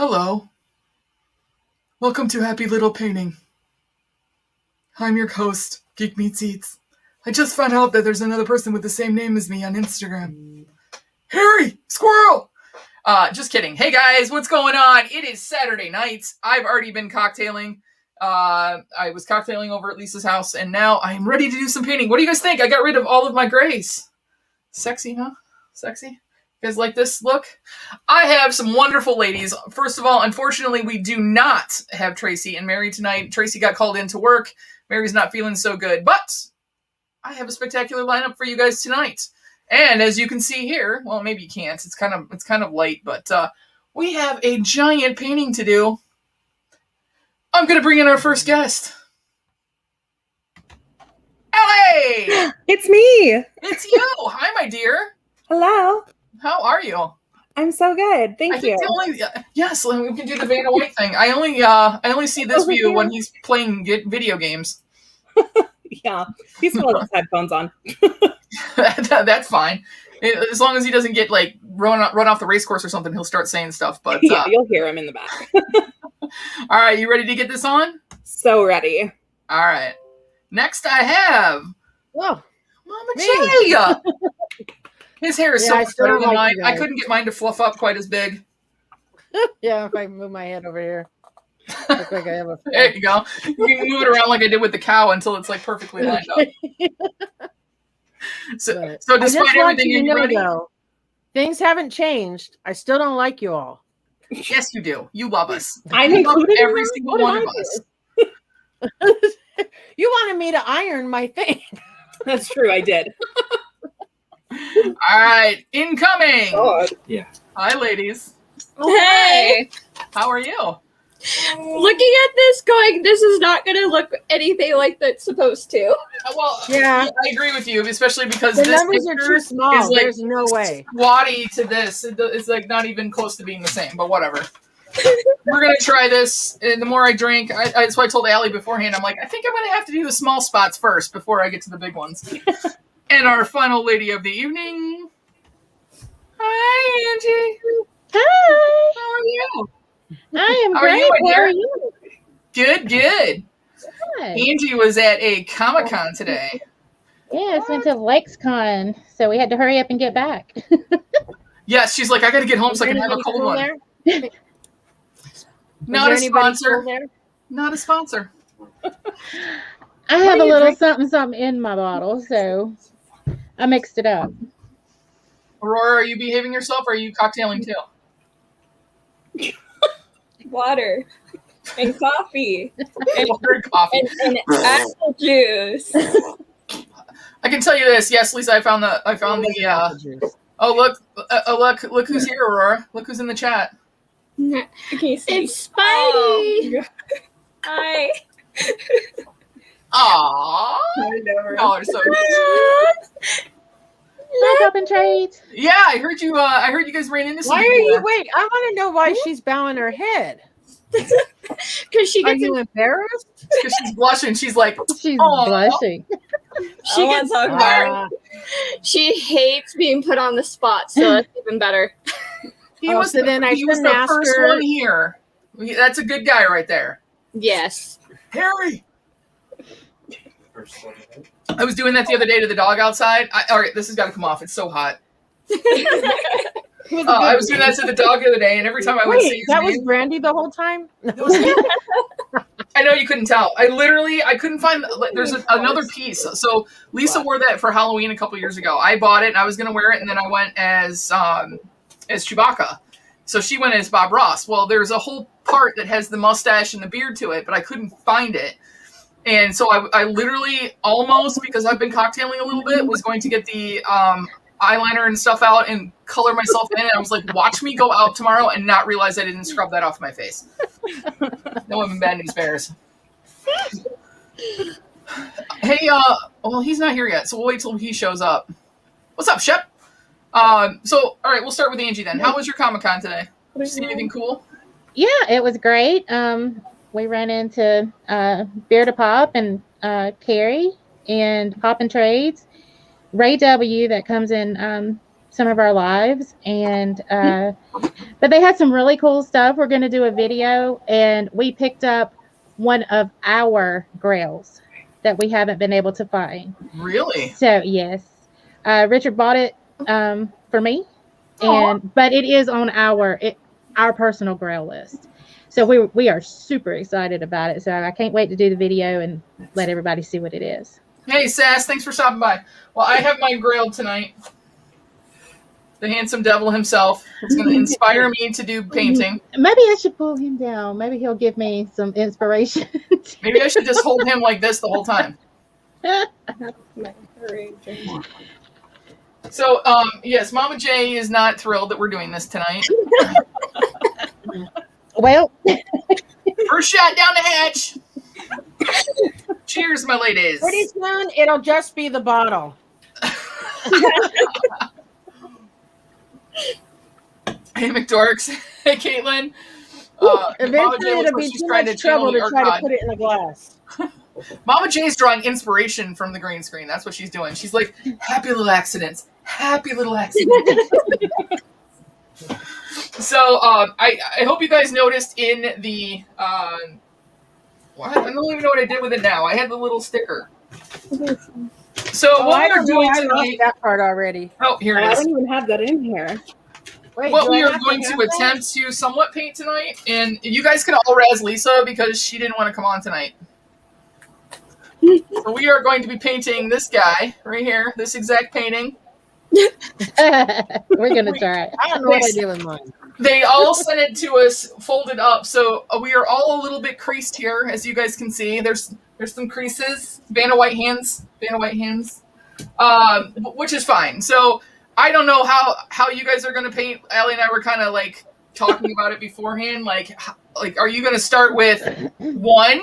Hello. Welcome to Happy Little Painting. I'm your host, Geek Meets Eats. I just found out that there's another person with the same name as me on Instagram. Harry! Squirrel! Just kidding. Hey guys, what's going on? It is Saturday night. I've already been cocktailing. I was cocktailing over at Lisa's house, and now I'm ready to do some painting. What do you guys think? I got rid of all of my grays. Sexy, huh? Sexy? You guys like this look? I have some wonderful ladies. First of all, unfortunately, we do not have Tracy and Mary tonight. Tracy got called in to work. Mary's not feeling so good, but I have a spectacular lineup for you guys tonight. And as you can see here, well, maybe you can't. It's kind of light, but we have a giant painting to do. I'm going to bring in our first guest. ALLI! It's me. It's you. Hi, my dear. Hello. How are you? I'm so good. Thank you. Yes, we can do the Vanna White thing. I only see this view when he's playing video games. Yeah, he's still has his headphones on. That's fine. As long as he doesn't get like run off the race course or something, he'll start saying stuff. But yeah, you'll hear him in the back. All right, you ready to get this on? So ready. All right. Next, I have Mama Jay. His hair is so much better than mine. I guys. couldn't get mine to fluff up quite as big. Yeah, if I move my head over here. Look like I have a There you go. You can move it around like I did with the cow until it's like perfectly lined up. So despite everything, you you ready? though, things haven't changed. I still don't like you all. Yes, you do. You love us. I'm You love included in every that? single What did one I of do? us. You wanted me to iron my thing. That's true. I did. All right, incoming. God. Yeah. Hi, ladies. Hey, How are you? looking at this going, this is not going to look anything like that's supposed to. Well, Yeah. I agree with you, especially because The this numbers are picture too small. is, like, There's no way. squatty to this. It's like not even close to being the same, but whatever. We're going to try this. And the more I drink, that's why I told ALLI beforehand, I'm like, I think I'm going to have to do the small spots first before I get to the big ones. And our final lady of the evening. Hi, Angie. Hi, How are you? I am How are great. you, my How dear? are you? Good, good. Hi. Angie was at a Comic-Con today. Yes, went to LexCon, so we had to hurry up and get back. Yes, she's like, I got to get home so I can have a Anybody cold cool one. there? Not a Is there anybody sponsor. cool there? Not a sponsor. I have are a you little drinking? something in my bottle, so I mixed it up. Aurora, are you behaving yourself or are you cocktailing too? Water and coffee Water and coffee. and apple juice. I can tell you this. Yes, Lisa, I found the oh look who's here, Aurora. Look who's in the chat. Okay, It's Spidey. Hi. Aww. Y'all are so cute. Back up and trades. Yeah, I heard you guys ran into some Why are people you? there. Wait, I want to know why she's bowing her head. Because she Are gets you embarrassed? Because she's blushing. She's like, she's Aw. blushing. She gets Ah. hard. She hates being put on the spot, so that's even better. he Oh, was so then I he was shouldn't the ask first her- one here. That's a good guy right there. Yes. Harry. I was doing that the other day to the dog outside. All right, this has got to come off. It's so hot. I was doing that to the dog the other day, and every time I would see Wait, his that was name, Brandy the whole time? I know you couldn't tell. I couldn't find. There's another piece. So Lisa wore that for Halloween a couple years ago. I bought it and I was gonna wear it, and then I went as Chewbacca. So she went as Bob Ross. Well, there's a whole part that has the mustache and the beard to it, but I couldn't find it. And so I literally almost, because I've been cocktailing a little bit, was going to get the eyeliner and stuff out and color myself in. And I was like, watch me go out tomorrow and not realize I didn't scrub that off my face. No one bad news bears. Hey, well, he's not here yet, so we'll wait till he shows up. What's up, Shep? So, all right, we'll start with Angie then. How was your Comic-Con today? Did you see anything cool? Yeah, it was great. We ran into Beer to Pop and Carrie and Pop and Trades. Ray W that comes in some of our lives, and but they had some really cool stuff. We're going to do a video, and we picked up one of our grails that we haven't been able to find. Really? So yes, Richard bought it for me, but it is on our personal grail list. So we are super excited about it. So I can't wait to do the video and let everybody see what it is. Hey, Sass, thanks for stopping by. Well, I have my grail tonight. The handsome devil himself. It's going to inspire me to do painting. Maybe I should pull him down. Maybe he'll give me some inspiration. Maybe I should just hold him like this the whole time. So, yes, Mama J is not thrilled that we're doing this tonight. Well, first shot down the hatch. Cheers, my ladies. pretty soon it'll just be the bottle. Hey, McDorks. Hey, Caitlin. Eventually it'll be too much trouble to try to put it in a glass. Mama J's drawing inspiration from the green screen. That's what she's doing. She's like, happy little accidents. Happy little accidents. So, I hope you guys noticed in the, I don't even know what I did with it now. I had the little sticker. So what we're doing tonight, that part already. Oh, here it I is. don't even have that in here. Wait, What we are going to attempt to somewhat paint tonight, and you guys can all razz Lisa because she didn't want to come on tonight. So we are going to be painting this guy right here, this exact painting. We're gonna try. I don't know what I did with mine. They all sent it to us folded up, so we are all a little bit creased here, as you guys can see. There's some creases, Vanna White hands, which is fine. So I don't know how you guys are going to paint. Allie and I were kind of like talking about it beforehand. Like, are you going to start with 1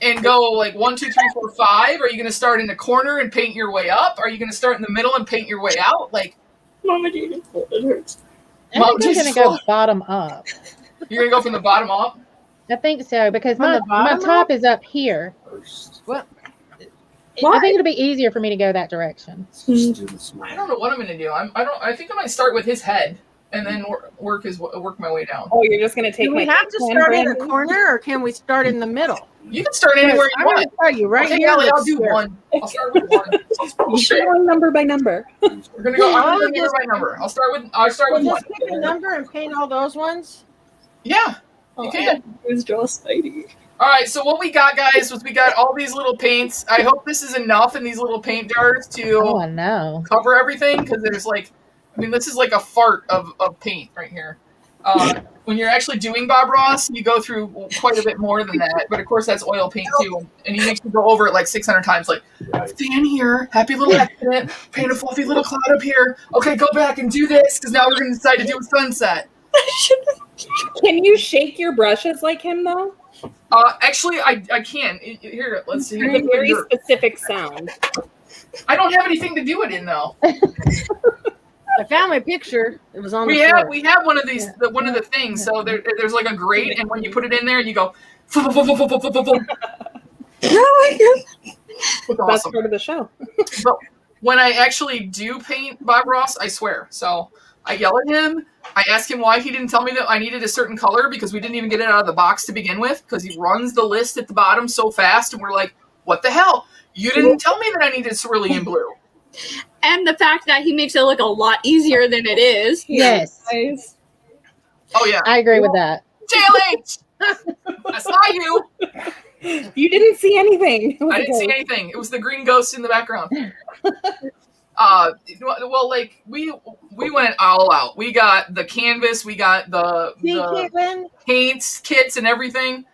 and go like 1, 2, 3, 4, 5? Are you going to start in the corner and paint your way up? Are you going to start in the middle and paint your way out? Like, Mama J just it hurts. I think I'm gonna go bottom up. You're going to go from the bottom up? I think so because my top is up here. What? I think it'll be easier for me to go that direction. I don't know what I'm going to do. I think I might start with his head and then work my way down. Oh, you're just going to take Do we have to start in the corner, or can we start in the middle? You can start anywhere you want. Tell you right Okay, here. Allie, I'll do 1. I'll start with 1. Going number by number. We're gonna go number by number. I'll start with 1. Just pick a number and paint all those ones. Yeah, you can. Who's draw Spidey? All right. So what we got, guys, was we got all these little paints. I hope this is enough in these little paint jars Oh, I to know. cover everything because there's like, this is like a fart of paint right here. When you're actually doing Bob Ross, you go through quite a bit more than that. But of course, that's oil paint too, and he makes you go over it like 600 times. Like, stand here, happy little accident, paint a fluffy little cloud up here. Okay, go back and do this because now we're going to decide to do a sunset. Can you shake your brushes like him though? Actually, I can. Here, let's see. It's a very specific sound. I don't have anything to do it in though. I found my picture. It was on We have one of these, one of the things. So there's like a grate, and when you put it in there, you go. That's That's part of the show. But when I actually do paint Bob Ross, I swear. So I yell at him. I ask him why he didn't tell me that I needed a certain color because we didn't even get it out of the box to begin with because he runs the list at the bottom so fast, and we're like, "What the hell? You didn't tell me that I needed cerulean blue." And the fact that he makes it look a lot easier than it is. Yes. Guys. Oh yeah, I agree with that. JLH. I saw you. You didn't see anything. I didn't see anything. It was the green ghost in the background. Well, like we went all out. We got the canvas, we got the paints, kits, and everything.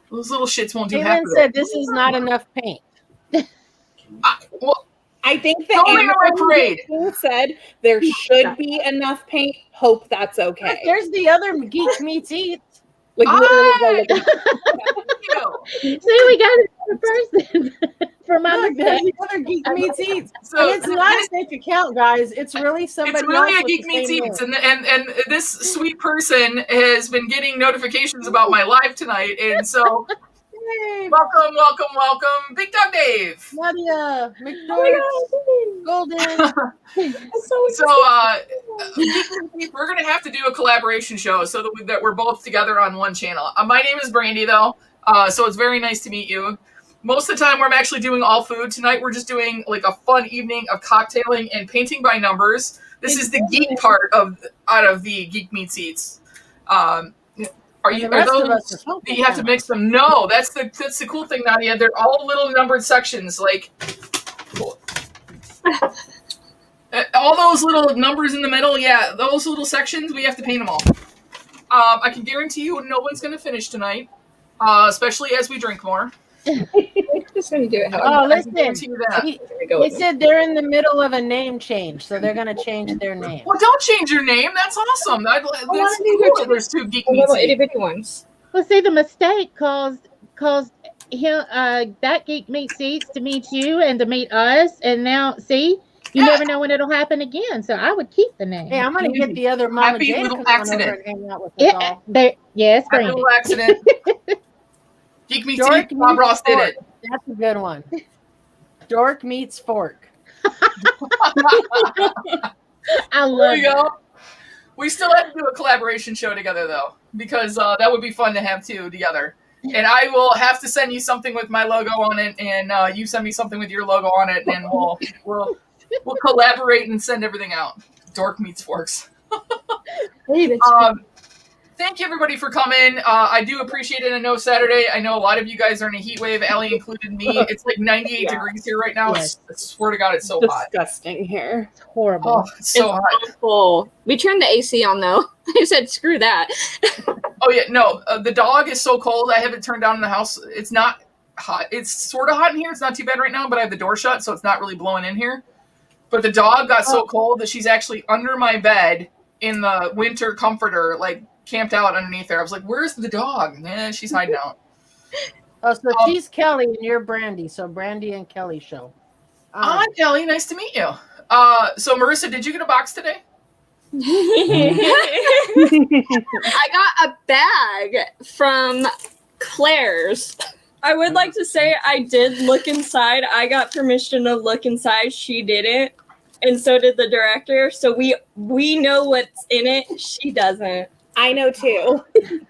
Those little shits won't do half of Caitlin it. said this is not enough paint. Well, I think the don't make it my parade. Amazon said there should be enough paint. Hope that's okay. There's the other Geek Meets Eats. Like literally go look at See, we got another person from Look, there's the other Geek Meets Eats. So And it's not a fake account, guys. It's really somebody it's really else a with Geek the Meets same Eats, name. and this sweet person has been getting notifications about my live tonight, and so Dave, Welcome, welcome, welcome, Big Dog Dave. Nadia, McDorks, Golden. We're gonna have to do a collaboration show so that we're both together on one channel. My name is Brandy, though, so it's very nice to meet you. Most of the time, I'm actually doing all food. Tonight, we're just doing like a fun evening of cocktailing and painting by numbers. This is the geek part out of the Geek Meets Eats. Do you have to mix them? No, that's the cool thing, Nadia. They're all little numbered sections, like all those little numbers in the middle. Yeah, those little sections, we have to paint them all. I can guarantee you, no one's going to finish tonight, especially as we drink more. Just gonna do it. Oh, listen. They said they're in the middle of a name change, so they're going to change their name. Well, don't change your name. That's awesome. That's cool. There's two Geek Meets itty bitty ones. Well, see, the mistake caused him that Geek Meets Eats to meet you and to meet us, and now see, you never know when it'll happen again. So I would keep the name. Hey, I'm going to get the other Mama Happy Jane little to come over accident. and hang out with us all. Yes, Happy Brandy. little accident. Geek Meets Eats. Bob Ross did it. That's a good one. Dork meets fork. I love There you go. We still have to do a collaboration show together, though, because that would be fun to have two together. And I will have to send you something with my logo on it, and you send me something with your logo on it, and we'll collaborate and send everything out. Dork meets forks. Thank you, everybody, for coming. I do appreciate it. I know Saturday. I know a lot of you guys are in a heat wave. Allie included me. It's like 98 degrees here right now. Yes. I swear to God, it's so hot. Disgusting here. It's horrible. Oh, it's so hot. Awful. We turned the AC on though. I said, "Screw that." Oh yeah, no. The dog is so cold. I have it turned down in the house. It's not hot. It's sort of hot in here. It's not too bad right now, but I have the door shut, so it's not really blowing in here. But the dog got so cold that she's actually under my bed in the winter comforter, like camped out underneath there. I was like, "Where's the dog?" She's hiding out. Oh, so she's Kelly and you're Brandy. So Brandy and Kelly show. Hi, Kelly. Nice to meet you. So Marissa, did you get a box today? I got a bag from Claire's. I would like to say I did look inside. I got permission to look inside. She didn't. And so did the director. So we know what's in it. She doesn't. I know too. And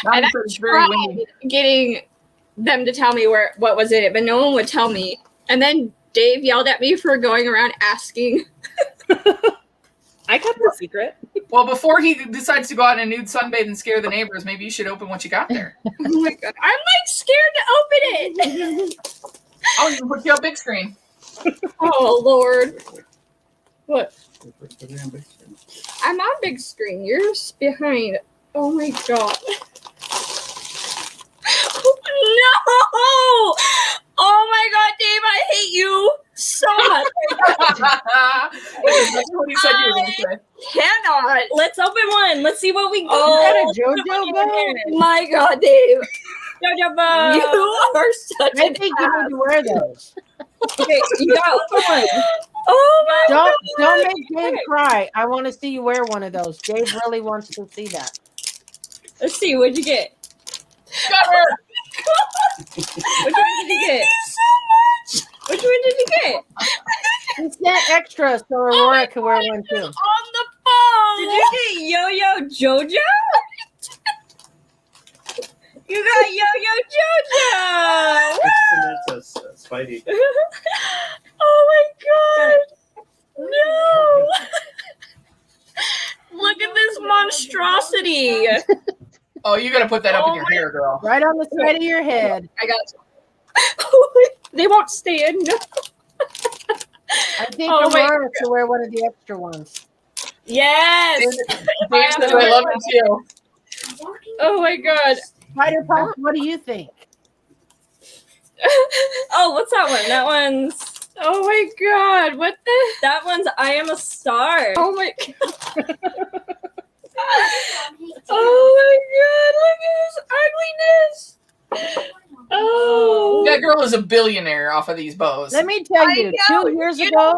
I tried getting them to tell me what was in it, but no one would tell me. And then Dave yelled at me for going around asking. I kept the secret. Well, before he decides to go out in a nude sunbathe and scare the neighbors, maybe you should open what you got there. Oh my God. I'm like scared to open it. I'll even put you on big screen. Oh Lord. What? I'm on big screen. You're behind. Oh my God. No! Oh my God, Dave, I hate you so much. That's what he said you were going to say. Cannot. Let's open one. Let's see what we got. Oh, Is that a JoJo bag? my God, Dave. JoJo bug. You are such I an think you need to wear those. Okay, you got one. Oh my God. Don't make Dave cry. I want to see you wear one of those. Dave really wants to see that. Let's see. What'd you get? Got her. Which one did you get? Which one did you get? He sent extra so Aurora could wear one too. On the phone. Did you get Yo-Yo JoJo? You got Yo-Yo JoJo! That's Spidey. Oh my God. No. Look at this monstrosity. Oh, you got to put that up in your hair, girl. Right on the side of your head. I got they won't stand. No. I think Oh my Aurora should wear one of the extra ones. Yes! Dave says I love it too. Oh my God. Spider Punk, what do you think? Oh, what's that one? That one's... Oh my God. What the? That one's I Am a Star. Oh my God. Oh my God. Look at this ugliness. Oh. That girl is a billionaire off of these bows. Let me tell you, 2 years ago.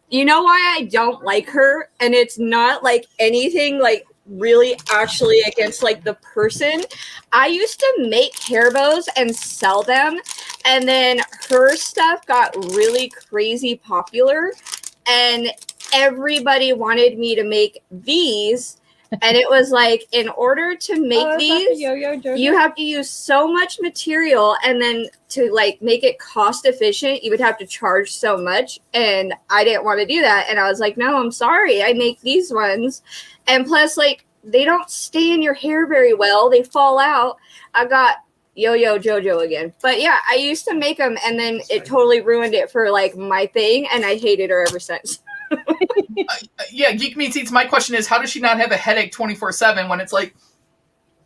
You know why I don't like her? And it's not like anything like really actually against like the person. I used to make hair bows and sell them, and then her stuff got really crazy popular, and everybody wanted me to make these. And it was like, in order to make these, you have to use so much material, and then to like make it cost efficient, you would have to charge so much. And I didn't want to do that. And I was like, no, I'm sorry. I make these ones. And plus, like, they don't stay in your hair very well. They fall out. I got Yo-Yo Jojo again. But yeah, I used to make them, and then it totally ruined it for like my thing. And I hated her ever since. Yeah, Geek Meets Eats. My question is, how does she not have a headache 24/7 when it's like?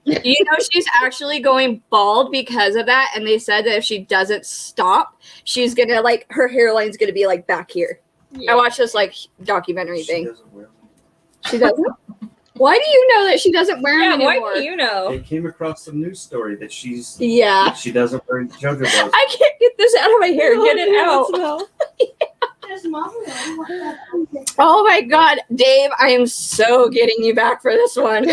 You know, she's actually going bald because of that, and they said that if she doesn't stop, she's gonna like her hairline's gonna be like back here. Yeah. I watched this like documentary thing. She doesn't. Why do you know that she doesn't wear them anymore? Why do you know? It came across some news story that she doesn't wear JoJo bows. I can't get this out of my hair. Get it out. Oh my God, Dave, I am so getting you back for this one.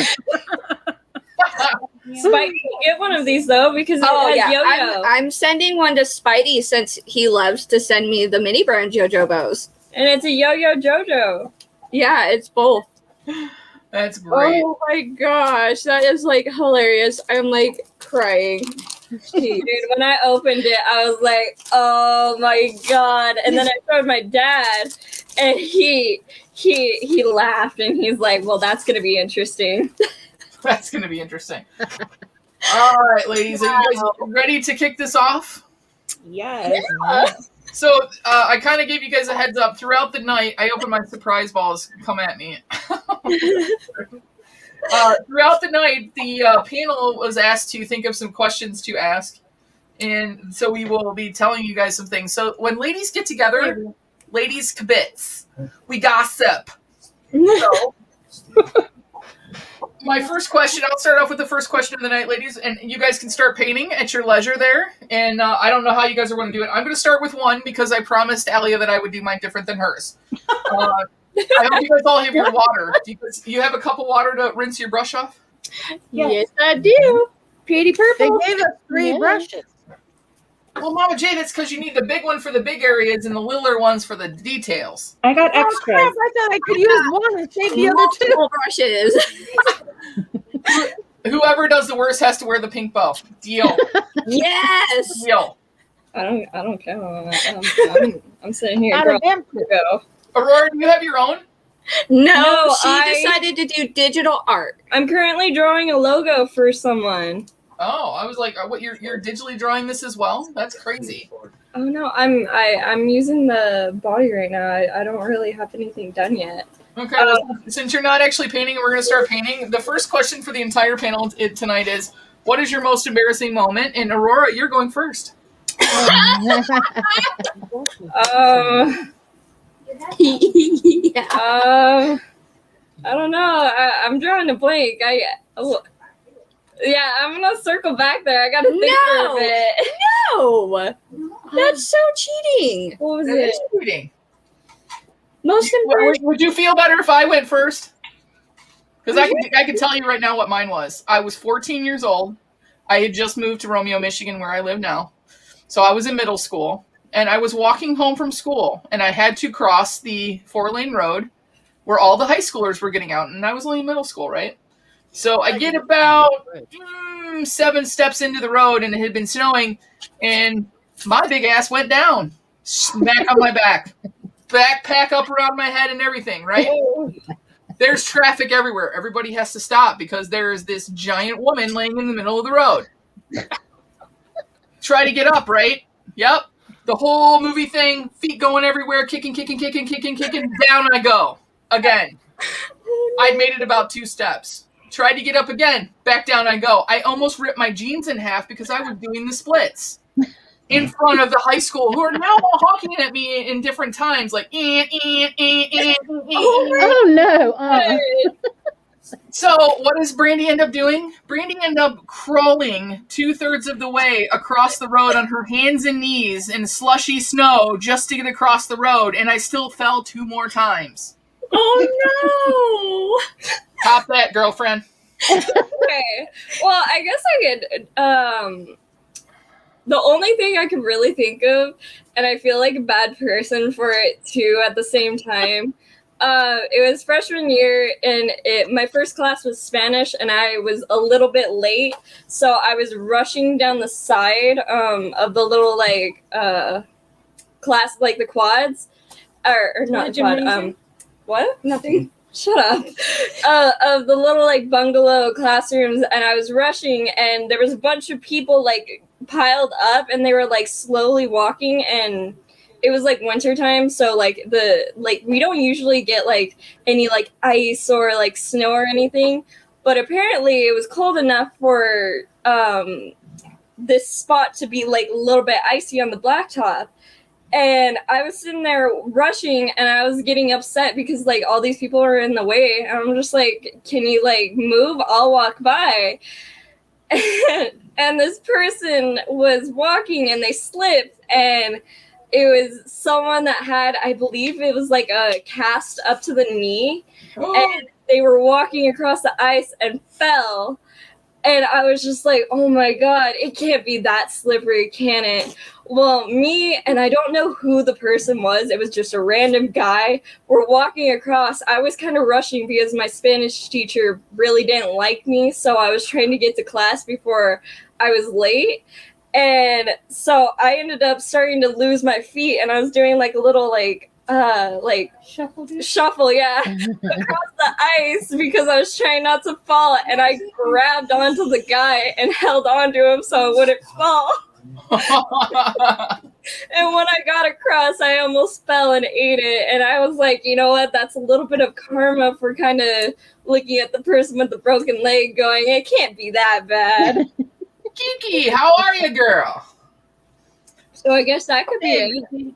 Spidey, get one of these though, because it has Yo-Yo. I'm sending one to Spidey since he loves to send me the mini brand JoJo bows. And it's a Yo-Yo Jojo. Yeah, it's both. That's great. Oh my gosh, that is like hilarious. I'm like crying. Dude, when I opened it, I was like, oh my God. And then I showed my dad, and he laughed, and he's like, well, that's going to be interesting. That's going to be interesting. All right, ladies, are you guys ready to kick this off? Yes. Yeah. So I kind of gave you guys a heads up. Throughout the night, I opened my surprise balls. Come at me. Throughout the night, the panel was asked to think of some questions to ask. And so we will be telling you guys some things. So when ladies get together, ladies kibitz. We gossip. So my first question, I'll start off with the first question of the night, ladies. And you guys can start painting at your leisure there. And I don't know how you guys are going to do it. I'm going to start with one because I promised Alia that I would do mine different than hers. I hope you guys all have your water. Do you have a cup of water to rinse your brush off? Yes, I do. Pretty purple. They gave us 3 brushes. Well, Mama Jade, that's because you need the big one for the big areas and the littler ones for the details. I got Oh, extras. crap, I thought I could use one and save the other 2. Brushes. Whoever does the worst has to wear the pink bow. Deal. Yes. Deal. I don't care. I'm sitting here. Out of them. Go. Aurora, do you have your own? No, she decided to do digital art. I'm currently drawing a logo for someone. Oh, I was like, what? You're digitally drawing this as well? That's crazy. Oh no, I'm using the body right now. I don't really have anything done yet. Okay, well, since you're not actually painting, we're going to start painting. The first question for the entire panel tonight is, what is your most embarrassing moment? And Aurora, you're going first. I don't know. I'm drawing a blank. Yeah, I'm gonna circle back there. I gotta think for a bit. No, that's so cheating. What was That it? is cheating. Most embarrassing. Would you feel better if I went first? Because I can tell you right now what mine was. I was 14 years old. I had just moved to Romeo, Michigan, where I live now. So I was in middle school, and I was walking home from school, and I had to cross the 4-lane road where all the high schoolers were getting out, and I was only in middle school, right? So I get about 7 steps into the road, and it had been snowing, and my big ass went down, smack on my back, backpack up around my head and everything, right? There's traffic everywhere. Everybody has to stop because there is this giant woman laying in the middle of the road. Try to get up, right? Yep. The whole movie thing, feet going everywhere, kicking, down I go. Again. I'd made it about 2 steps. Tried to get up again. Back down I go. I almost ripped my jeans in half because I was doing the splits in front of the high school who are now all honking at me in different times, like, Oh, no. So what does Brandy end up doing? Brandy ended up crawling 2/3 of the way across the road on her hands and knees in slushy snow just to get across the road, and I still fell 2 more times. Oh no! Pop that, girlfriend. Okay. Well, I guess I could. The only thing I can really think of, and I feel like a bad person for it too at the same time. It was freshman year, and my first class was Spanish, and I was a little bit late, so I was rushing down the side of the little class, like the quads, or not quad. What? Nothing. Shut up. Of the little bungalow classrooms, and I was rushing, and there was a bunch of people piled up, and they were slowly walking, and it was wintertime, so we don't usually get any ice or snow or anything, but apparently it was cold enough for this spot to be a little bit icy on the blacktop. And I was sitting there rushing, and I was getting upset because all these people are in the way, and I'm just can you move? I'll walk by. And this person was walking, and they slipped, and it was someone that had, I believe it was a cast up to the knee, and they were walking across the ice and fell. And I was just oh my God, it can't be that slippery, can it? Well, me, and I don't know who the person was, it was just a random guy, were walking across. I was kind of rushing because my Spanish teacher really didn't like me, so I was trying to get to class before I was late. And so I ended up starting to lose my feet, and I was doing a little shuffle, yeah, across the ice because I was trying not to fall, and I grabbed onto the guy and held onto him so I wouldn't fall. And when I got across, I almost fell and ate it, and I was you know what, that's a little bit of karma for kind of looking at the person with the broken leg going, it can't be that bad. Kiki, how are you, girl? So I guess that could be it.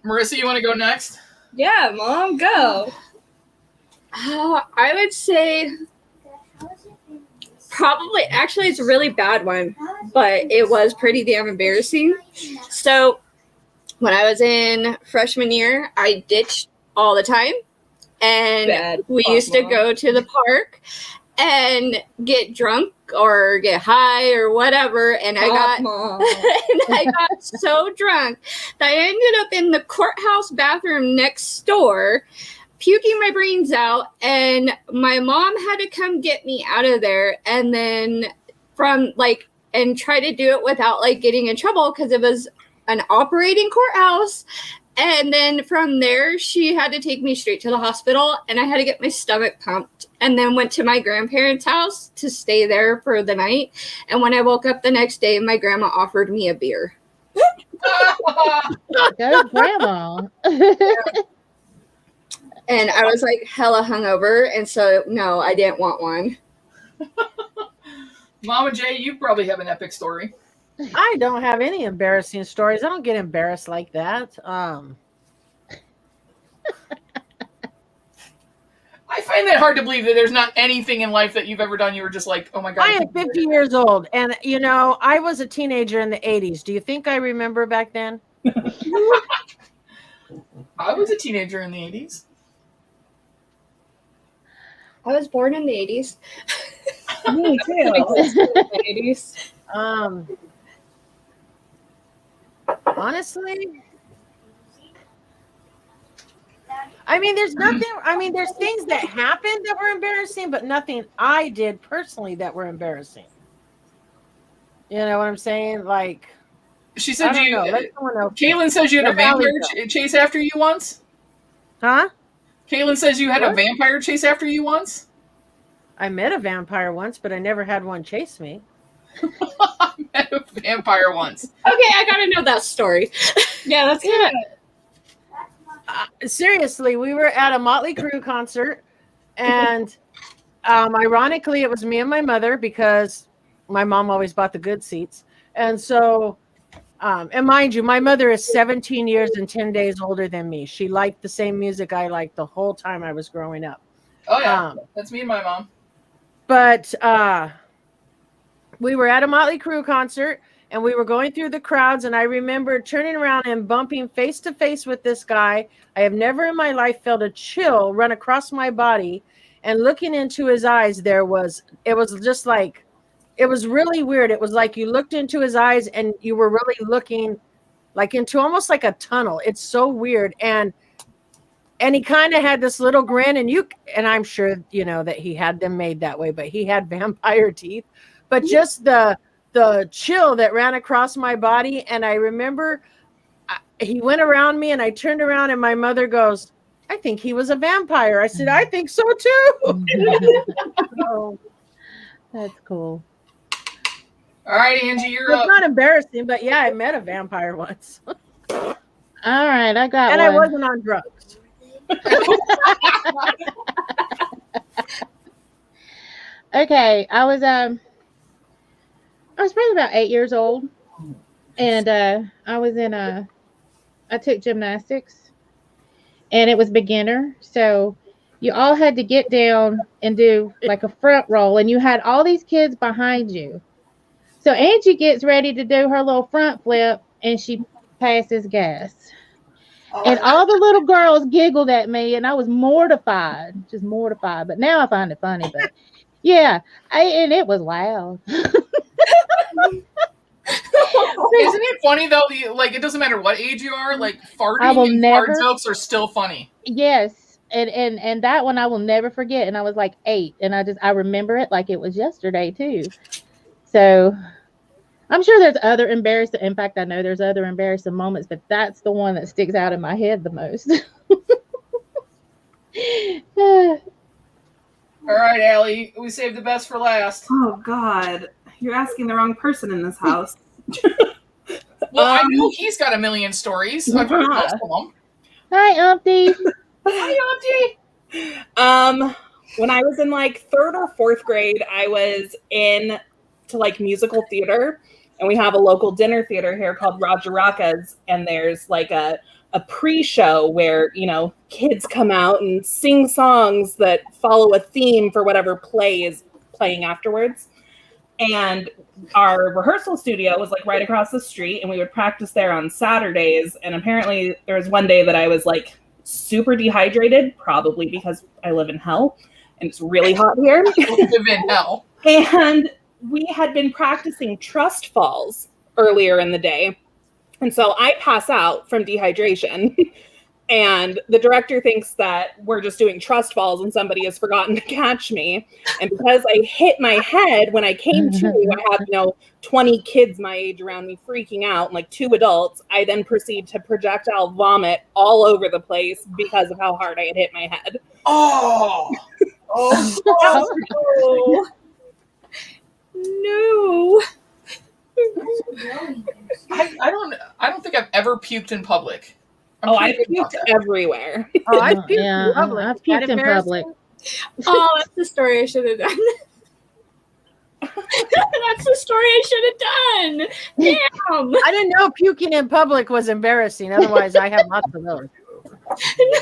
Marissa, you want to go next? Yeah, Mom, go. I would say probably, actually, it's a really bad one, but it was pretty damn embarrassing. So when I was in freshman year, I ditched all the time, and we used to go to the park and get drunk or get high or whatever, and I got so drunk that I ended up in the courthouse bathroom next door, puking my brains out, and my mom had to come get me out of there, and then and try to do it without getting in trouble because it was an operating courthouse. And then from there, she had to take me straight to the hospital, and I had to get my stomach pumped, and then went to my grandparents' house to stay there for the night. And when I woke up the next day, my grandma offered me a beer. Go, grandma. And I was hella hungover, and so no, I didn't want one. Mama Jay, you probably have an epic story. I don't have any embarrassing stories. I don't get embarrassed like that. I find that hard to believe that there's not anything in life that you've ever done you were just oh my God. I am 50 years old, and I was a teenager in the 80s. Do you think I remember back then? I was a teenager in the 80s. I was born in the 80s. Me too. 80s. Honestly, there's things that happened that were embarrassing, but nothing I did personally that were embarrassing. You know what I'm saying? She said Kaylin says you had a vampire chase after you once? Huh? Kaylin says you had a vampire chase after you once? I met a vampire once, but I never had one chase me. I met a vampire once. Okay, I gotta know that story. Yeah, that's good. Seriously, we were at a Motley Crue concert, and ironically, it was me and my mother because my mom always bought the good seats. And so, and mind you, my mother is 17 years and 10 days older than me. She liked the same music I liked the whole time I was growing up. Oh, yeah. That's me and my mom. But we were at a Motley Crue concert, and we were going through the crowds, and I remember turning around and bumping face to face with this guy. I have never in my life felt a chill run across my body, and looking into his eyes, it was just like, it was really weird. It was like you looked into his eyes and you were really looking like into almost like a tunnel. It's so weird. And he kind of had this little grin, and I'm sure, that he had them made that way, but he had vampire teeth. But just the chill that ran across my body. And I remember he went around me, and I turned around, and my mother goes, I think he was a vampire. I said, I think so too. Oh, that's cool. All right, Angie, you're It's up. not embarrassing, but yeah, I met a vampire once. All right, I got And one. I wasn't on drugs. Okay, I was probably about 8 years old, and I took gymnastics, and it was beginner, so you all had to get down and do like a front roll, and you had all these kids behind you. So Angie gets ready to do her little front flip, and she passes gas. And all the little girls giggled at me, and I was mortified, just mortified. But now I find it funny. But yeah, and it was loud. Isn't it funny though? Like, it doesn't matter what age you are. Like, farting and fart jokes are still funny. Yes, and that one I will never forget. And I was like 8, and I remember it like it was yesterday too. So I'm sure there's other embarrassing. In fact, I know there's other embarrassing moments, but that's the one that sticks out in my head the most. All right, Allie, we saved the best for last. Oh God, you're asking the wrong person in this house. Well, I know he's got a million stories. I've heard most of them. Hi, Umpty. Hi, Auntie. When I was in like 3rd or 4th grade, I was in to like musical theater, and we have a local dinner theater here called Roger Rocca's, and there's like a pre-show where, kids come out and sing songs that follow a theme for whatever play is playing afterwards. And our rehearsal studio was like right across the street, and we would practice there on Saturdays. And apparently there was one day that I was like super dehydrated, probably because I live in hell and it's really hot here. I live in hell. And we had been practicing trust falls earlier in the day. And so I pass out from dehydration. And the director thinks that we're just doing trust falls and somebody has forgotten to catch me. And because I hit my head when I came to, I had, 20 kids my age around me freaking out, and like 2 adults. I then proceed to projectile vomit all over the place because of how hard I had hit my head. Oh. Oh, no. I don't think I've ever puked in public. I've puked everywhere. Oh, I've puked Yeah, in public. I've puked in public. Oh, that's the story I should have done. That's the story I should have done. Damn. I didn't know puking in public was embarrassing. Otherwise, I have lots of those. No.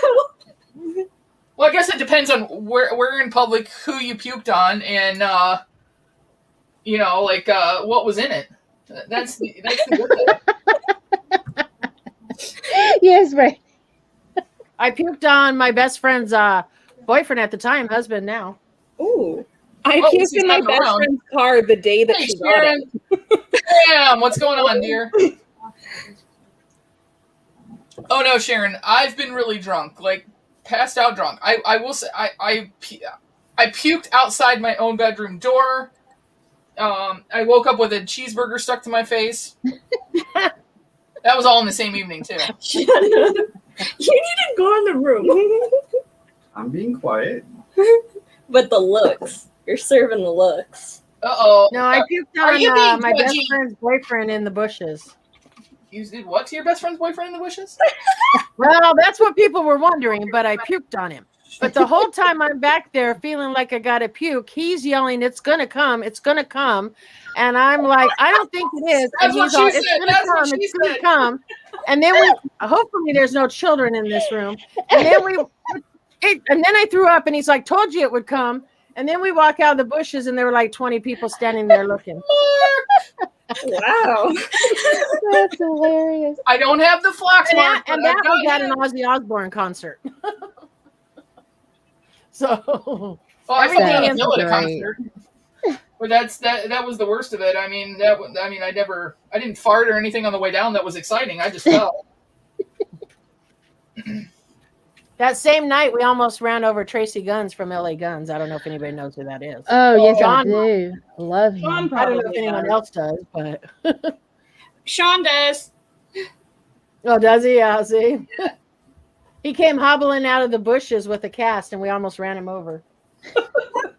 Well, I guess it depends on where in public, who you puked on, and what was in it. That's the good thing. Yes, right. I puked on my best friend's boyfriend at the time, husband now. Ooh. I puked in my best friend's car the day that she got it. Damn, what's going on, dear? Oh no, Sharon, I've been really drunk, like passed out drunk. I will say I puked outside my own bedroom door. I woke up with a cheeseburger stuck to my face. That was all in the same evening too. Shut up. You need to go in the room. I'm being quiet. But the looks. You're serving the looks. Uh-oh. No, I puked Are you being on my best judgy? friend's boyfriend in the bushes. You did what to your best friend's boyfriend in the bushes? Well, that's what people were wondering, but I puked on him. But the whole time I'm back there feeling like I got to puke, he's yelling, it's going to come, it's going to come. And I'm like, I don't think it is. That's And what he's she all, said. it's going to That's what come, she it's going said. to come. And then hopefully there's no children in this room. And then I threw up, and he's like, told you it would come. And then we walk out of the bushes, and there were like 20 people standing there looking. Wow. That's hilarious. I don't have the flock And mark, that, and but that I've got was at an him. Ozzy Osbourne concert. So Well, I everything felt is at a Bill at a great. concert. But that was the worst of it. I mean, I didn't fart or anything on the way down that was exciting. I just fell. that same night, we almost ran over Tracy Guns from LA Guns. I don't know if anybody knows who that is. Oh, yes, I John- do. Love Sean him. I don't know if probably anyone does. else does, but Sean does. oh, does he? Yeah, see. He came hobbling out of the bushes with a cast, and we almost ran him over.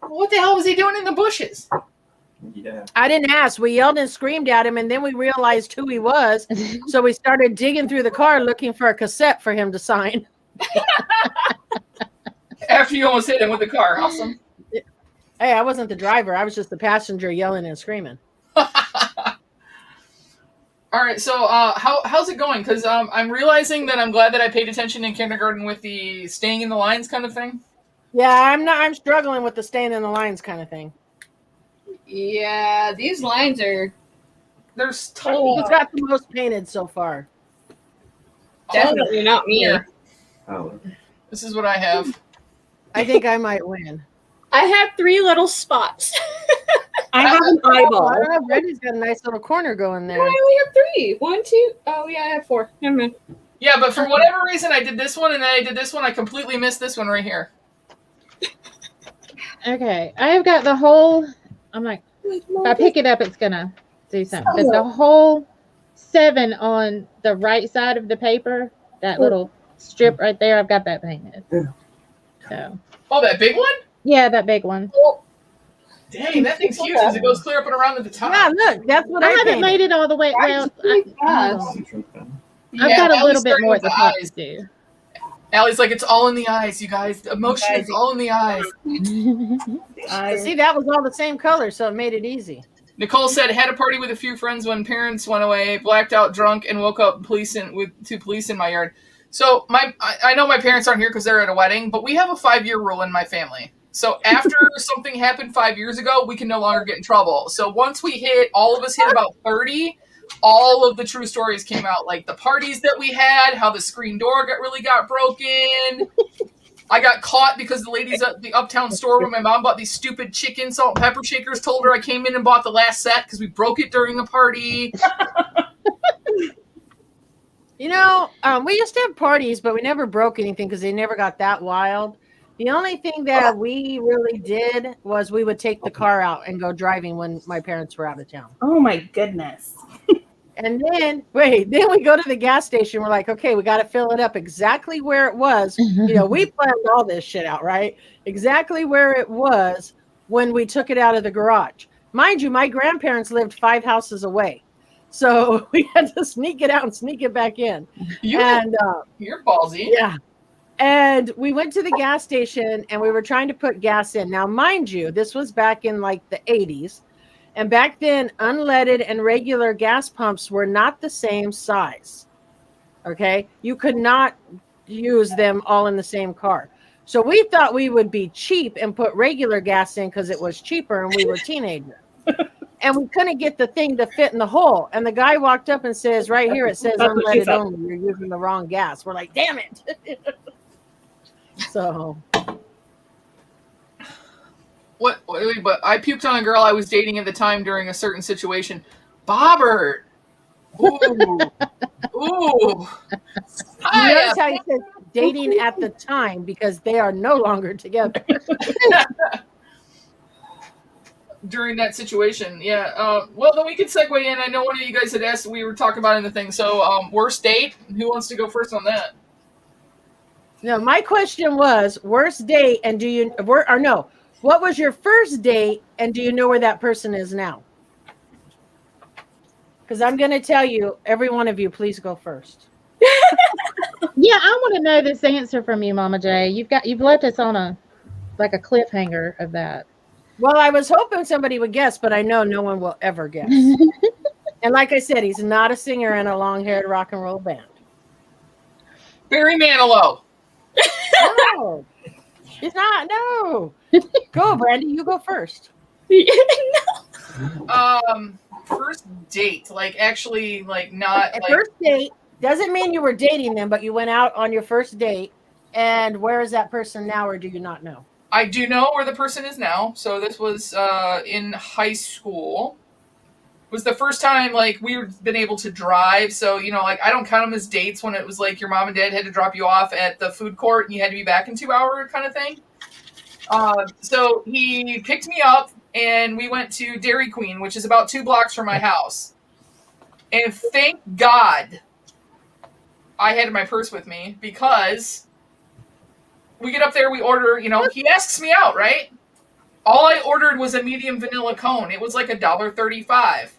What the hell was he doing in the bushes? Yeah. I didn't ask. We yelled and screamed at him, and then we realized who he was. So we started digging through the car looking for a cassette for him to sign. After you almost hit him with the car. Awesome. Hey, I wasn't the driver. I was just the passenger yelling and screaming. All right, so how's it going? Because I'm realizing that I'm glad that I paid attention in kindergarten with the staying in the lines kind of thing. Yeah, I'm struggling with the staying in the lines kind of thing. Yeah, these lines are There's totally Who's got the most painted so far? definitely not me. Here. Oh. This is what I have. I think I might win. I have 3 little spots. I have an Oh, eyeball. I don't know. Brandy's got a nice little corner going I there. only have 3. 1, 2. Oh yeah, I have 4. Never mind. Yeah, but for whatever reason, I did this one and then I did this one. I completely missed this one right here. Okay, I have got the whole. I'm like, if I pick it up, it's gonna do something. But the whole 7 on the right side of the paper, that little strip right there, I've got that painted. So Oh, that big one? yeah, that big one. Dang, that thing's huge as it goes clear up and around at the top. Yeah, look, that's what I I haven't painted. made it all the way. Well, I've Yeah, got a Allie's little bit starting more with at the the top to eyes. do. Allie's like, it's all in the eyes, you guys. Emotion is all in the eyes. See, that was all the same color, so it made it easy. Nicole said, had a party with a few friends when parents went away, blacked out drunk, and woke up two police in my yard. So I know my parents aren't here because they're at a wedding, but we have a 5-year rule in my family. So after something happened 5 years ago, we can no longer get in trouble. So once all of us hit about 30, all of the true stories came out, like the parties that we had, how the screen door got broken. I got caught because the ladies at the Uptown store where my mom bought these stupid chicken salt and pepper shakers told her I came in and bought the last set because we broke it during a party. You know, we used to have parties, but we never broke anything because they never got that wild. The only thing that we really did was we would take the car out and go driving when my parents were out of town. Oh my goodness. And then we go to the gas station. We're like, okay, we got to fill it up exactly where it was. You know, we planned all this shit out, right? Exactly where it was when we took it out of the garage. Mind you, my grandparents lived 5 houses away. So we had to sneak it out and sneak it back in. You're ballsy. Yeah. And we went to the gas station and we were trying to put gas in. Now, mind you, this was back in like the 80s. And back then, unleaded and regular gas pumps were not the same size. Okay? You could not use them all in the same car. So we thought we would be cheap and put regular gas in because it was cheaper and we were teenagers. And we couldn't get the thing to fit in the hole. And the guy walked up and says, right here, it says unleaded only. You're using the wrong gas. We're like, damn it. So... But I puked on a girl I was dating at the time during a certain situation. Bobbert. Ooh. Ooh. Notice how he said dating at the time because they are no longer together. During that situation, yeah. Well, then we can segue in. I know one of you guys had asked, we were talking about in the thing. So, worst date? Who wants to go first on that? No, my question was worst date, and what was your first date, and do you know where that person is now? Because I'm going to tell you, every one of you, please go first. Yeah, I want to know this answer from you, Mama J. You've left us on a cliffhanger of that. Well, I was hoping somebody would guess, but I know no one will ever guess. And like I said, he's not a singer in a long-haired rock and roll band. Barry Manilow. No, he's not. No. Go, Brandy. You go first. first date, like actually, like not At like first date doesn't mean you were dating them, but you went out on your first date. And where is that person now, or do you not know? I do know where the person is now. So this was in high school. It was the first time like we've been able to drive. So like I don't count them as dates when it was like your mom and dad had to drop you off at the food court and you had to be back in 2 hours kind of thing. So he picked me up and we went to Dairy Queen, which is about 2 blocks from my house. And thank God I had my purse with me because we get up there, we order, he asks me out, right? All I ordered was a medium vanilla cone. It was like $1.35.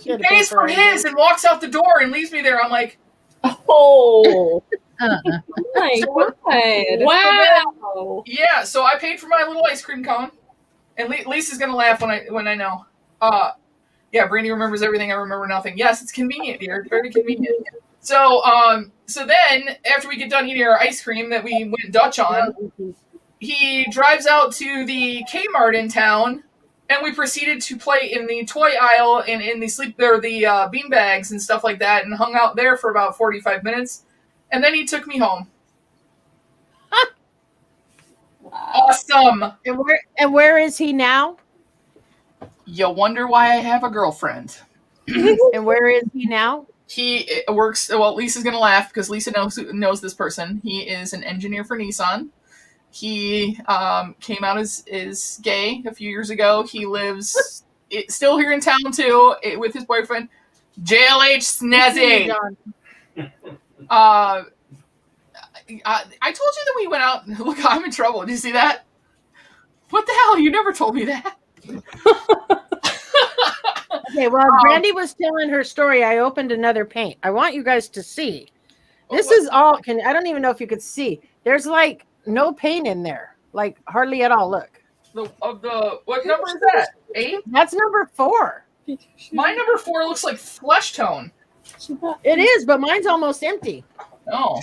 He pays for his and walks out the door and leaves me there. I'm like, oh my God. Wow. Yeah, so I paid for my little ice cream cone. And Lisa's going to laugh when I know. Yeah, Brandy remembers everything. I remember nothing. Yes, it's convenient, dear. Very convenient. So then after we get done eating our ice cream that we went Dutch on, he drives out to the Kmart in town, and we proceeded to play in the toy aisle and in the the bean bags and stuff like that, and hung out there for about 45 minutes, and then he took me home. Wow. Awesome. And where is he now? You wonder why I have a girlfriend. And where is he now? He works. Well, Lisa's gonna laugh because Lisa knows this person. He is an engineer for Nissan. He came out as gay a few years ago. He lives still here in town too with his boyfriend, JLH Snazzy. I told you that we went out. Look, I'm in trouble. Did you see that? What the hell? You never told me that. Okay, well, Brandy was telling her story. I opened another paint. I want you guys to see. This is all. I don't even know if you could see. There's like no paint in there, like hardly at all. Look. What number is that? 8? That's number 4. My number 4 looks like flesh tone. It is, but mine's almost empty. Oh.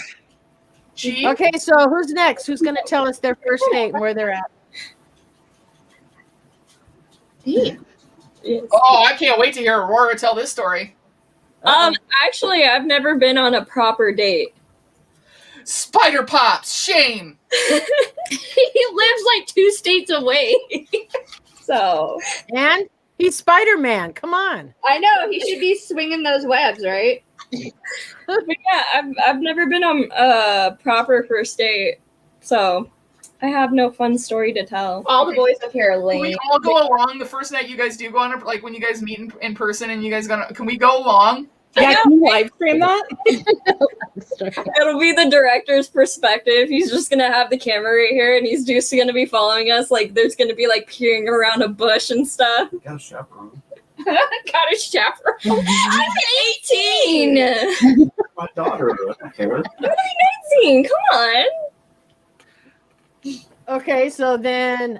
Gee. Okay, so who's next? Who's going to tell us their first date and where they're at? Yes. Oh, I can't wait to hear Aurora tell this story. Actually, I've never been on a proper date. Spider Pops, shame. He lives like 2 states away. So. And he's Spider-Man. Come on. I know. He should be swinging those webs, right? But yeah, I've never been on a proper first date. So I have no fun story to tell. All the boys up here are lame. Can we all go along the first night you guys do go on, like when you guys meet in person and you guys can we go along? Yeah, can you live stream that? It'll be the director's perspective. He's just gonna have the camera right here, and he's just gonna be following us. Like there's gonna be like peering around a bush and stuff. Got a chaperone. Got a chaperone. I'm 18. My daughter. Okay, I'm 19. Come on. Okay, so then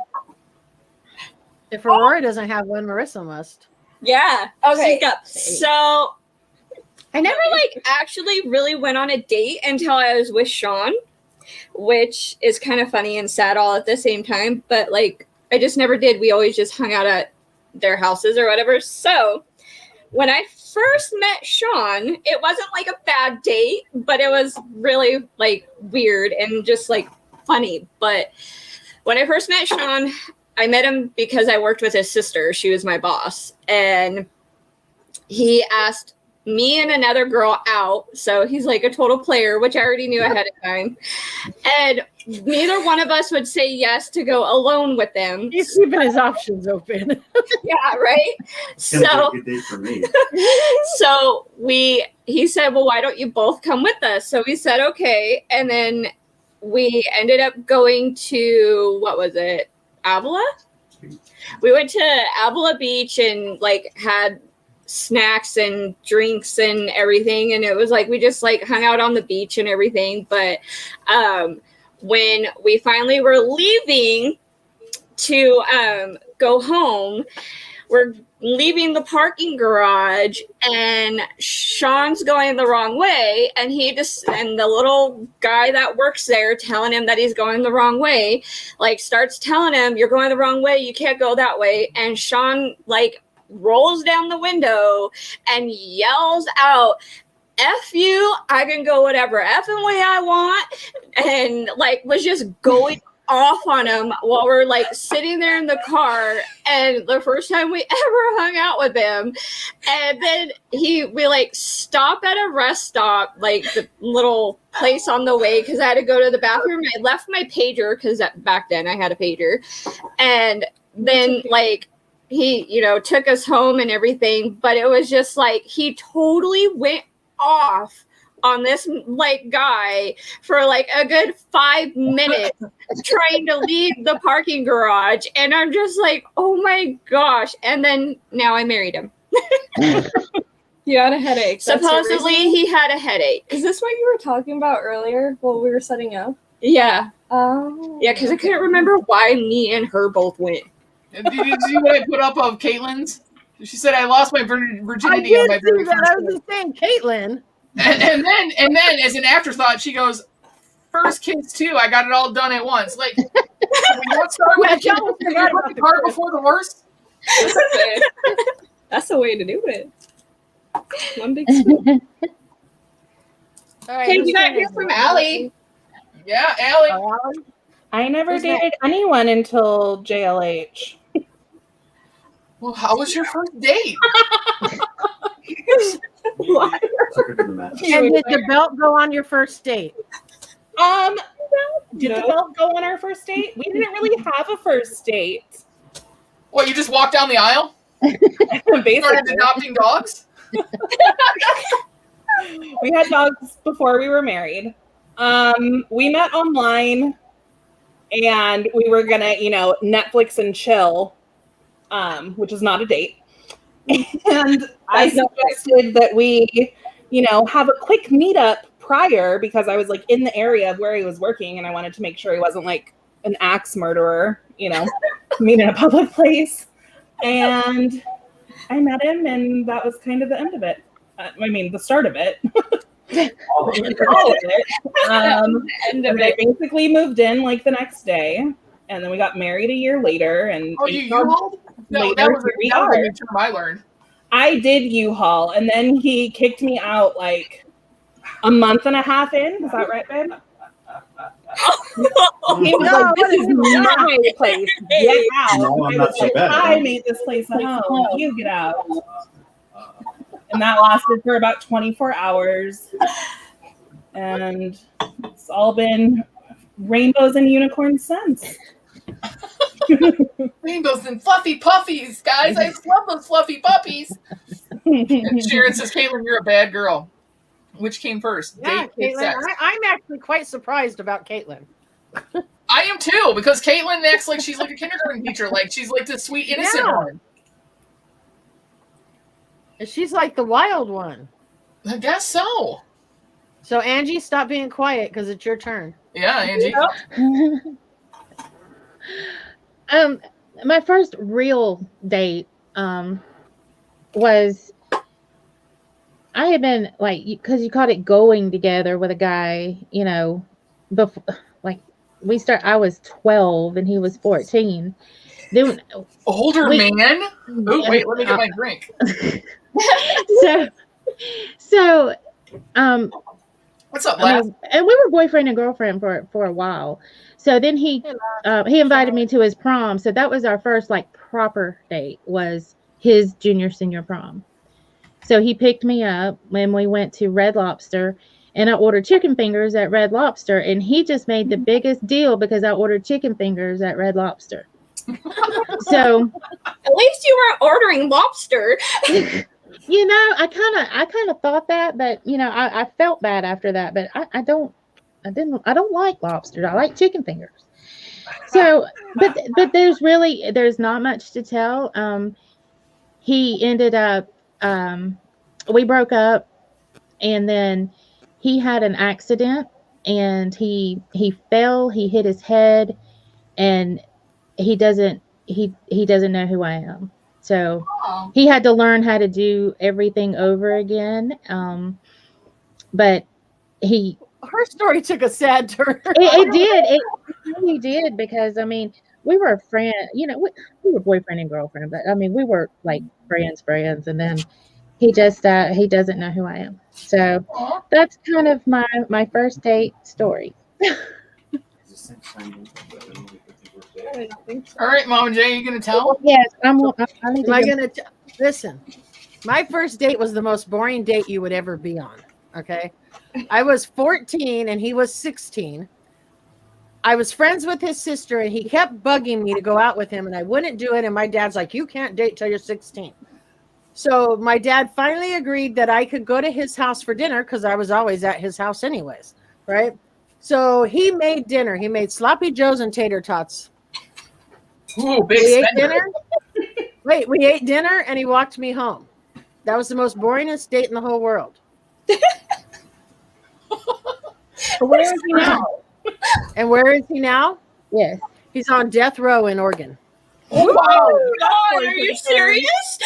if Aurora doesn't have one, Marissa must. Yeah. Okay. So I never like actually really went on a date until I was with Sean, which is kind of funny and sad all at the same time. But like, I just never did. We always just hung out at their houses or whatever. So when I first met Sean, it wasn't like a bad date, but it was really like weird and just like funny. But when I first met Sean, I met him because I worked with his sister. She was my boss. And he asked me and another girl out. So he's like a total player, which I already knew ahead of time. And neither one of us would say yes to go alone with them. He's keeping his options open. Yeah, right? It's gonna be a good day for me. So he said, well, why don't you both come with us? So we said, okay. And then we ended up going to, what was it? Avila? We went to Avila Beach and like had snacks and drinks and everything, and it was like we just like hung out on the beach and everything. But when we finally were leaving to go home, we're leaving the parking garage and Sean's going the wrong way, and the little guy that works there telling him that he's going the wrong way, like starts telling him, you're going the wrong way, you can't go that way. And Sean like rolls down the window and yells out, F you, I can go whatever effing way I want, and like was just going off on him while we're like sitting there in the car. And the first time we ever hung out with him, and then we like stop at a rest stop, like the little place on the way, because I had to go to the bathroom. I left my pager because back then I had a pager, and then like he, you know, took us home and everything. But it was just like he totally went off on this like guy for like a good 5 minutes trying to leave the parking garage, and I'm just like, oh my gosh. And then now I married him. You had a headache. Supposedly he had a headache. Is this what you were talking about earlier while we were setting up? Yeah. Oh. Yeah, because I couldn't remember why me and her both went. Did you see what I put up of Caitlin's? She said I lost my virginity I on my did very see that. first I was just saying, Caitlin. and then as an afterthought, she goes, first kiss too. I got it all done at once. Like, we don't start with the cart before the horse. That's the way to do it. One big swoop. All right, Hey, who's you got turn here is from it? Allie. Yeah, Allie. Oh, Allie? I never Who's dated anyone until JLH. Well, how was your first date? And did the belt go on your first date? Did the belt go on our first date? We didn't really have a first date. What, you just walked down the aisle? Started Basically, adopting dogs? we had dogs before we were married. We met online, and we were gonna, Netflix and chill, which is not a date. And I suggested that we, have a quick meetup prior, because I was like in the area of where he was working, and I wanted to make sure he wasn't like an axe murderer, meet in a public place. And I met him, and that was kind of the end of it. The start of it. All of it. And I basically moved in like the next day, and then we got married a year later. And Oh, you U-Hauled? No, that was a new term I learned. I did U-Haul, and then he kicked me out like a month and a half in. Is that right, babe? He was like, "This is not my place. Get out." No, I'm not so bad. I made this place a home. You get out. And that lasted for about 24 hours. And it's all been rainbows and unicorns since. Rainbows and fluffy puffies, guys. I love those fluffy puppies. And Sharon says, Caitlin, you're a bad girl. Which came first? Yeah, Date, Caitlin. sex? I'm actually quite surprised about Caitlin. I am too, because Caitlin acts like she's like a kindergarten teacher. Like she's like the sweet, innocent one. She's like the wild one. I guess so. So Angie, stop being quiet because it's your turn. Yeah, Angie. My first real date was, I had been like, because you called it going together with a guy, before, like I was 12 and he was 14. Then older man. Oh wait, let me get my drink. So what's up, Les? and we were boyfriend and girlfriend for a while. So then he invited me to his prom. So that was our first like proper date, was his junior senior prom. So he picked me up when we went to Red Lobster, and I ordered chicken fingers at Red Lobster, and he just made the biggest deal because I ordered chicken fingers at Red Lobster. So at least you weren't ordering lobster. I kind of thought that, but I felt bad after that. But I don't like lobster. I like chicken fingers. So, but there's not much to tell. He ended up, we broke up, and then he had an accident, and he fell. He hit his head, and he doesn't know who I am. So he had to learn how to do everything over again. But her story took a sad turn. It did. It really did, because we were friends. You know, we were boyfriend and girlfriend, but I mean, we were like friends. And then he just he doesn't know who I am. So that's kind of my first date story. All right, Mom and Jay, you gonna tell? Yes, I need Am to I give- gonna listen? My first date was the most boring date you would ever be on. Okay, I was 14 and he was 16. I was friends with his sister and he kept bugging me to go out with him and I wouldn't do it. And my dad's like, "You can't date till you're 16." So my dad finally agreed that I could go to his house for dinner because I was always at his house anyways, right? So he made dinner. He made sloppy joes and tater tots. Ooh, big We ate spender. dinner. Wait, we ate dinner and he walked me home. That was the most boringest date in the whole world. Where is he now? And where is he now? Yes. He's on death row in Oregon. Oh God, are you serious?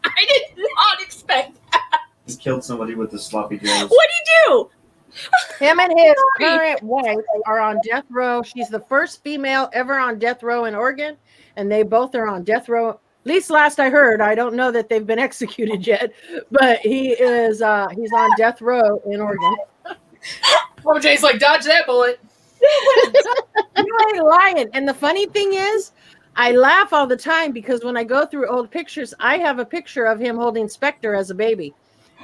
I did not expect that. He killed somebody with the sloppy joes. What'd he do? Him and his current wife are on death row. She's the first female ever on death row in Oregon, and they both are on death row. At least last I heard. I don't know that they've been executed yet, but he is he's on death row in Oregon. Mom and Jay's like, dodge that bullet. You ain't lying. And the funny thing is, I laugh all the time because when I go through old pictures, I have a picture of him holding Spectre as a baby.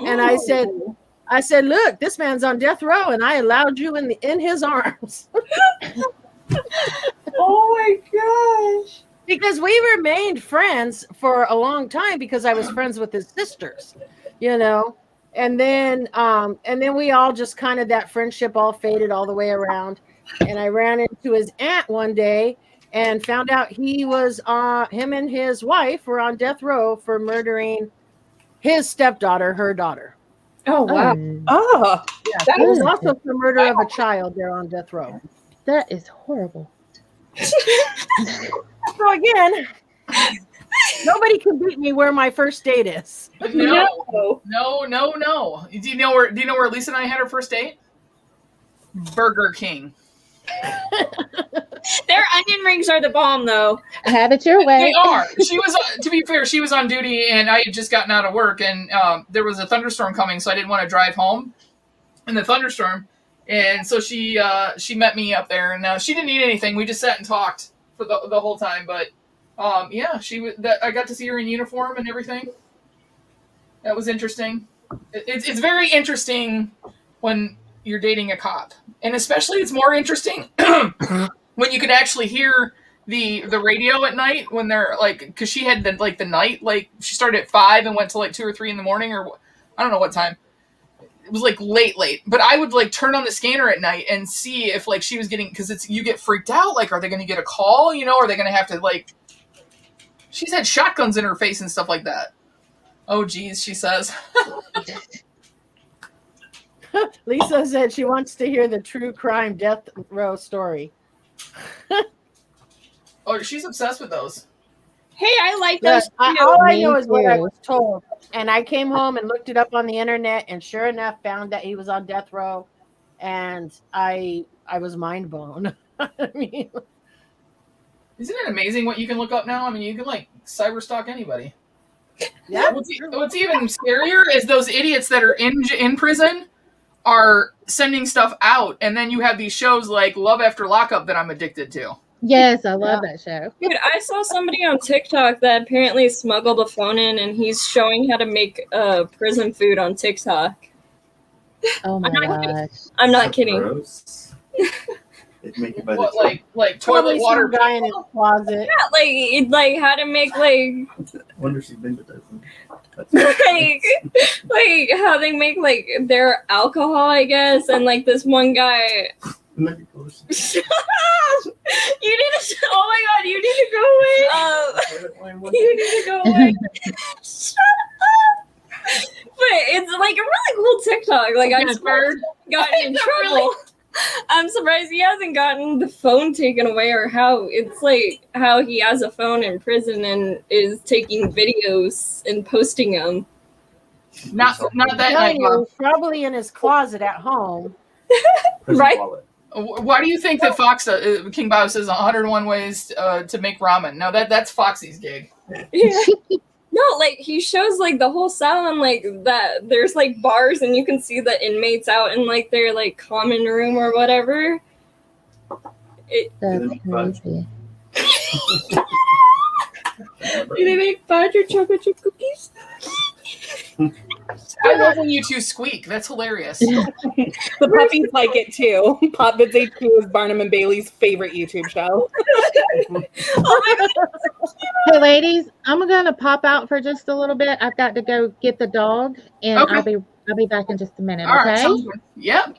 And I said, look, this man's on death row, and I allowed you in his arms. Oh my gosh. Because we remained friends for a long time because I was friends with his sisters, you know. And then we all just kind of, that friendship all faded all the way around. And I ran into his aunt one day and found out he was him and his wife were on death row for murdering his stepdaughter, her daughter. Oh wow. Oh, Yeah, that was also for murder of a child. They're on death row. That is horrible. So again, nobody can beat me where my first date is. No. Do you know where Lisa and I had our first date? Burger King. Their onion rings are the bomb, though. Have it your way. They are. She was, to be fair, she was on duty, and I had just gotten out of work, and there was a thunderstorm coming, so I didn't want to drive home in the thunderstorm, and so she met me up there, and she didn't eat anything. We just sat and talked for the whole time, but yeah, I got to see her in uniform and everything. That was interesting. It's very interesting when you're dating a cop, and especially it's more interesting when you can actually hear the radio at night when they're like, because she had the night, like she started at 5 and went to like 2 or 3 in the morning, or I don't know what time. It was like late, but I would like turn on the scanner at night and see if like she was getting, because you get freaked out, like are they going to get a call, are they going to have to like, she's had shotguns in her face and stuff like that. Oh geez, she says. Lisa said she wants to hear the true crime death row story. Oh, she's obsessed with those. Hey, I like those. All I know Me is what I too. was told. And I came home and looked it up on the internet, and sure enough, found that he was on death row. And I was mind blown. I mean, Isn't it amazing what you can look up now? I mean, you can like cyber stalk anybody. yeah. What's even scarier is those idiots that are in prison are sending stuff out, and then you have these shows like Love After Lockup that I'm addicted to. Yes, I love that show. Dude, I saw somebody on TikTok that apparently smuggled a phone in, and he's showing how to make prison food on TikTok. Oh my gosh. I'm not kidding. Gross. They make it by the What, truck. like Probably toilet water? some guy in his closet. Like how to make like Wonder if she's been to prison. like how they make like their alcohol, I guess, and like this one guy. Look at close. You need to. Oh my god, you need to go away. You need to go away. Shut up. But it's like a really cool TikTok. Like I just gotten in trouble. I'm surprised he hasn't gotten the phone taken away, or how it's like how he has a phone in prison and is taking videos and posting them. Not that I'm telling night, you, Mom. he's probably in his closet at home. Prison Right? wallet. Why do you think that Fox King Bao says 101 ways to make ramen? No, that's Foxy's gig. Yeah. No, like he shows like the whole salon, like that there's like bars and you can see the inmates out in like their like common room or whatever. That's crazy. Do they make fudge or chocolate chip cookies? I love when you two squeak. That's hilarious. The puppies like it too. POPVIDSHQ is Barnum and Bailey's favorite YouTube show. Hey, ladies, I'm gonna pop out for just a little bit. I've got to go get the dog, and Okay. I'll be back in just a minute. All right. Okay. Sounds good. Yep.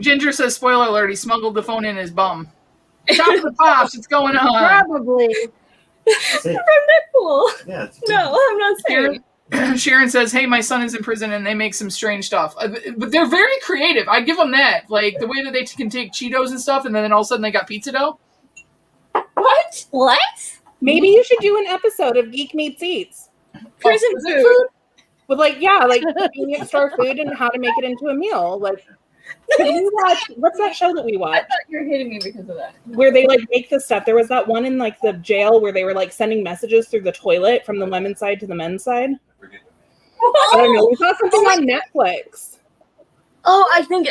Ginger says, spoiler alert, he smuggled the phone in his bum. Top of the pops, what's going on? Probably. From Deadpool. Yeah, it's No, I'm not saying. Sharon says, hey, my son is in prison and they make some strange stuff. But they're very creative. I give them that. Like, the way that they can take Cheetos and stuff and then all of a sudden they got pizza dough. What? What? Maybe you should do an episode of Geek Meets Eats Prison prison food? with like convenience store food and how to make it into a meal. Like, did you watch? What's that show that we I watched thought you were hitting me because of that. where they like make the stuff? There was that one in like the jail where they were like sending messages through the toilet from the women's side to the men's side. I don't know. We saw something on Netflix. Oh, I think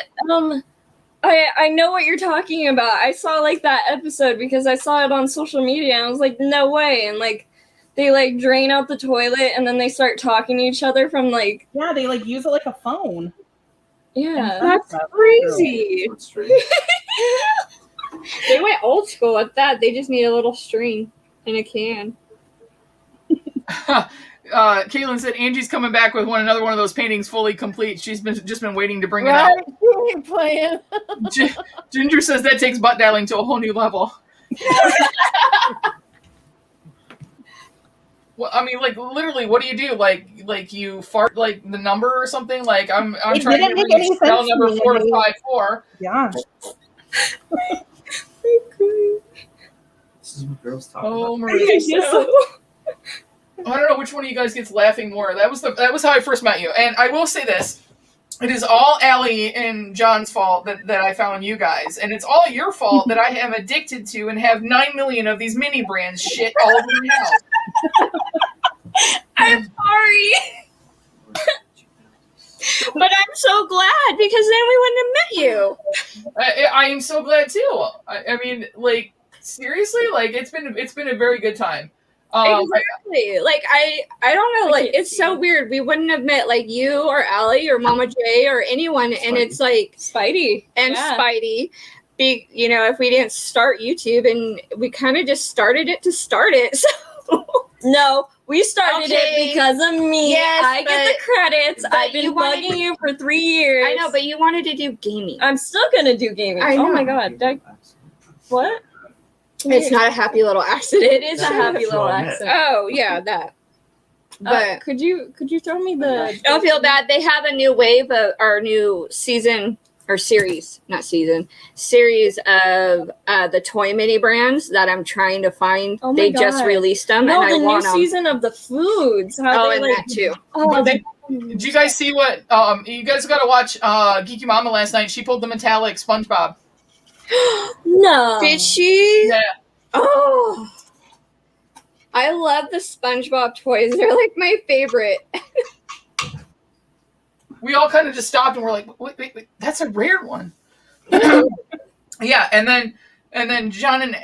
I know what you're talking about. I saw like that episode because I saw it on social media and I was like, no way. And like they like drain out the toilet and then they start talking to each other from like Yeah, they like use it like a phone. yeah. That's crazy. It's strange. They went old school with that. They just need a little string and a can. Caitlin said, Angie's coming back with another one of those paintings fully complete. She's just been waiting to bring it Right? out. You ain't playing. Ginger says that takes butt dialing to a whole new level. Well, I mean, like literally, what do you do? Like you fart like the number or something? Like I'm It trying to didn't make bring any cell sense to number me. 454. Yeah. This is what girls talk Oh, about. Maria. I don't know which one of you guys gets laughing more. That was how I first met you. And I will say this. It is all ALLI and John's fault that I found you guys. And it's all your fault that I am addicted to and have 9 million of these mini brands shit all over my house. I'm sorry. But I'm so glad because then we wouldn't have met you. I am so glad too. I mean, like, seriously? Like, it's been a very good time. Exactly. Like I don't know. Like it's so weird. We wouldn't have met like you or Allie or Mama J or anyone. And it's like Spidey and Spidey. Big, you know, if we didn't start YouTube and we kind of just started it to start it. So No, we started it because of me. Yes, I get the credits. but I've been you wanted bugging to- you for 3 years. I know, but you wanted to do gaming. I'm still gonna do gaming. I Oh my know. god. What? It's not a happy little accident. It is a happy That's little what I meant. accident. Oh yeah, that. But Could you throw me the don't feel bad. They have a new wave of our new season or series, not season, series of the toy mini brands that I'm trying to find. Oh my They just God. released them, No, and I the new want them. season of the foods. How Oh, they and like that too. oh, Did you guys see what you guys got to watch Geeky Mama last night? She pulled the metallic SpongeBob. no. Did she? Yeah. Oh, I love the SpongeBob toys. They're like my favorite. We all kind of just stopped and we're like, wait, that's a rare one. Yeah, and then John and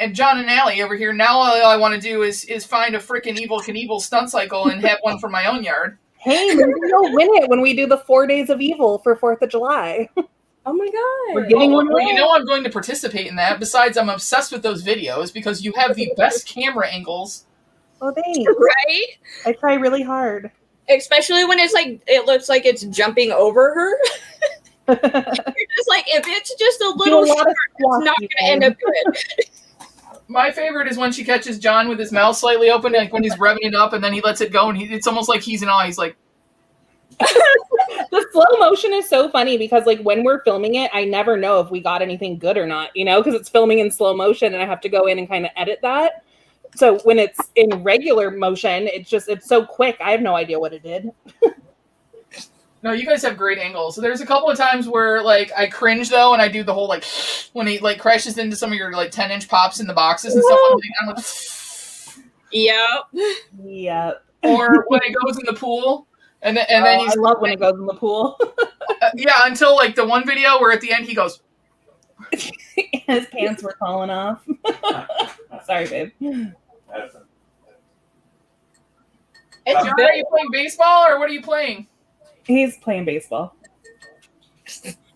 Allie over here. Now all I want to do is find a freaking Evil Knievel stunt cycle and have one for my own yard. Hey, maybe you'll win it when we do the 4 Days of Evil for 4th of July. Oh my god. We're giving one Well, away. you know I'm going to participate in that. Besides, I'm obsessed with those videos because you have the best camera angles. Oh, thanks. Right? I try really hard. Especially when it's like it looks like it's jumping over her. You're just like, if it's just a little Do a lot short, of it's not going to end up good. My favorite is when she catches John with his mouth slightly open, like when he's revving it up, and then he lets it go, and it's almost like he's in awe. He's like, The slow motion is so funny because like when we're filming it, I never know if we got anything good or not, you know, because it's filming in slow motion and I have to go in and kind of edit that. So when it's in regular motion, it's so quick. I have no idea what it did. No, you guys have great angles. So there's a couple of times where like I cringe though, and I do the whole like when he like crashes into some of your like 10-inch pops in the boxes and stuff. I'm like, Yep. Yep. or when it goes in the pool, and then I love when it goes in the pool. yeah, until like the one video where at the end he goes. His pants were falling off. Sorry, babe. John, are you playing baseball or what are you playing? He's playing baseball.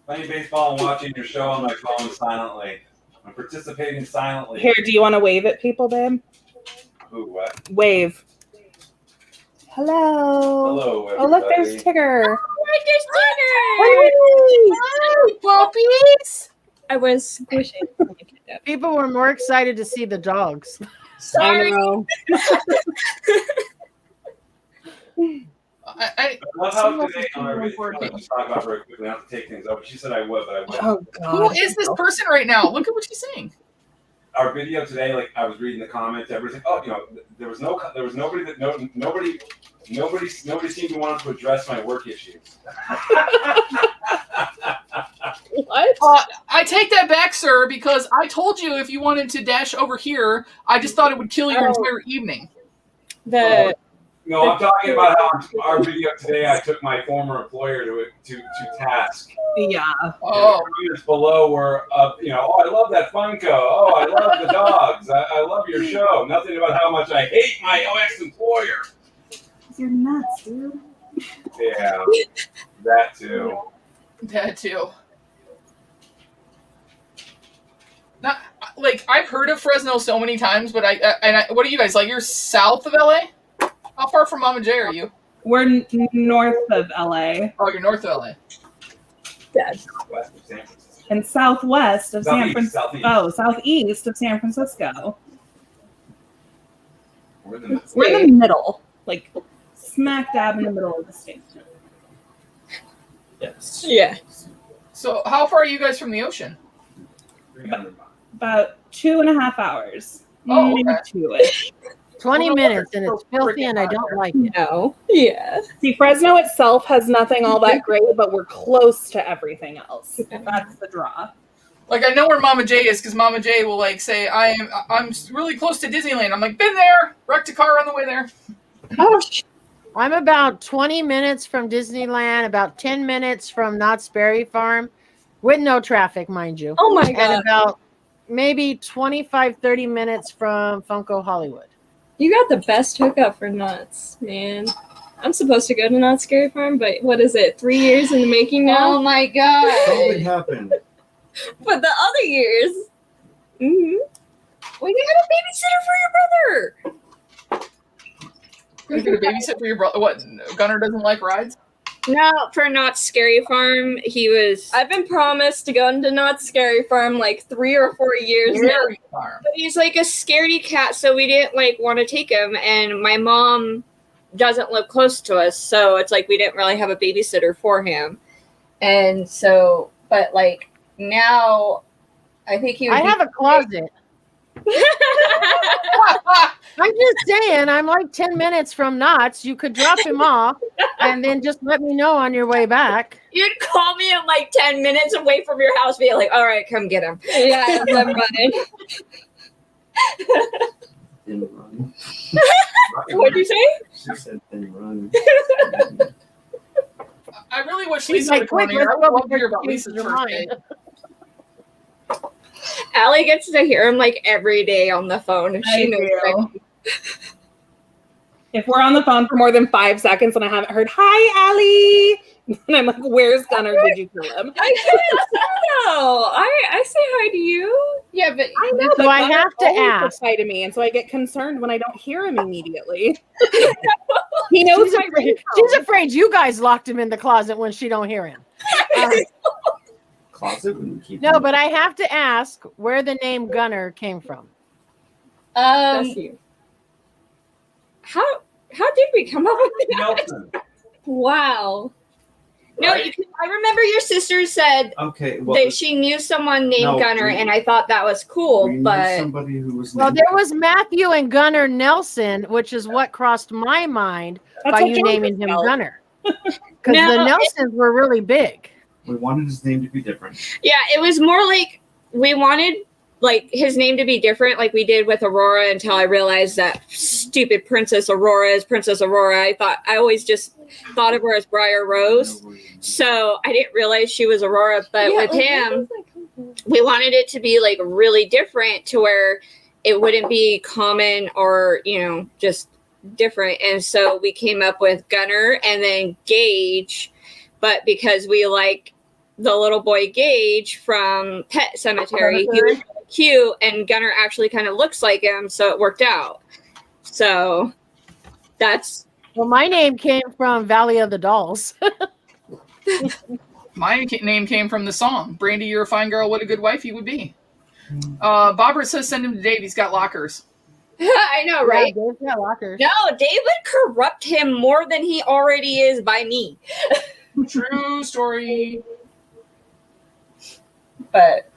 Playing baseball and watching your show on my phone silently. I'm participating silently. Here, do you want to wave at people, babe? Ooh, what? Wave. Hello. Hello, everybody. Oh, look, there's Tigger. Oh, Puppies! I was squishing. People were more excited to see the dogs. sorry. I know. I love how today on our video, I'll just talk about very quickly. I don't have to take things over. She said I would, but I wouldn't. Oh, who God. is this person right now? Look at what she's saying. Our video today, like I was reading the comments, everything. Oh, you know, there was nobody that nobody seemed to want to address my work issues. What? I take that back, sir, because I told you if you wanted to dash over here, I just thought it would kill your entire evening. The No, I'm talking about how our video today, I took my former employer to task. yeah. Oh, Comments below were, you know, oh, I love that Funko. Oh, I love the dogs. I love your show. Nothing about how much I hate my ex-employer. You're nuts, dude. Yeah, that too. that too. Not like I've heard of Fresno so many times, but what are you guys like? You're south of LA? How far from Mama J are you? We're north of LA Oh, you're north of LA. West of San Francisco. and southwest of San Southeast, Francisco. southeast. Oh, southeast of San Francisco. We're in the We're in the middle, like smack dab in the middle of the state. yes. Yeah. So, how far are you guys from the ocean? 300 miles. About 2.5 hours. Oh, Maybe okay. 2-ish. 20 Well, minutes and so it's filthy and I don't like it. No. Yeah. See, Fresno itself has nothing all that great, but we're close to everything else. That's the draw. Like I know where Mama J is because Mama J will like say I'm really close to Disneyland. I'm like been there, wrecked a car on the way there. Oh, I'm about 20 minutes from Disneyland, about 10 minutes from Knott's Berry Farm, with no traffic, mind you. oh my And God. about maybe 25, 30 minutes from Funko Hollywood. You got the best hookup for nuts, man. I'm supposed to go to Knott's Scary Farm, but what is it? 3 years in the making now? Oh my God. Something happened. But the other years, Mm-hmm. Well, you got a babysitter for your brother. You're gonna babysit for your brother. What? Gunnar doesn't like rides? No, for Not Scary Farm, he was. I've been promised to go into Knott's Scary Farm like 3 or 4 years now. Scary farm. But he's like a scaredy cat, so we didn't like want to take him. And my mom doesn't live close to us, so it's like we didn't really have a babysitter for him. And so, but like now, I think he would. I have a closet. I'm just saying, I'm like 10 minutes from Knott's. You could drop him off and then just let me know on your way back. You'd call me in like 10 minutes away from your house, be like, all right, come get him. Yeah, I'm running. Didn't run. What'd you say? She said didn't run. I really wish She's Lisa like, would come on quick, here. I let's would go love to hear before about you Lisa's change your first day. mind. Allie gets to hear him like every day on the phone, and she knows. do. If we're on the phone for more than 5 seconds and I haven't heard, hi, Allie, and I'm like, where's Gunnar? Did you kill him? I can't know. I say hi to you. Yeah, but I know, So but I Gunnar have to always ask. says hi to me, and so I get concerned when I don't hear him immediately. He knows She's afraid you guys locked him in the closet when she don't hear him. Closet when you keep No, but I have to ask where the name Gunnar came from. Bless you. How did we come up with that? Nelson. Wow. No, Right? I remember your sister said Okay, well, that she knew someone named No, Gunnar, we- and I thought that was cool, we knew but somebody who was Well, named- there was Matthew and Gunnar Nelson, which is what crossed my mind That's by what you John naming him spelled. Gunnar. Because No, the Nelsons were really big. We wanted his name to be different. Yeah, it was more like we wanted like his name to be different, like we did with Aurora, until I realized that stupid Princess Aurora is Princess Aurora. I always just thought of her as Briar Rose, so I didn't realize she was Aurora. But with him, we wanted it to be like really different to where it wouldn't be common or just different. And so we came up with Gunner and then Gage, but because we like the little boy Gage from Pet Cemetery, he was really cute, and Gunner actually kind of looks like him, so it worked out. So that's my name came from Valley of the Dolls. My name came from the song. Brandy, you're a fine girl. What a good wife you would be. Bobber says send him to Dave. He's got lockers. I know, right? Yeah, Dave's got lockers. No, Dave would corrupt him more than he already is by me. True story. But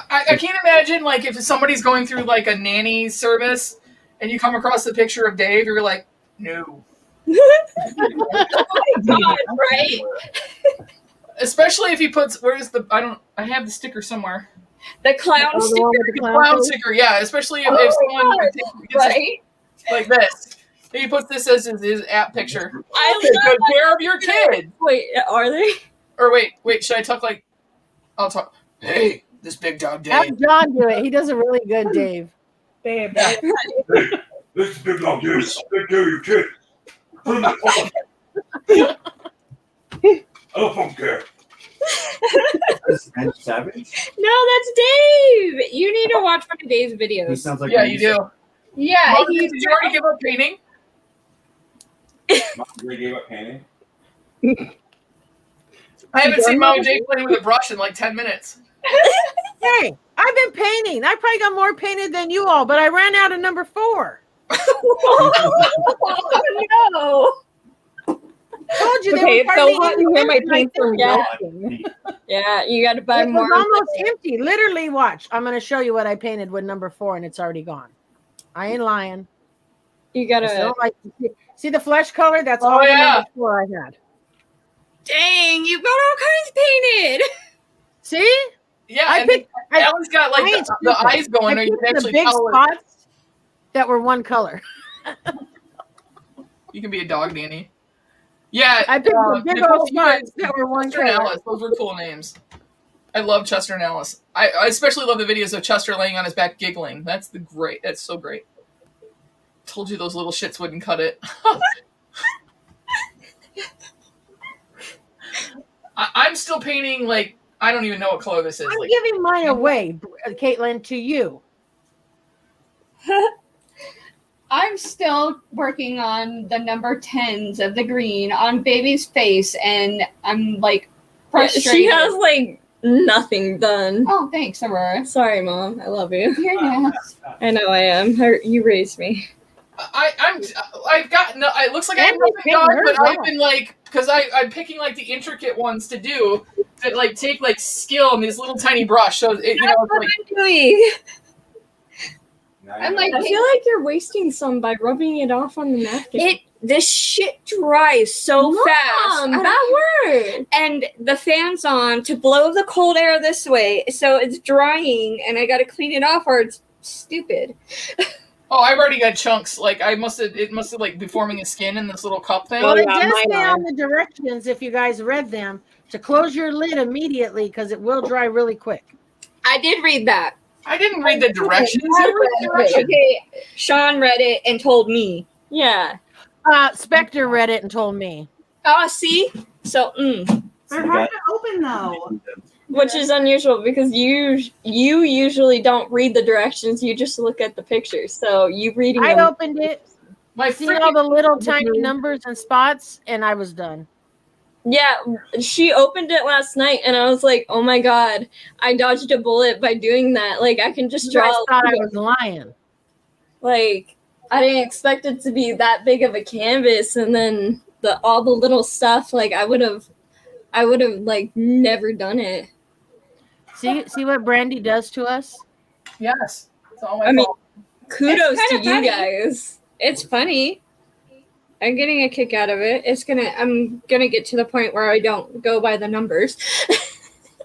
I can't imagine, like, if somebody's going through, like, a nanny service and you come across the picture of Dave, you're like, no. Oh my God, right? Especially if he puts, I have the sticker somewhere. The clown sticker. The clown sticker, yeah. Especially if someone right? like this. He puts this as his app picture. I Take love good care of your kid. Wait, are they? Or wait, should I talk like, I'll talk, hey, this big dog Dave. Have John do it. He does a really good Dave. Babe. Hey, this is big dog dude. Take care of your kid. Put him in the phone. I don't fucking care. And Savage? No, that's Dave. You need to watch one of Dave's He videos. sounds like Yeah, you do. Yeah, Mom, did you already give up painting? Mom, you gave up painting? I haven't seen Mom and Jake playing with a brush in like 10 minutes. Hey, I've been painting. I probably got more painted than you all, but I ran out of number 4. Oh, no. Told you Okay, they were so hardly what any you hear my painted right paint from there. Yeah, you got to buy It was more. almost empty. Literally, watch. I'm going to show you what I painted with number 4, and it's already gone. I ain't lying. You got I to. still like see the flesh color. That's Oh, all the yeah. number 4 I had. Dang, you got all kinds painted. See, Yeah, I and picked. I, Alan's got like I ain't the stupid. eyes going, I or you picked can the actually big tell it. spots that were one color. You can be a dog nanny. Yeah, I picked the big Nicole, old you guys- spots that were one Chester and color. Alice, those were cool names. I love Chester and Alice. I especially love the videos of Chester laying on his back giggling. That's so great. Told you those little shits wouldn't cut it. I'm still painting, like, I don't even know what color this is. I'm Like, giving mine away, Caitlin, to you. I'm still working on the number 10s of the green on baby's face, and I'm like frustrated. She has like nothing done. Oh, thanks, Aurora. Sorry, Mom. I love you. You're nice. I know I am. You raised me. I've got no. It looks like I have Andy's nothing painting done, hers but I've off. been like, because I'm picking like the intricate ones to do that, like take like skill and this little tiny brush. So it, That's it's what like, I'm doing. I'm like, I feel like you're wasting some by rubbing it off on the napkin. This shit dries so fast. Mom, that worked. And the fan's on to blow the cold air this way, so it's drying, and I gotta clean it off or it's stupid. oh, I've already got chunks. Like it must have like be forming a skin in this little cup thing. Well, it yeah, does mine say are. on the directions, if you guys read them, to close your lid immediately because it will dry really quick. I did read that. I didn't read the directions. I read the directions. Okay, Sean read it and told me. Yeah. Spectre read it and told me. Oh, see? So, They're hard to open though. Which is unusual because you usually don't read the directions. You just look at the pictures. So you reading I them. opened it, My seen all the little tiny numbers and spots, and I was done. Yeah, she opened it last night, and I was like, "Oh my god, I dodged a bullet by doing that! Like I can just You guys draw." thought I was lying. Like I didn't expect it to be that big of a canvas, and then all the little stuff. Like I would have like never done it. See what Brandy does to us? Yes. It's all my I mean, fault. kudos to kinda you funny. guys. it's funny. I'm getting a kick out of it. I'm gonna get to the point where I don't go by the numbers.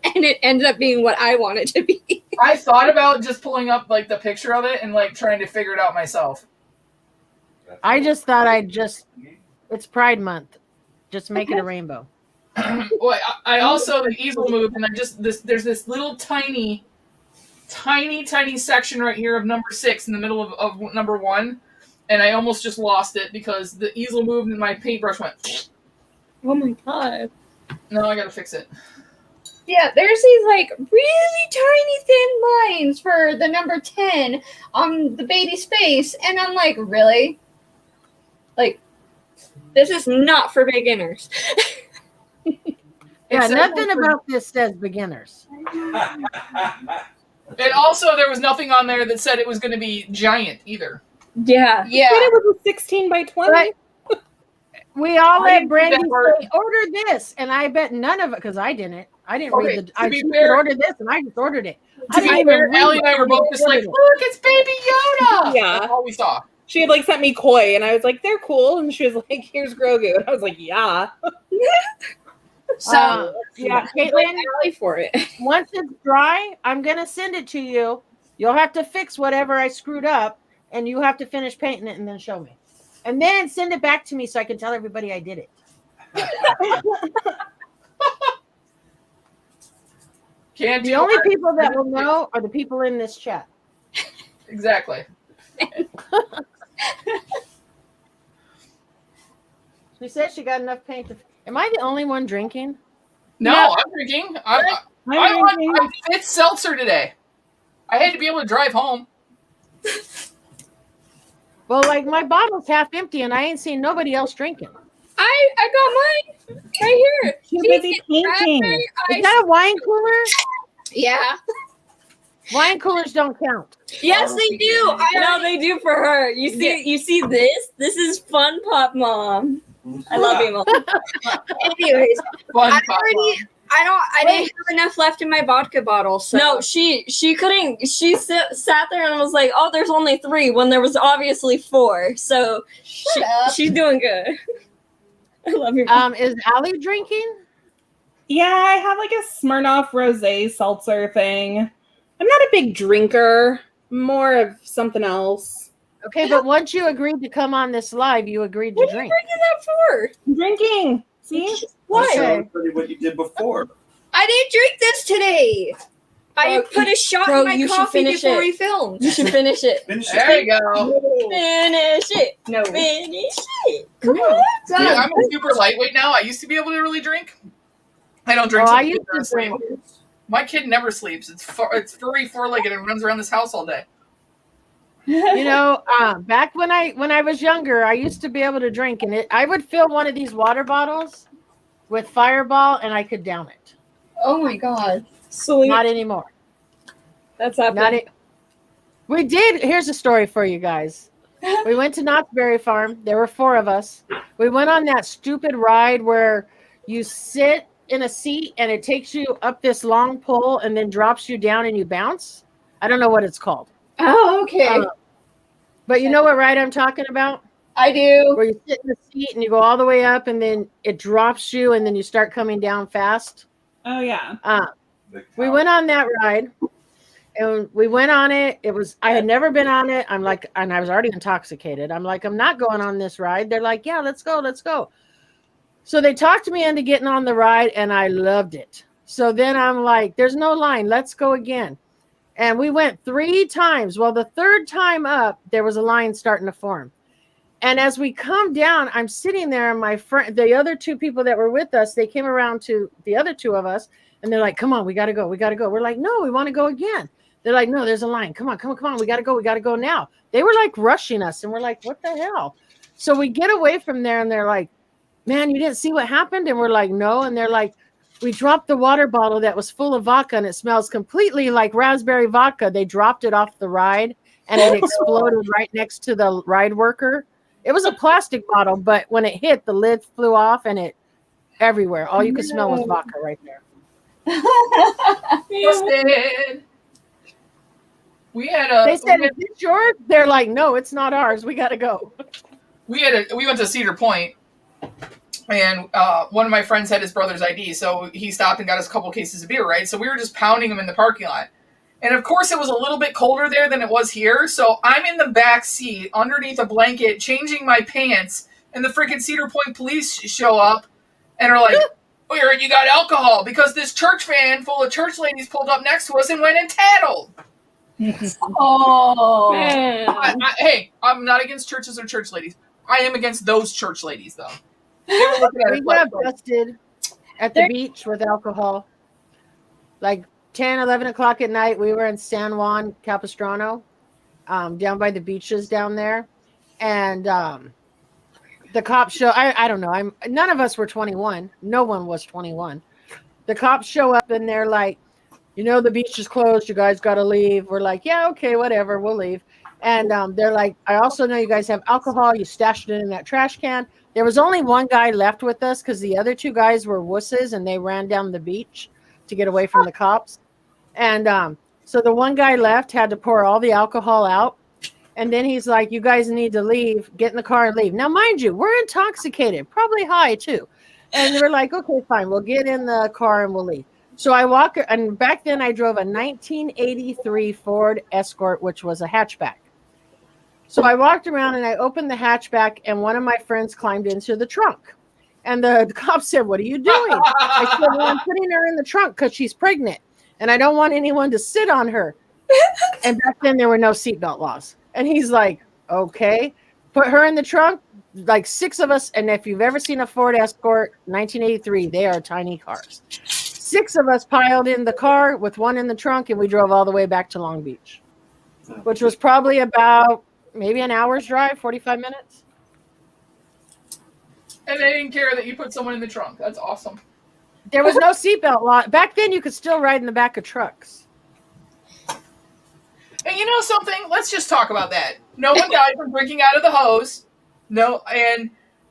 And it ended up being what I want it to be. I thought about just pulling up like the picture of it and like trying to figure it out myself. I just thought it's Pride Month. Just make it a rainbow. Well, I also the easel moved, and there's this little tiny section right here of number 6 in the middle of number 1, and I almost just lost it because the easel moved and my paintbrush went. Oh my god! No, I gotta fix it. Yeah, there's these like really tiny thin lines for the number 10 on the baby's face, and I'm like, really? Like, this is not for beginners. Yeah, nothing about this says beginners. And also, there was nothing on there that said it was going to be giant either. Yeah. It was a 16 by 20. But we all I let didn't Brandy do that part. say, order this, and I bet none of it, because I didn't. I didn't Okay, read the. to I be said fair- order this, and I just ordered it. To be fair, Allie and I were both just like, ordered it. look, it's Baby Yoda! Yeah. That's all we saw. She had like sent me koi, and I was like, they're cool. And she was like, here's Grogu. And I was like, yeah. So yeah, Caitlin, Caitlin, Allie for it. once it's dry, I'm gonna send it to you. You'll have to fix whatever I screwed up, and you have to finish painting it and then show me, and then send it back to me so I can tell everybody I did it. Can't The do only art. people that will know are the people in this chat. Exactly. She said she got enough paint to. Am I the only one drinking? No, I'm drinking. I want a 5th seltzer today. I had to be able to drive home. Well, like my bottle's half empty, and I ain't seen nobody else drinking. I got mine right here. Too busy painting. Is that a wine cooler? Yeah. Wine coolers don't count. Yes, they do. No, they do for her. You see this? This is Fun Pop Mom. I love you, Mom. Anyways, Fun I pop didn't have enough left in my vodka bottle. So No, she couldn't. She sat there and was like, "Oh, there's only 3," when there was obviously 4. So she's doing good. I love you. Is Allie drinking? Yeah, I have like a Smirnoff rosé seltzer thing. I'm not a big drinker, more of something else. Okay, but once you agreed to come on this live, you agreed to what are you drink. drinking that for? I'm drinking. See? What? Show everybody what you did before. I didn't drink this today. I put a shot in my you should coffee finish before it. we filmed. You should finish it. Finish There it. you go. Finish it. No. Finish it. Come on. Dude, I'm a super lightweight now. I used to be able to really drink. I don't drink. Oh, till I the used kids are to asleep. drink. My kid never sleeps. It's furry, 4-legged, and runs around this house all day. You know, back when I was younger, I used to be able to drink, and I would fill one of these water bottles with Fireball, and I could down it. Oh my god. Sweet. Not anymore. That's happening. Not it. We did. Here's a story for you guys. We went to Knott's Berry Farm. There were 4 of us. We went on that stupid ride where you sit in a seat and it takes you up this long pole and then drops you down and you bounce. I don't know what it's called. Oh, okay. But you know what ride I'm talking about? I do. Where you sit in the seat and you go all the way up and then it drops you and then you start coming down fast. Oh yeah. We went on that ride and we went on it. I had never been on it. I'm like, and I was already intoxicated. I'm like, I'm not going on this ride. They're like, yeah, let's go. Let's go. So they talked me into getting on the ride and I loved it. So then I'm like, there's no line. Let's go again. And we went 3 times. Well, the 3rd time up, there was a line starting to form. And as we come down, I'm sitting there and my friend, the other 2 people that were with us, they came around to the other 2 of us and they're like, come on, we got to go. We got to go. We're like, no, we want to go again. They're like, no, there's a line. Come on, come on, come on. We got to go. We got to go now. They were like rushing us and we're like, what the hell? So we get away from there and they're like, man, you didn't see what happened? And we're like, no. And they're like, we dropped the water bottle that was full of vodka and it smells completely like raspberry vodka. They dropped it off the ride and it exploded right next to the ride worker. It was a plastic bottle, but when it hit, the lid flew off and it everywhere. All you could smell was vodka right there. Busted. We had a. They said, is this yours? They're like, no, it's not ours. We got to go. we went to Cedar Point, and one of my friends had his brother's ID, so he stopped and got us a couple cases of beer, right? So we were just pounding them in the parking lot. And of course it was a little bit colder there than it was here, so I'm in the back seat underneath a blanket changing my pants, and the freaking Cedar Point police show up and are like, "Oh, you got alcohol," because this church van full of church ladies pulled up next to us and went and tattled. Oh, Hey, I'm not against churches or church ladies. I am against those church ladies, though. They were looking at We us like, got busted at the beach with alcohol. Like 10, 11 o'clock at night, we were in San Juan Capistrano, down by the beaches down there. And the cops show, I don't know, none of us were 21. No one was 21. The cops show up and they're like, the beach is closed. You guys got to leave. We're like, yeah, okay, whatever. We'll leave. And they're like, I also know you guys have alcohol. You stashed it in that trash can. There was only one guy left with us because the other two guys were wusses and they ran down the beach to get away from the cops. And so the one guy left, had to pour all the alcohol out. And then he's like, you guys need to leave, get in the car and leave. Now, mind you, we're intoxicated, probably high too. And we're like, okay, fine, we'll get in the car and we'll leave. So I walk, and back then I drove a 1983 Ford Escort, which was a hatchback. So I walked around and I opened the hatchback and one of my friends climbed into the trunk. And the cop said, what are you doing? I said, well, I'm putting her in the trunk because she's pregnant and I don't want anyone to sit on her. And back then there were no seatbelt laws. And he's like, okay, put her in the trunk, like 6 of us. And if you've ever seen a Ford Escort, 1983, they are tiny cars. 6 of us piled in the car with one in the trunk and we drove all the way back to Long Beach, which was probably about maybe an hour's drive, 45 minutes. and they didn't care that you put someone in the trunk. That's awesome. There was no seatbelt law. Back then, you could still ride in the back of trucks. And you know something? Let's just talk about that. No one died from drinking out of the hose. No, and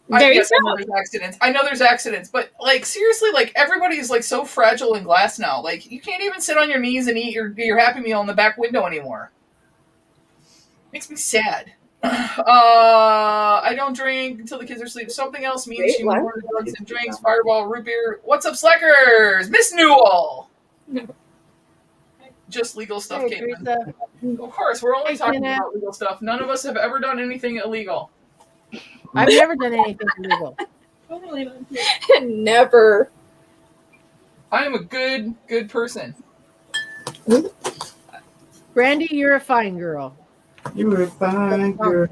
There you I know there's accidents. I know there's accidents, but like seriously, like everybody is like so fragile in glass now. Like you can't even sit on your knees and eat your Happy Meal in the back window anymore. Makes me sad. I don't drink until the kids are asleep. Something else means Wait, she what? more drugs and drinks, Fireball, root beer. What's up, Slackers? Miss Newell. Just legal stuff, Hey, Caitlin. Teresa. Of course, we're only Hey, talking Jenna. about legal stuff. None of us have ever done anything illegal. I've never done anything illegal. Never. I am a good person. Brandy, you're a fine girl. You were a fine girl.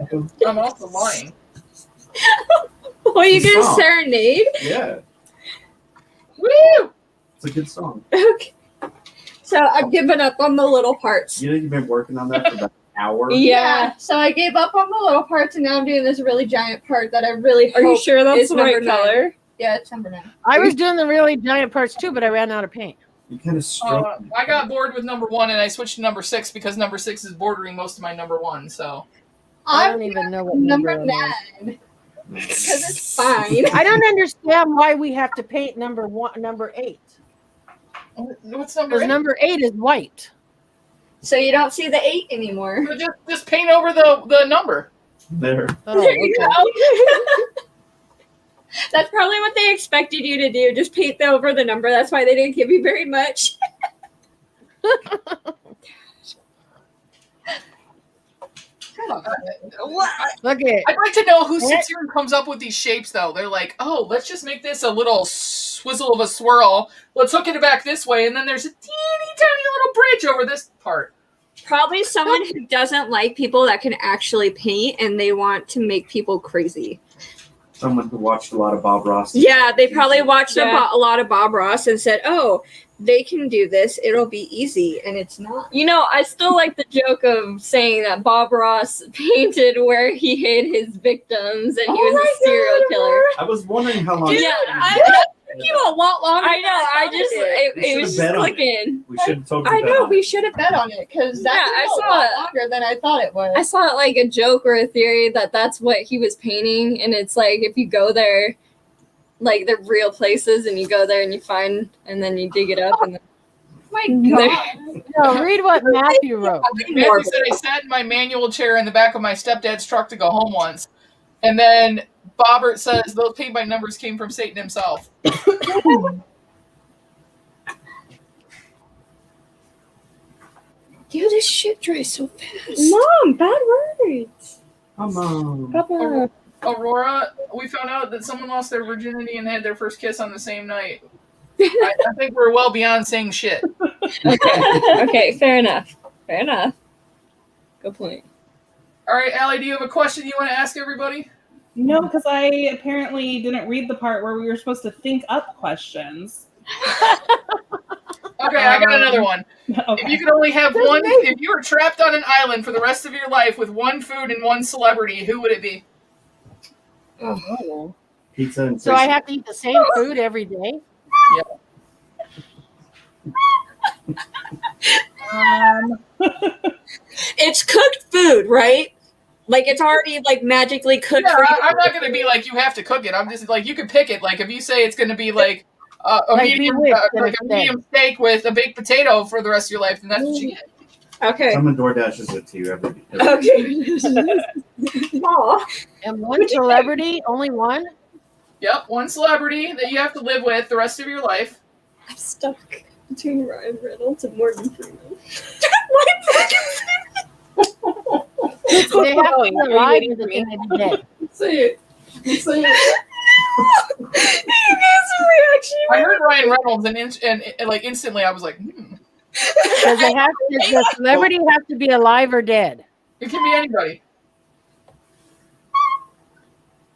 I'm also lying. Well, you get a Song. serenade? Yeah, Woo! it's a good song. Okay. So I've given up on the little parts. You know, you've been working on that for about an hour. Yeah. So I gave up on the little parts and now I'm doing this really giant part that I really Are you hope sure that's is the right number 9. color? Yeah, it's number 9. I was doing the really giant parts too, but I ran out of paint. You kind of stroke. I got bored with number 1 and I switched to number 6 because number 6 is bordering most of my number 1. So I don't even know what number number it is. 9. Because it's fine. I don't understand why we have to paint number 8. what's number Because 8? number 8 is white. So you don't see the 8 anymore. Just paint over the number. There. Oh, There you okay. go. That's probably what they expected you to do. Just paint over the number. That's why they didn't give you very much. Look at it. I'd like to know who sits here and comes up with these shapes, though. They're like, oh, let's just make this a little swizzle of a swirl. Let's hook it back this way, and then there's a teeny tiny little bridge over this part. Probably someone who doesn't like people that can actually paint and they want to make people crazy. Someone who watched a lot of Bob Ross. Yeah, they probably watched Yeah. a lot of Bob Ross and said, oh, they can do this. It'll be easy. And it's not. You know, I still like the joke of saying that Bob Ross painted where he hid his victims and he was a serial killer. I was wondering how long. Yeah, That took you a lot longer. I know. I just it was just bet on it. clicking. We should have told you I that. know, we should have bet on it because that Yeah, I took a saw lot it. longer than I thought it was. I saw it like a joke or a theory that that's what he was painting, and it's like if you go there, like the real places, and you go there and you find, and then you dig it up, and then My God. No, read what Matthew wrote. Matthew said I sat in my manual chair in the back of my stepdad's truck to go home once. And then Bobbert says those paint by numbers came from Satan himself. Yo, this shit dries so fast. Mom, bad words. Come on. Papa. Aurora, we found out that someone lost their virginity and had their first kiss on the same night. I think we're well beyond saying shit. Okay, fair enough. Fair enough. Good point. All right, Allie, do you have a question you want to ask everybody? No, because I apparently didn't read the part where we were supposed to think up questions. Okay, I got another one. Okay. If you could only have one, if you were trapped on an island for the rest of your life with one food and one celebrity, who would it be? Oh. Pizza and So I have to eat the same food every day? It's cooked food, right? Like it's already like magically cooked. Yeah, for you. I'm not going to be like, you have to cook it. I'm just like, you can pick it. Like, if you say it's going to be like a Like medium, Bewitched, like a medium steak with a baked potato for the rest of your life, then that's what you get. Okay. Someone DoorDashes it to you every day. Okay. Aw. And one celebrity, only one? Yep, one celebrity that you have to live with the rest of your life. I'm stuck between Ryan Reynolds and Morgan Freeman. They have to be alive or the thing to be dead. Say it. Say it. I heard Ryan Reynolds and like instantly I was like, Does the celebrity have to be alive or dead? It can be anybody.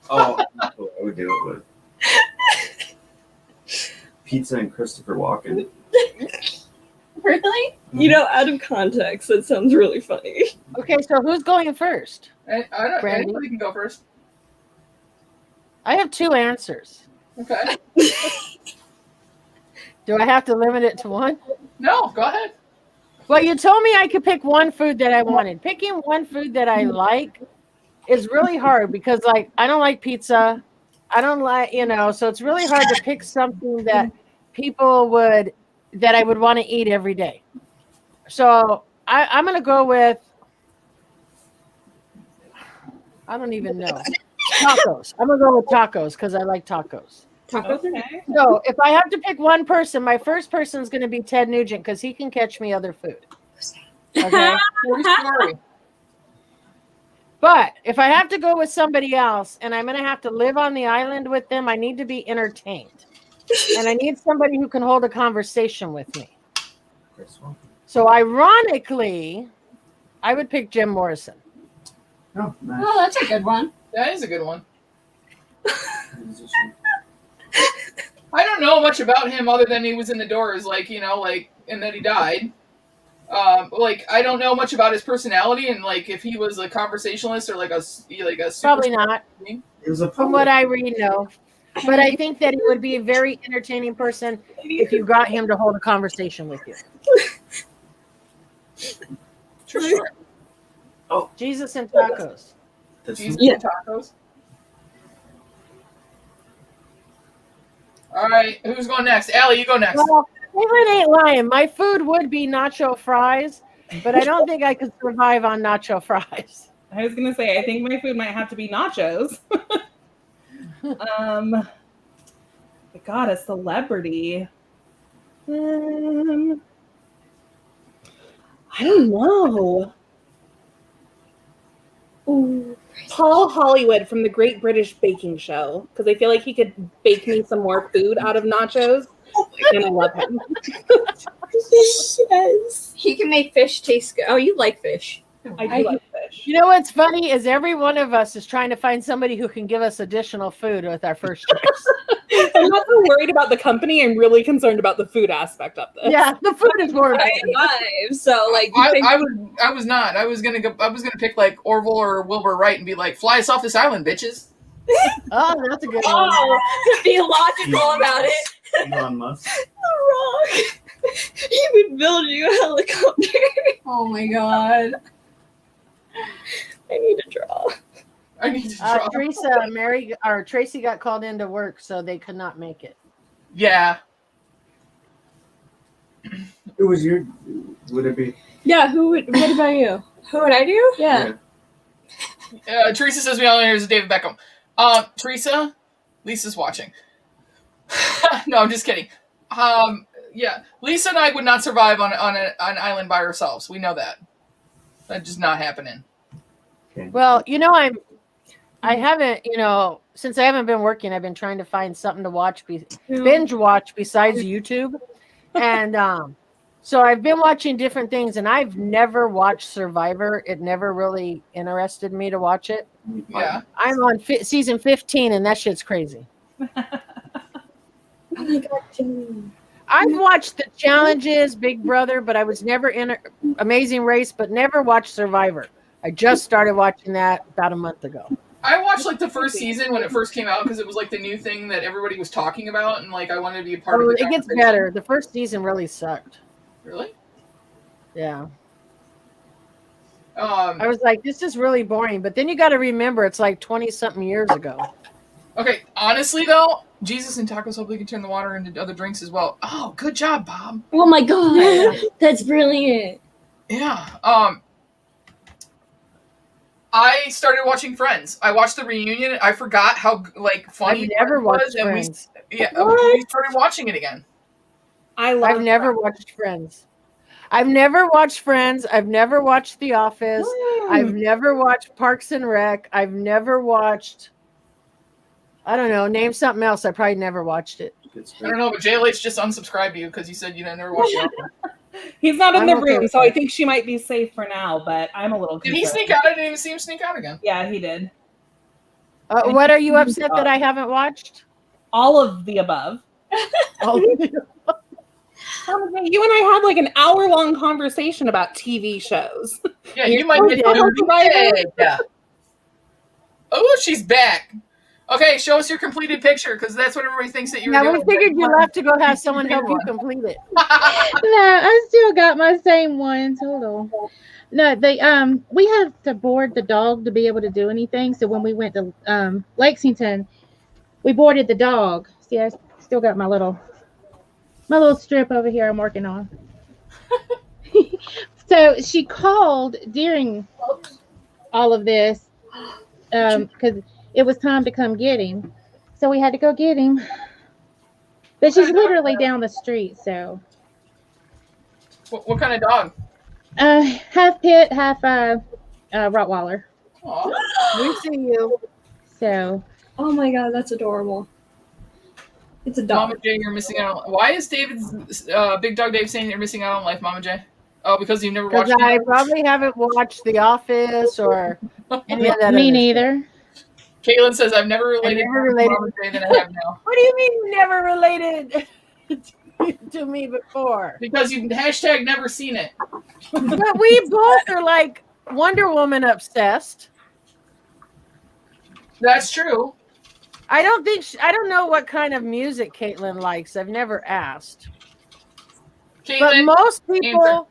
Oh, I would do it with pizza and Christopher Walken. Really? You know, out of context, that sounds really funny. Okay, so who's going first? I don't. Brandy? Anybody can go first. I have two answers. Okay. Do I have to limit it to one? No, go ahead. Well, you told me I could pick one food that I wanted. Picking one food that I like is really hard because, like, I don't like pizza. I don't like, so it's really hard to pick something that that I would want to eat every day. So I'm going to go with, I don't even know, tacos. I'm going to go with tacos because I like tacos. Tacos are Okay. So if I have to pick one person, my first person is going to be Ted Nugent because he can catch me other food. Okay. True story. But if I have to go with somebody else and I'm going to have to live on the island with them, I need to be entertained. And I need somebody who can hold a conversation with me. So ironically, I would pick Jim Morrison. Oh, nice. Oh, that's a good one. That is a good one. I don't know much about him other than he was in the Doors, and then he died. I don't know much about his personality and if he was a conversationalist or a super Probably not. It was a From what I read, no. But I think that he would be a very entertaining person if you got him to hold a conversation with you. Sure. Oh, Jesus and tacos. Jesus and tacos. All right, who's going next? Allie, you go next. Well, David ain't lying. My food would be nacho fries, but I don't think I could survive on nacho fries. I was gonna say I think my food might have to be nachos. But God, a celebrity. I don't know. Ooh, Paul Hollywood from the Great British Baking Show, because I feel like he could bake me some more food out of nachos, and I love him. Yes. He can make fish taste good. Oh, you like fish. I do like fish. You know what's funny is every one of us is trying to find somebody who can give us additional food with our first choice. I'm not so worried about the company. I'm really concerned about the food aspect of this. Yeah, the food is more Right, important. so I was not. I was gonna pick Orville or Wilbur Wright and be like, fly us off this island, bitches. Oh, that's a good one. Oh, to be logical about it. Elon Musk. The Rock. He would build you a helicopter. Oh my god. I need to draw. I need to draw. Tracie got called into work, so they could not make it. Yeah. Who was would it be? Yeah, what about you? Who would I do? Yeah. Teresa says we all hear is David Beckham. Teresa, Lisa's watching. No, I'm just kidding. Yeah, Lisa and I would not survive on an island by ourselves. We know that. That's just not happening. Well, I haven't, since I haven't been working, I've been trying to find something to watch, binge watch besides YouTube. And so I've been watching different things, and I've never watched Survivor. It never really interested me to watch it. Yeah. I'm on season 15, and that shit's crazy. Oh my God, Jenny. I've watched the challenges, Big Brother, but I was never in Amazing Race, but never watched Survivor. I just started watching that about a month ago. I watched like the first season when it first came out because it was like the new thing that everybody was talking about, and like I wanted to be a part of it. It gets better. The first season really sucked. Really? Yeah. I was like, this is really boring. But then you got to remember, it's like 20-something years ago. Okay, honestly though, Jesus and tacos hopefully can turn the water into other drinks as well. Oh, good job, Bob. Oh my God, that's brilliant. Yeah. I started watching Friends. I watched the reunion. I forgot how like funny I've never watched and Friends. we started watching it again. I've never watched Friends. I've never watched Friends. I've never watched The Office. I've never watched Parks and Rec. I've never watched, I don't know, name something else. I probably never watched it. I don't know, but JLH just unsubscribed you because you said you never watched it. He's not in the I'm okay room, with so I that. think she might be safe for now, but I'm a little Did concerned. he sneak out? I didn't even see him sneak out again. Yeah, he did. What are you upset that I haven't watched? All of the above. Oh, You and I had like an hour-long conversation about TV shows. Yeah, you might we get did. Yeah. Oh, she's back. Okay, show us your completed picture because that's what everybody thinks that you were yeah, we doing. figured you left to go have someone help you complete it. No, I still got my same ones. Hold on. No, they we have to board the dog to be able to do anything. So when we went to Lexington, we boarded the dog. See, I still got my little strip over here I'm working on. So she called during all of this because it was time to come get him. So we had to go get him. But she's literally down the street, so. What kind of dog? Half pit, half Rottweiler. Aw. We see you. So. Oh my God, that's adorable. It's a dog. Mama J, you're missing out on. Why is David's Big Dog Dave saying you're missing out on life, Mama J? Oh, because you've never watched. Because I probably haven't watched The Office or any of that. Me other neither. Caitlin says I've never related never to related- Mama J than I have now. What do you mean you never related to me before? Because you've hashtag never seen it. But we both are like Wonder Woman obsessed. That's true. I don't know what kind of music Caitlin likes. I've never asked. Caitlin, But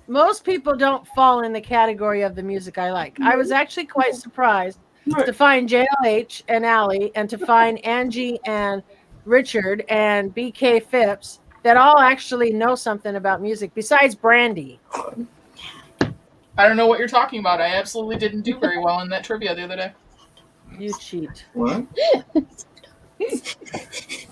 most people don't fall in the category of the music I like. I was actually quite surprised to find JLH and ALLI and to find Angie and Richard and BK Phipps that all actually know something about music besides Brandy. I don't know what you're talking about. I absolutely didn't do very well in that trivia the other day. You cheat. What?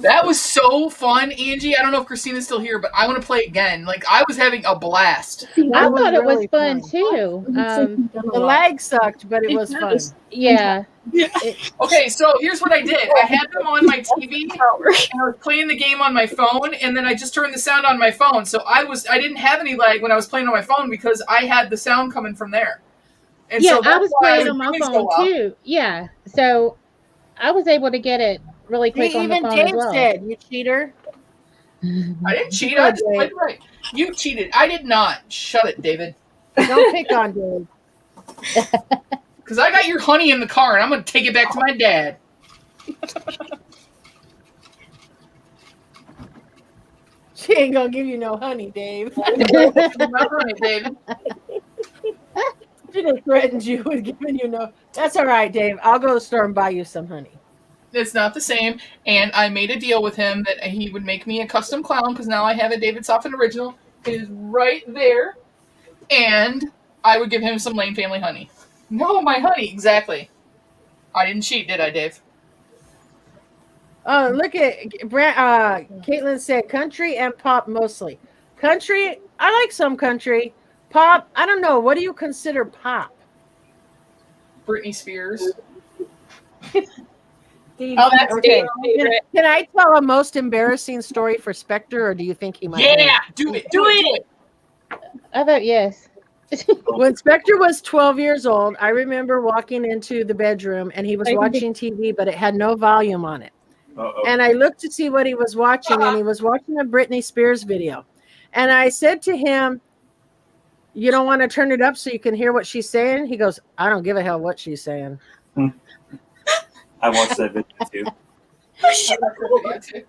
That was so fun, Angie. I don't know if Christina's still here, but I want to play again. Like, I was having a blast. I was thought it was really fun fun. too. The lag sucked, but it was fun. Yeah. Okay, so here's what I did. I had them on my TV, and I was playing the game on my phone, and then I just turned the sound on my phone. So I didn't have any lag when I was playing on my phone because I had the sound coming from there. And Yeah, so I was why playing on my doing so phone well. too. Yeah. So I was able to get it really quick on the Even phone as Dave well. said, "You cheater." I didn't cheat. I just played right. You cheated. I did not. Shut it, David. Don't pick on Dave. Because I got your honey in the car, and I'm going to take it back to my dad. She ain't gonna give you no honey, Dave. My honey, David. She just threatened you with giving you no. That's all right, Dave. I'll go to the store and buy you some honey. It's not the same. And I made a deal with him that he would make me a custom clown because now I have a David Soffin original. It is right there. And I would give him some Lane Family honey. No, my honey, exactly. I didn't cheat, did I, Dave? Oh, look at Caitlin said country and pop mostly. Country, I like some country. Pop, I don't know. What do you consider pop? Britney Spears. Oh, that's Okay. favorite. Can I tell a most embarrassing story for Spectre, or do you think he might? Yeah, do it. I vote yes. When Spectre was 12 years old, I remember walking into the bedroom and he was watching TV, but it had no volume on it. And I looked to see what he was watching, and he was watching a Britney Spears video. And I said to him, "You don't want to turn it up so you can hear what she's saying?" He goes, "I don't give a hell what she's saying." I watched that video too.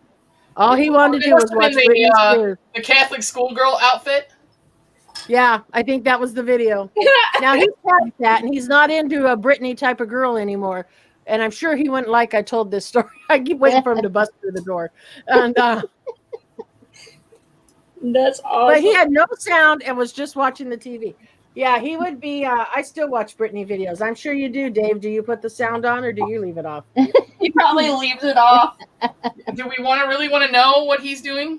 All he wanted to do was watch Britney Spears. The Catholic schoolgirl outfit. Yeah, I think that was the video. Now he's past that, and he's not into a Britney type of girl anymore. And I'm sure he wouldn't like I told this story. I keep waiting for him to bust through the door. And that's awesome. But he had no sound and was just watching the TV. Yeah, he would be. I still watch Britney videos. I'm sure you do, Dave. Do you put the sound on or do you leave it off? He probably leaves it off. Do we really want to know what he's doing?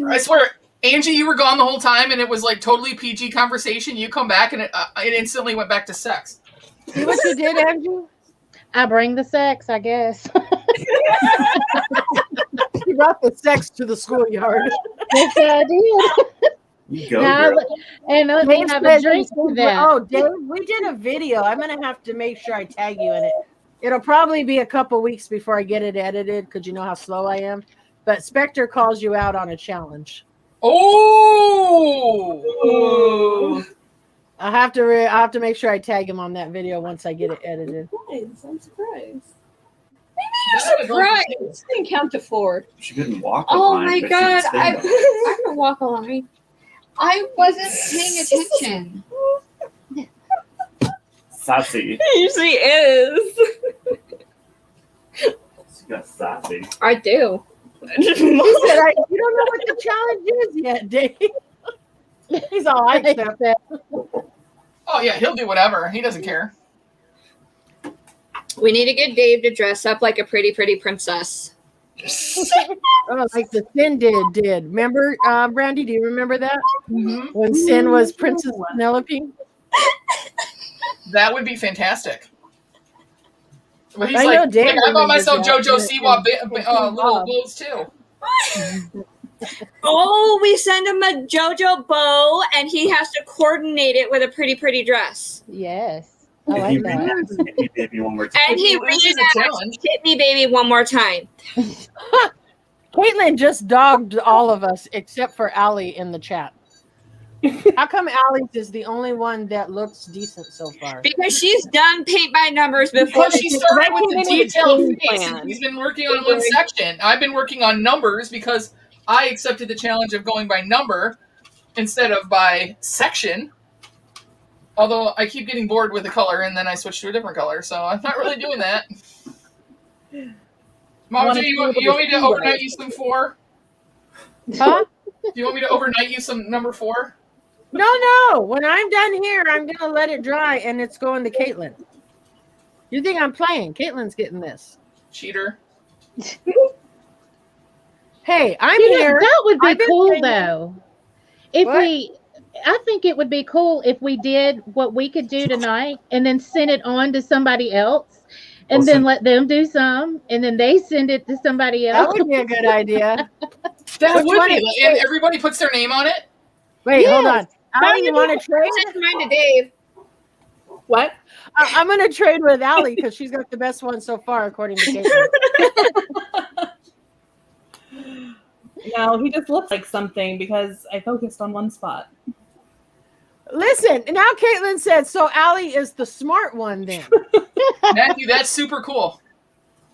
I swear, Angie, you were gone the whole time, and it was like totally PG conversation. You come back, and it instantly went back to sex. See what you did, Angie? I bring the sex, I guess. She brought the sex to the schoolyard. Yes, I did. You go, Now, girl. and let me have a drink for that. Oh, Dave, we did a video. I'm going to have to make sure I tag you in it. It'll probably be a couple weeks before I get it edited because you know how slow I am. But Spectre calls you out on a challenge. Oh! I'll have to make sure I tag him on that video once I get it edited. I'm surprised. Maybe you're surprised. I didn't count to 4. She couldn't walk a Oh line, my but she god, could I stand up. can walk a line. I wasn't paying attention. Sassy. He usually is. She got sassy. I do. He said, "You don't know what the challenge is yet, Dave." He's all I accept that. Oh yeah, he'll do whatever. He doesn't care. We need to get Dave to dress up like a pretty princess. Oh, like the Sin did. Remember, Brandy? Do you remember that? Mm-hmm. When Sin was Princess Penelope? That would be fantastic. But he's I like, know Dave I bought myself remembers JoJo that. Siwa little bows too. Oh, we send him a JoJo bow, and he has to coordinate it with a pretty dress. Yes. I Hit like me, that. hit me, baby, one more time. And he This is a reenacts challenge. "Hit Me, Baby, One More Time." Caitlin just dogged all of us except for ALLI in the chat. How come ALLI's is the only one that looks decent so far? Because she's done paint by numbers before. Because she started with the Right in detailed the face, plan. and he's been working on one section. I've been working on numbers because I accepted the challenge of going by number instead of by section. Although I keep getting bored with the color, and then I switch to a different color, so I'm not really doing that. Mom, do you want me to overnight you some 4? Huh? Do you want me to overnight you some number 4? No. When I'm done here, I'm going to let it dry, and it's going to Caitlin. You think I'm playing? Caitlin's getting this. Cheater. Hey, I'm You know, here. that would be I've been cool, saying- though. If What? I think it would be cool if we did what we could do tonight and then send it on to somebody else and then let them do some and then they send it to somebody That else. would be a good idea. That Which would one be. is- And everybody puts their name on it? Wait, hold Yes. on. ALLI, you want to trade? Send mine to Dave. What? I'm going to trade with ALLI because she's got the best one so far, according to Caitlin. No, he just looks like something because I focused on one spot. Listen, now Caitlin said, so ALLI is the smart one then. Matthew, that's super cool.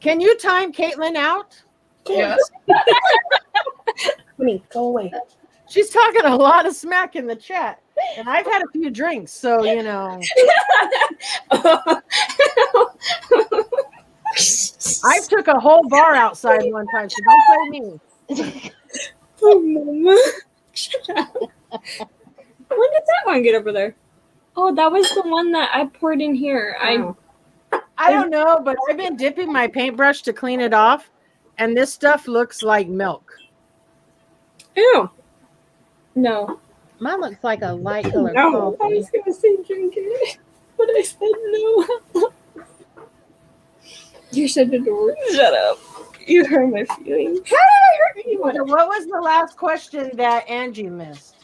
Can you time Caitlin out? Yes. Honey, go away. She's talking a lot of smack in the chat. And I've had a few drinks, so, you know. I took a whole bar outside one time, so don't play me. Oh, Mama. Shut up. When did that one get over there? Oh, that was the one that I poured in here. I don't know, but I've been dipping my paintbrush to clean it off, and this stuff looks like milk. Ew. No. Mine looks like a light color No. I coffee. was gonna say drink it, but I said no. You said the door. Shut up. You hurt my feelings. How did I hurt you? So what was the last question that Angie missed?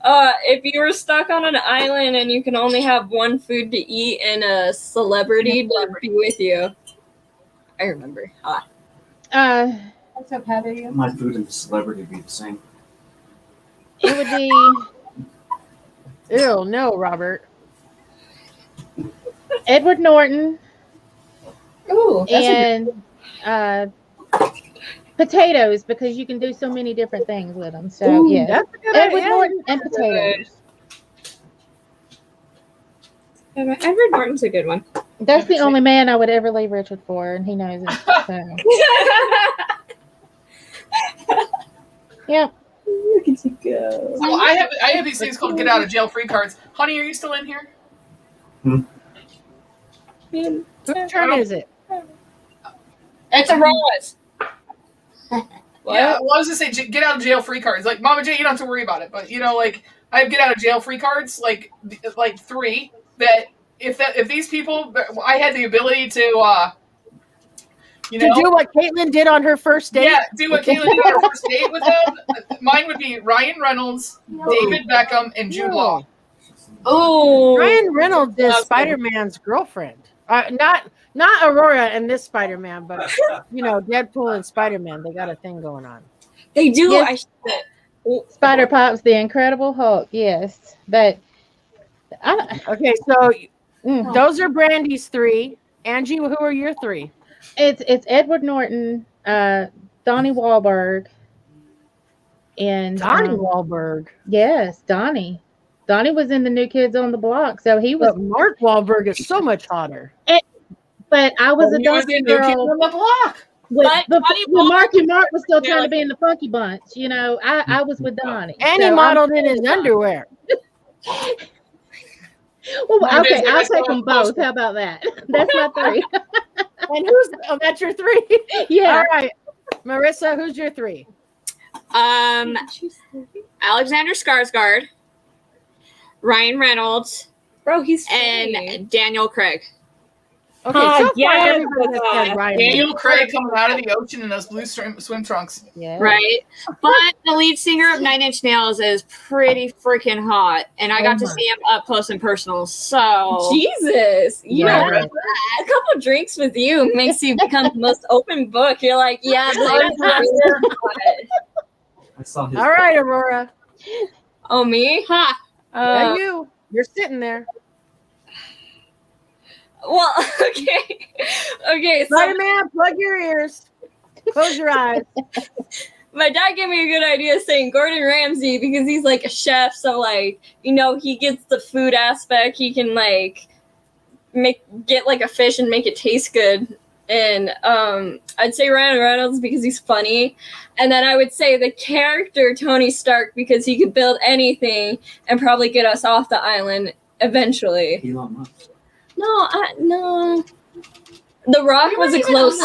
If you were stuck on an island and you can only have one food to eat and a celebrity to be with you. I remember. What's up, Heather? My food and the celebrity be the same. It would be Ew, no, Robert. Edward Norton Ooh, and potatoes, because you can do so many different things with them. So yeah, That's a good Edward idea. Norton and potatoes. Edward Norton's a good one. That's the only man I would ever leave Richard for, and he knows it. So. Yeah. Look at you go. So I have these things called get out of jail free cards. Honey, are you still in here? Man, Whose turn is it? it's a Rose. What? Yeah, well, I was gonna say get out of jail free cards. Like Mama J, you don't have to worry about it. But like I have get out of jail free cards, like 3 that if these people, I had the ability to To do what Caitlin did on her first date? Yeah, do what Caitlin did on her first date with them. Mine would be Ryan Reynolds, David Beckham, and Jude Law. Oh, Ryan Reynolds is Spider-Man's girlfriend. Not Aurora and this Spider-Man, but Deadpool and Spider-Man. They got a thing going on. they do. Yes. Spider Pops, the Incredible Hulk. Yes, but Okay, so those are Brandy's 3. Angie, who are your 3? it's Edward Norton, Donnie Wahlberg, and Donnie Wahlberg. Yes, Donnie. Donnie was in the New Kids on the Block, so he was. But Mark Wahlberg is so much hotter. But I was a He was Donnie in New Kids girl. on the Block. When Mark was still trying to be in the Funky Bunch, I was with Donnie. And he modeled in his underwear. Well, okay, I'll take them both. How about that? That's my 3. And that's your 3? Yeah. All right. Marissa, who's your 3? Alexander Skarsgård, Ryan Reynolds, Bro, he's and Daniel Craig. Okay, so far yes, everybody has said Ryan Daniel Reynolds. Craig coming out of the ocean in those blue swim trunks. Yeah. Right? But the lead singer of Nine Inch Nails is pretty freaking hot. And I got to see him up close and personal. So Jesus. You Yeah. know, a couple drinks with you makes you become the most open book. You're like, yeah, I saw his. All right, Aurora. oh, me? ha. Yeah, you're sitting there. Well, okay. Okay, so Spider-Man, plug your ears. Close your eyes. my dad gave me a good idea saying Gordon Ramsay because he's like a chef, so he gets the food aspect. He can get like a fish and make it taste good. And I'd say Ryan Reynolds because he's funny. And then I would say the character Tony Stark because he could build anything and probably get us off the island eventually. Elon Musk. No. The Rock was a close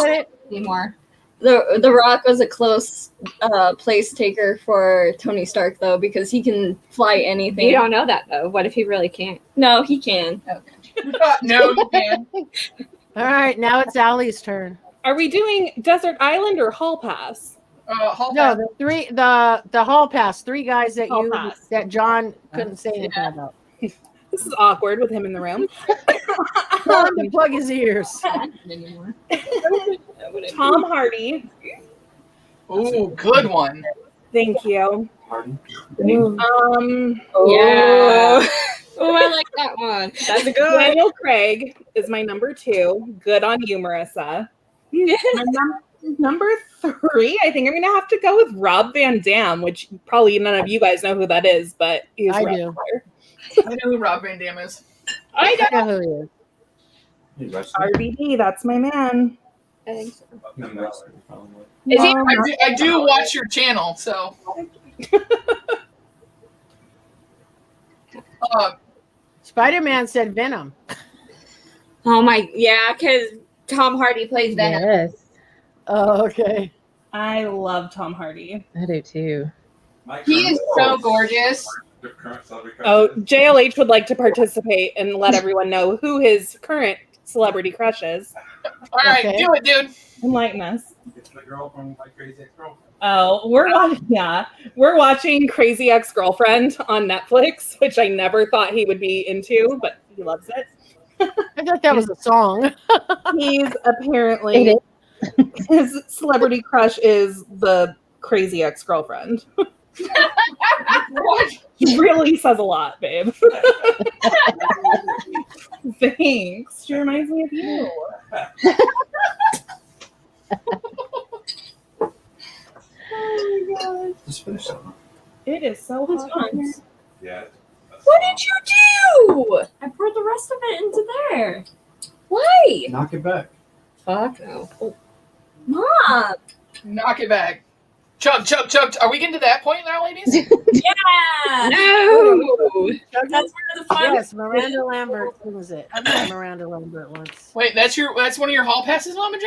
Anymore. The Rock was a close place taker for Tony Stark though because he can fly anything. You don't know that though. What if he really can't? No, he can. No, you can't. All right, now it's Allie's turn. Are we doing Desert Island or Hall Pass? Hall No, Pass. the hall pass. 3 guys that Hall pass. that John couldn't say anything about. This is awkward with him in the room. Tell him to plug his ears. Tom Hardy. Ooh, good one. Thank you. Pardon? Yeah. Oh, I like that one. That's a good one. Daniel Craig is my number 2. Good on you, Marissa. My number 3, I think I'm gonna have to go with Rob Van Dam, which probably none of you guys know who that is, but he's I Rob do. Fire. I know who Rob Van Dam is. I I know who he is. Hey, wrestling? RBD, that's my man. I think so. Wrestling, probably. Is he? I do watch your channel, so Spider-Man said Venom. Oh my, yeah, because Tom Hardy plays Venom. Yes, Oh, okay. I love Tom Hardy. I do too. He is so gorgeous. Oh, JLH would like to participate and let everyone know who his current celebrity crush is. All right, Okay. do it, dude. Enlighten us. It's the girl from my crazy ex-girlfriend. Oh, we're watching Crazy Ex-Girlfriend on Netflix, which I never thought he would be into, but he loves it. I thought that was a song. He's apparently his celebrity crush is the crazy ex-girlfriend. He really says a lot, babe. Thanks. She reminds me of you. Oh my god. Just finish that one. It is so hot. in here. Yeah. What did you do? I poured the rest of it into there. Why? Knock it back. Fuck no. Mom. Knock it back. Chug, chug, chug. Are we getting to that point now, ladies? Yeah. No. That's where the fun. Yes, Miranda Lambert. Who was it? I met Miranda Lambert once. Wait, that's one of your hall passes, Mama J?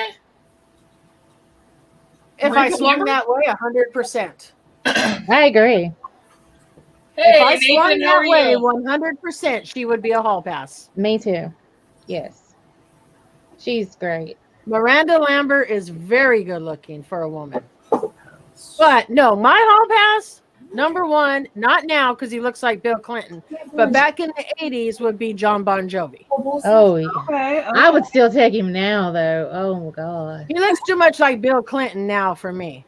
If Miranda I swung Lambert? that way, 100%. I agree. Hey, If I Nathan, swung how are that way, you? 100%, she would be a hall pass. Me too. Yes, she's great. Miranda Lambert is very good looking for a woman. But no, my hall pass, number one, not now because he looks like Bill Clinton, but back in the 80s would be John Bon Jovi. Oh, yeah. Okay. I would still take him now, though. Oh my god, He looks too much like Bill Clinton now for me.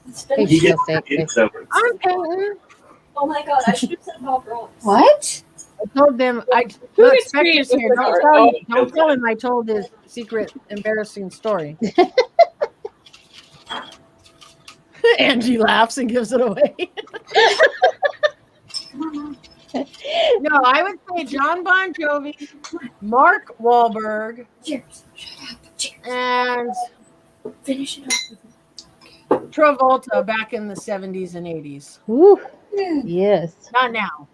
he's He still gets sexy. it, so I'm Peyton. Oh my god, I should have said Bob Ross. What? I told them, Who look, gets Spectre's creative here. with Don't art? tell, Oh, don't tell him I told his secret embarrassing story. Angie laughs and gives it away. No, I would say John Bon Jovi, Mark Wahlberg, Cheers. Shut up. Cheers. and Finish it up. Travolta back in the 70s and 80s. Woo. Yes. Not now.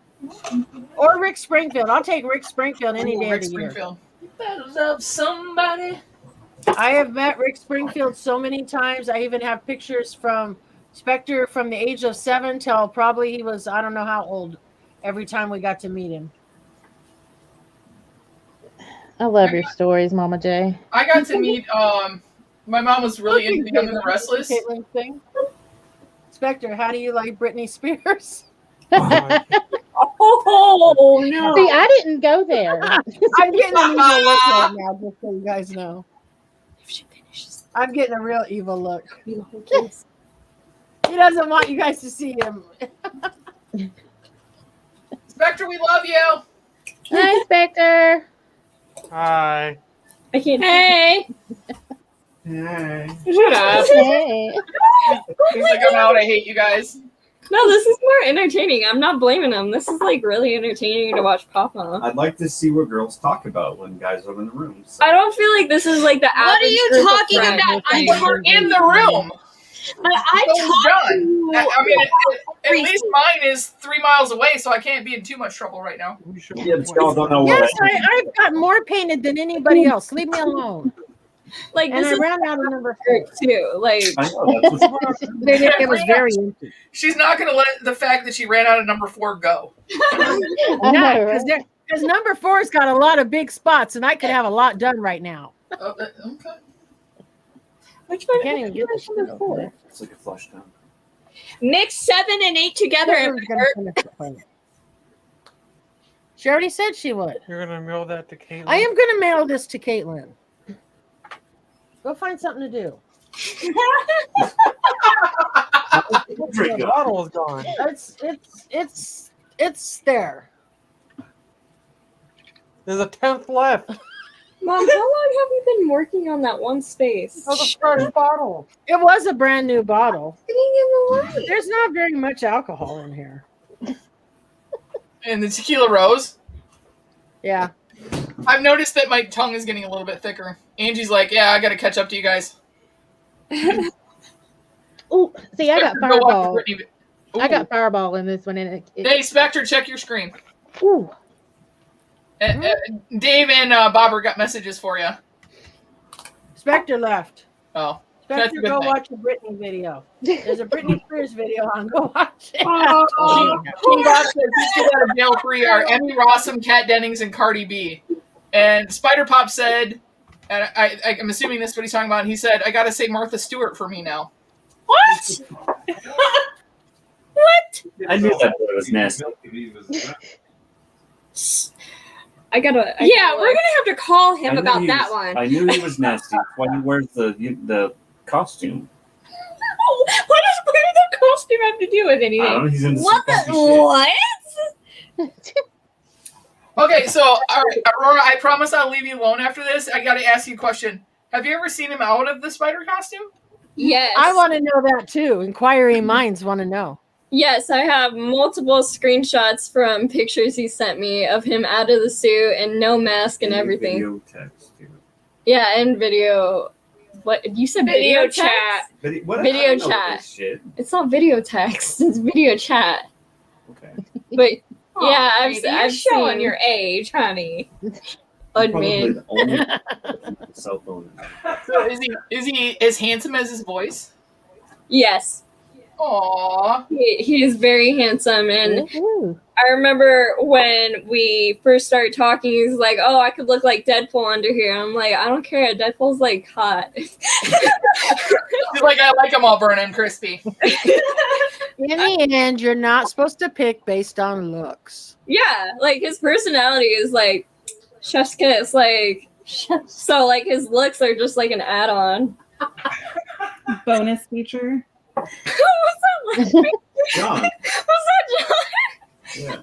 Or Rick Springfield. I'll take Rick Springfield any Ooh, day Rick of the year. Springfield. You better love somebody. I have met Rick Springfield so many times. I even have pictures from Spectre from the age of 7 till probably he was, I don't know how old, every time we got to meet him. I love your stories, Mama J. I got to meet. My mom was really into the Young and the Restless. Caitlin thing. Spectre, how do you like Britney Spears? Oh no. See, I didn't go there. I'm getting an evil look right now, just so you guys know. If she finishes, I'm getting a real evil look. the whole kiss. He doesn't want you guys to see him. Spectre, we love you. Hi, Spectre. Hi. I can't. Hey. Hey. Shut up. Hey. He's like, I'm out. I hate you guys. No, this is more entertaining. I'm not blaming him. This is like really entertaining to watch Papa. I'd like to see what girls talk about when guys are in the room. So. I don't feel like this is like the What are average you group of talking friends. about? I'm But we're in the room. But I So is talked John. to you. I mean, at least mine is 3 miles away, so I can't be in too much trouble right now. Yeah, but y'all don't know what Yes, I've got more painted than anybody else. Leave me alone. Like And this I is ran out of number 4. too. Like I know, that's what's It was very empty. She's not going to let the fact that she ran out of number 4 go. I know, right? Because number 4's got a lot of big spots, and I could have a lot done right now. Okay. which I one? can't even get this shit number 4? open. It's like a flush down. Mix 7 and 8 together and Caitlin's gonna finish the plan. She already said she would. You're gonna mail that to Caitlin. I am going to mail this to Caitlin. Go find something to do. The bottle is gone. It's there. There's a 10th left. Mom, how long have you been working on that one space? That was a fresh bottle. It was a brand new bottle. Getting in the light. There's not very much alcohol in here. And the tequila rose. Yeah. I've noticed that my tongue is getting a little bit thicker. Angie's like, yeah, I got to catch up to you guys. Oh, see, I got Go watch Fireball. the Britney- I got Fireball in this one, and Hey, Spectre, check your screen. Ooh. Dave and Bobber got messages for you. Spectre left. Oh. Spectre, go watch the Britney video. There's a Britney Spears video on. Go watch it. King Bob says he's get out of jail free are Emmy Rossum, Kat Dennings, and Cardi B. And Spider Pop said, and I'm assuming this is what he's talking about. He said, "I gotta say Martha Stewart for me now." What? What? I knew that boy was nasty. Yeah, we're gonna have to call him about that one. I knew he was nasty. Why he wears the costume? What did the costume have to do with anything? I don't know, he's in What the what? Okay, so all right, Aurora, I promise I'll leave you alone after this. I gotta ask you a question. Have you ever seen him out of the spider costume? Yes. I want to know that too. Inquiring minds want to know. Yes, I have multiple screenshots from pictures he sent me of him out of the suit and no mask and everything. Video text, dude. Yeah, and video. What you said? Video chat. text? What? Video I don't know chat. this shit. It's not video text. It's video chat. Okay. But Oh, yeah, baby, I've showing seen your age, honey. old Probably man. the only cell phone. So is he as handsome as his voice? Yes. Aww. He is very handsome, and Ooh. I remember when we first started talking, he was like, "Oh, I could look like Deadpool under here." I'm like, "I don't care. Deadpool's like hot." He's like, I like them all burnt and crispy. In the end, you're not supposed to pick based on looks. Yeah, like his personality is like chef's kiss, like so like his looks are just like an add-on. Bonus feature. What's that? John. What's that, John? Yeah.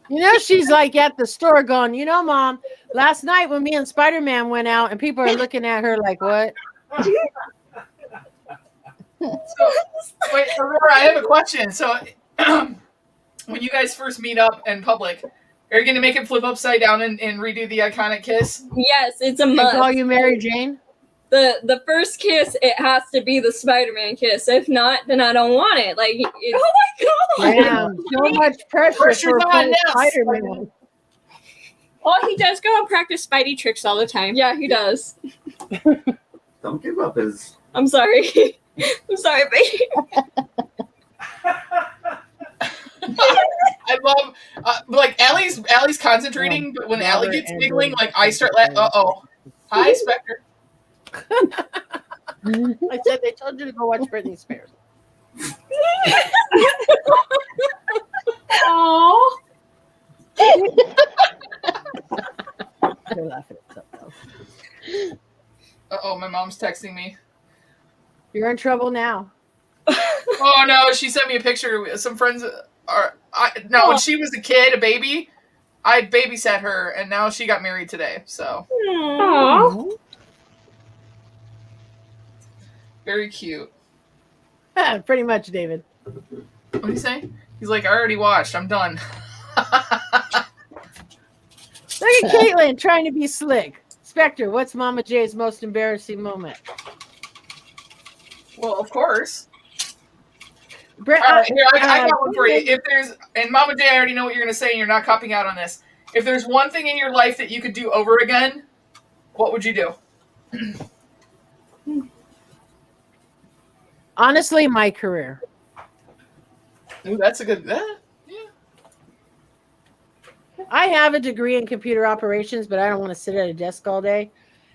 You know, she's like at the store going, you know, Mom, last night when me and Spider-Man went out and people are looking at her like, what? So, wait, Aurora, I have a question. So, when you guys first meet up in public, are you going to make him flip upside down and redo the iconic kiss? Yes, it's a I must. call you Mary Jane? The first kiss, it has to be the Spider-Man kiss. If not, then I don't want it. Like, it's, Oh my god! Damn, so much pressure Pressure's for on now, Spider-Man. Well, he does go and practice Spidey tricks all the time. yeah, he does. Don't give up his. I'm sorry. I'm sorry, baby. I love, like, Allie's concentrating, but when Allie gets giggling, like, I start uh-oh. Hi, Spectre. I said they told you to go watch Britney Spears. Aww. They're laughing at something. Uh-oh, my mom's texting me. You're in trouble now. Oh, no, she sent me a picture. Some friends when she was a kid, a baby, I babysat her, and now she got married today, so. Aww. Very cute. Pretty much, David. What do you say? He's like, I already watched. I'm done. Look at Caitlin trying to be slick. Spectre, what's Mama J's most embarrassing moment? Well, of course. Brett, All right, here, I got one for you. If there's, and Mama J, I already know what you're going to say, and you're not copying out on this. If there's one thing in your life that you could do over again, what would you do? honestly, my career. Ooh, that's a good. Yeah. I have a degree in computer operations, but I don't want to sit at a desk all day.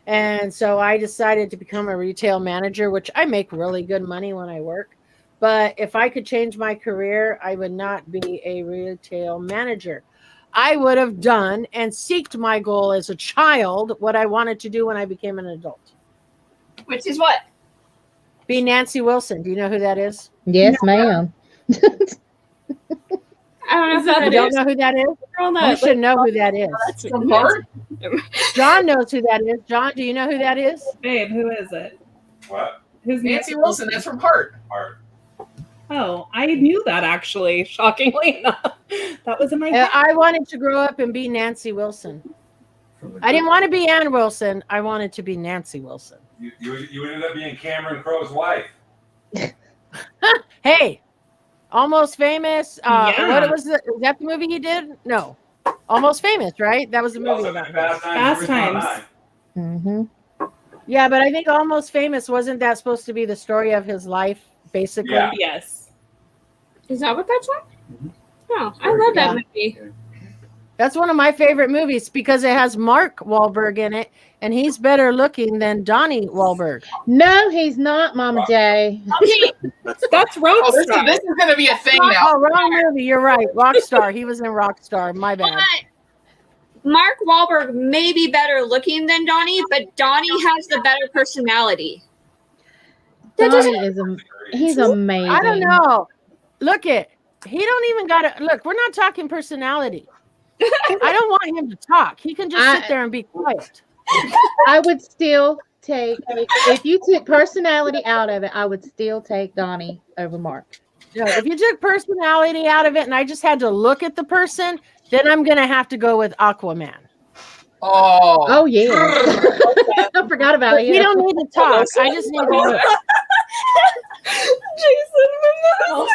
And so I decided to become a retail manager, which I make really good money when I work. But if I could change my career, I would not be a retail manager. I would have done and seeked my goal as a child, what I wanted to do when I became an adult. Which is what? Be Nancy Wilson. Do you know who that is? Yes, ma'am. I don't know if that You don't know who that is? You should know who that is. That's from Heart. John knows who that is. John, do you know who that is? Babe, who is it? What? Who's Nancy Wilson. That's from Heart. Heart. Oh, I knew that actually. Shockingly enough, that was in my head. I wanted to grow up and be Nancy Wilson. I didn't want to be Ann Wilson. I wanted to be Nancy Wilson. You ended up being Cameron Crowe's wife. Hey, Almost Famous. Yeah. What was it? Was that the movie he did? No. Almost Famous, right? That was the movie about him. Fast Times. Mm-hmm. Yeah, but I think Almost Famous, wasn't that supposed to be the story of his life, basically? Yeah. Yes. Is that what that's on? Oh, I love that movie. That's one of my favorite movies because it has Mark Wahlberg in it, and he's better looking than Donnie Wahlberg. No, he's not, Mama J. That's Oh, this Rockstar. is going to be a thing now. Oh, wrong movie. You're right. Rockstar. He was in Rockstar. My bad. But Mark Wahlberg may be better looking than Donnie, but Donnie has the better personality. Donnie is he's amazing. I don't know. Look it. He don't even got to look. We're not talking personality. I don't want him to talk. He can just sit there and be quiet. I would still take, if you took personality out of it, I would still take Donnie over Mark. Yeah, if you took personality out of it and I just had to look at the person, then I'm going to have to go with Aquaman. Oh yeah. I forgot about it. You don't need to talk. I just need to look. Jason Momoa.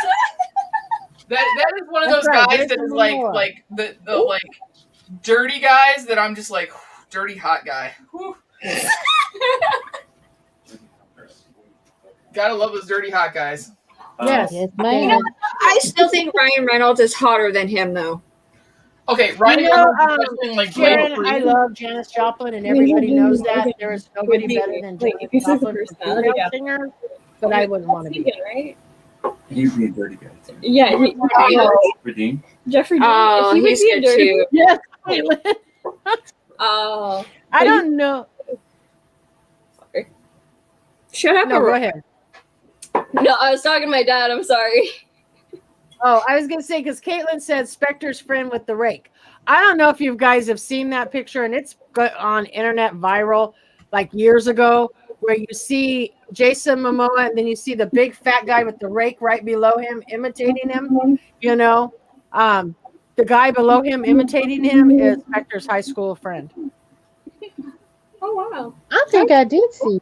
That is one of those That's right, guys that Jason is Momoa. like the like dirty guys that I'm just like dirty hot guy. Whew. Gotta love those dirty hot guys. Yes. Yes, You know man. what? I still think Ryan Reynolds is hotter than him, though. Okay, Ryan You know, Reynolds is wrestling, like Sharon, Blade I Three. love Janis Joplin, and everybody knows that. There is nobody better than Wait, Janis this is the Joplin for personality, female yeah. singer, but I wouldn't want to be. Vegan, right? He'd be a dirty guy too. Yeah, Redeem. Jeffrey. Oh, he would he's be a good dirty. too. Yes. Oh, I don't know. Shut up. No, go ahead. no, I was talking to my dad. I'm sorry. Oh, I was going to say, because Caitlin said Spectre's friend with the rake. I don't know if you guys have seen that picture, and it's on internet viral like years ago, where you see Jason Momoa and then you see the big fat guy with the rake right below him imitating him. You know, the guy below him imitating him is Spectre's high school friend. Oh wow. I think I did see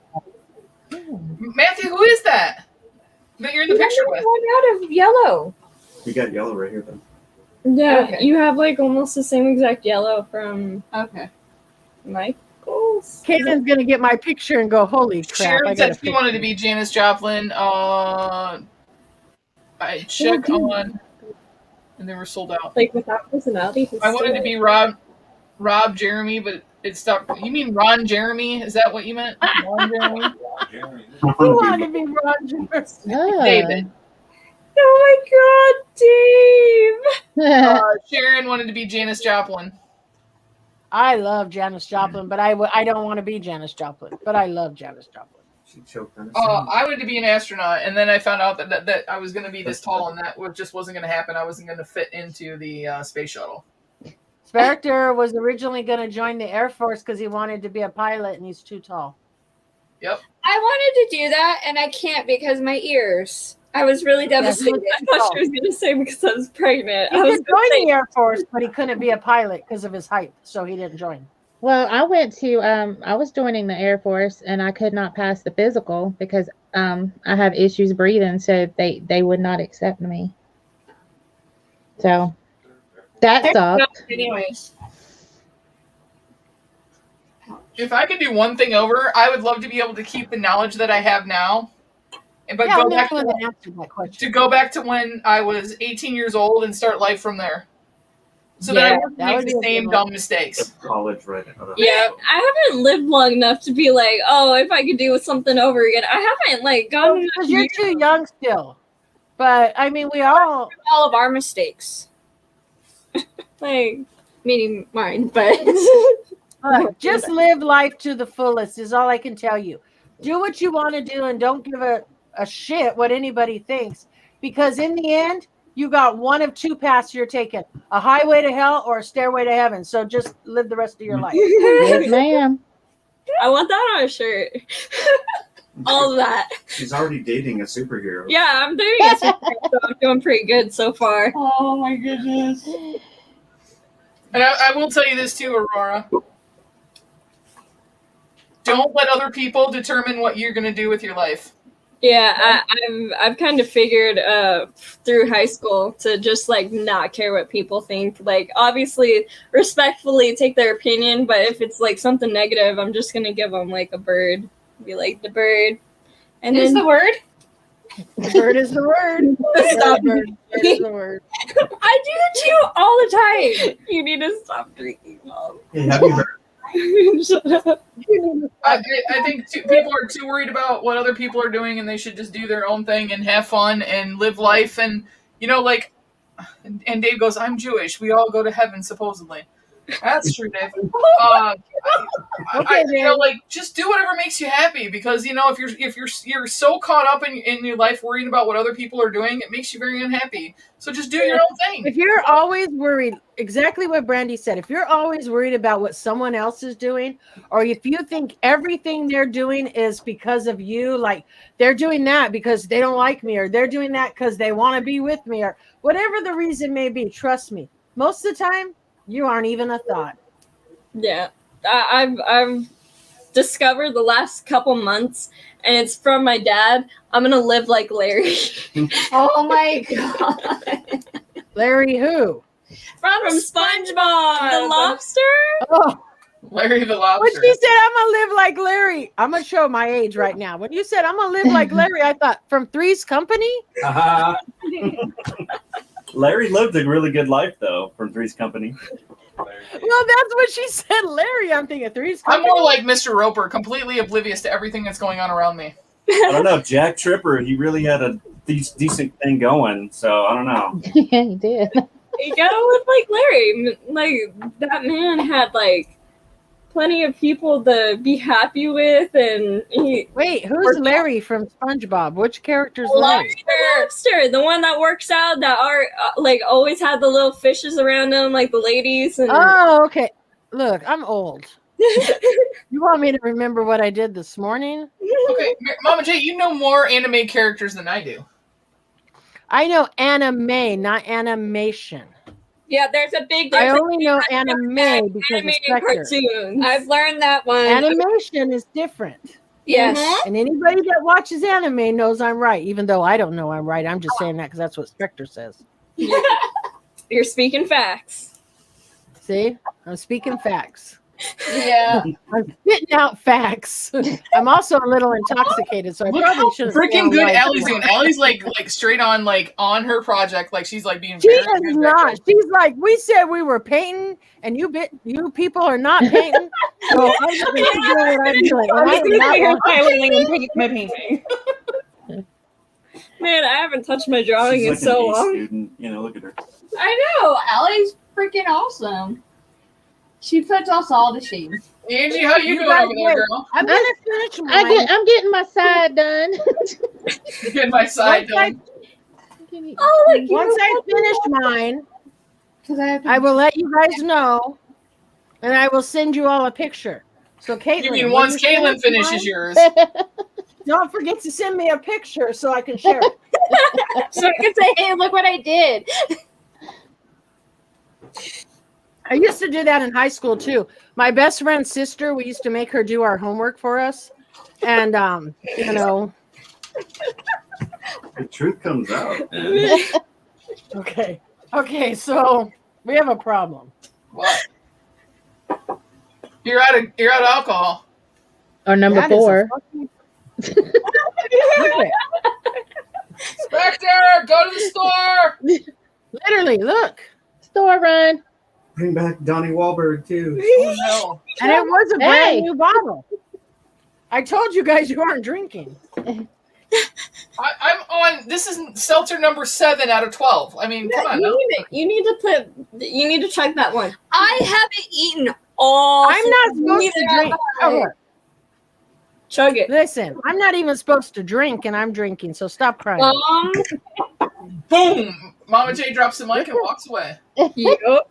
Matthew, who is that? That you're in the picture with? One out of yellow. You got yellow right here, though. Yeah, Okay. you have like almost the same exact yellow from Okay. Michael's. Caitlin's going to get my picture and go, holy crap. Sharon I said got she wanted to be Janis Joplin. I checked on, and they were sold out. Like without personality. I wanted to be Rob Jeremy, but it stopped. You mean Ron Jeremy? Is that what you meant? Ron Jeremy? I want to be Roger. David. Oh my god, Dave! Sharon wanted to be Janis Joplin. I love Janis Joplin, but I don't want to be Janis Joplin, but I love Janis Joplin. She choked on I wanted to be an astronaut, and then I found out that I was going to be this tall, and that just wasn't going to happen. I wasn't going to fit into the space shuttle. Spectre was originally going to join the Air Force because he wanted to be a pilot, and he's too tall. Yep. I wanted to do that, and I can't because my ears. I was really devastated. I thought she was gonna say because I was pregnant. He I was could join the Air Force, but he couldn't be a pilot because of his height, so he didn't join. Well, I went to I was joining the Air Force and I could not pass the physical because I have issues breathing, so they would not accept me. So that sucked. Anyways. If I could do one thing over, I would love to be able to keep the knowledge that I have now, but Yeah, go I'm back not going to answer that question. to go back to when I was 18 years old and start life from there, so that I wouldn't that make would the be a same good dumb one. mistakes. College right out of Yeah, I haven't lived long enough to be like, oh, if I could do something over again. I haven't like gone Because you're too young still. But I mean, we all of our mistakes. like Meaning mine, but look, just live life to the fullest is all I can tell you. Do what you want to do and don't give a shit what anybody thinks, because in the end, you got one of two paths you're taking: a highway to hell or a stairway to heaven. So just live the rest of your life. Yes, ma'am. I want that on a shirt. All of that. She's already dating a superhero. Yeah, I'm doing it, so I'm doing pretty good so far. Oh my goodness. And I will tell you this too, Aurora. Don't let other people determine what you're going to do with your life. Yeah, I've kind of figured through high school to just like not care what people think. Like obviously respectfully take their opinion, but if it's like something negative, I'm just gonna give them like a bird. Be like the bird. And Is then the word? The bird is the word. Stop. Bird is the word. I do that to you all the time. You need to stop drinking, Mom. Hey, happy birthday. Shut up. I think people are too worried about what other people are doing, and they should just do their own thing and have fun and live life. And like, and Dave goes, "I'm Jewish. We all go to heaven, supposedly." That's true, Dave. Okay, like just do whatever makes you happy, because if you're so caught up in your life worrying about what other people are doing, it makes you very unhappy. So just do your own thing. If you're always worried, exactly what Brandy said, if you're always worried about what someone else is doing, or if you think everything they're doing is because of you, like they're doing that because they don't like me, or they're doing that because they want to be with me, or whatever the reason may be, trust me, most of the time you aren't even a thought. Yeah, I've discovered the last couple months, and it's from my dad. I'm gonna live like Larry. Oh my god. Larry who? From SpongeBob, the lobster. Oh, Larry the lobster. when she said I'm gonna live like Larry, I'm gonna show my age right now. When you said I'm gonna live like Larry, I thought from Three's Company. Larry lived a really good life though from Three's Company. Well, that's what she said, Larry. I'm thinking Three's I'm Company. more like Mr. Roper, completely oblivious to everything that's going on around me. I don't know. Jack Tripper, he really had a decent thing going. So I don't know. Yeah, he did. You gotta live like Larry. Like that man had like plenty of people to be happy with, and he. Wait, who's Larry from SpongeBob? Which character's Larry? Lobster, the one that works out, that are like always had the little fishes around him, like the ladies. And Oh, okay. Look, I'm old. You want me to remember what I did this morning? Okay, Mama J, you know more anime characters than I do. I know anime, not animation. Yeah, there's a big. I only know anime because of animated Spectre. cartoons. I've learned that one. Animation is different. Yes. And anybody that watches anime knows I'm right, even though I don't know I'm right. I'm just saying that because that's what Spectre says. You're speaking facts. See? I'm speaking facts. Yeah. I'm spitting out facts. I'm also a little intoxicated, so I Look probably how shouldn't. freaking good Allie's doing. Allie's like straight on, like on her project, like she's like being. She very is good not. She's like, we said we were painting, and you people are not painting. So I'm just going to do what I'm doing. And I do not want- my painting. Man, I haven't touched my drawing She's in like so an A long. student. Look at her. I know. Allie's freaking awesome. She puts us all to shame. Angie, how you doing guys over there, girl? I'm going to finish mine. I'm getting my side done. Getting my side done. Once I finish mine, I will let you guys know, and I will send you all a picture. So, Caitlin, You mean when once you Caitlin finish finishes mine, yours? don't forget to send me a picture so I can share it. So I can say, hey, look what I did. I used to do that in high school too. My best friend's sister, we used to make her do our homework for us. And The truth comes out. Man. Okay, so we have a problem. What? You're out of alcohol. Or number That is a 4. fucking- Okay. Spectre, go to the store. Literally, look. Store run. Bring back Donnie Wahlberg too. Oh no. And it was a Hey. brand new bottle. I told you guys you aren't drinking. I'm on. This is seltzer number 7 out of 12. I mean, come on. No? You need to check that one. I haven't eaten all. I'm not supposed to drink. Oh, look. Chug it. Listen, I'm not even supposed to drink, and I'm drinking, so stop crying. Boom! Mama J drops the mic and walks away. Yup.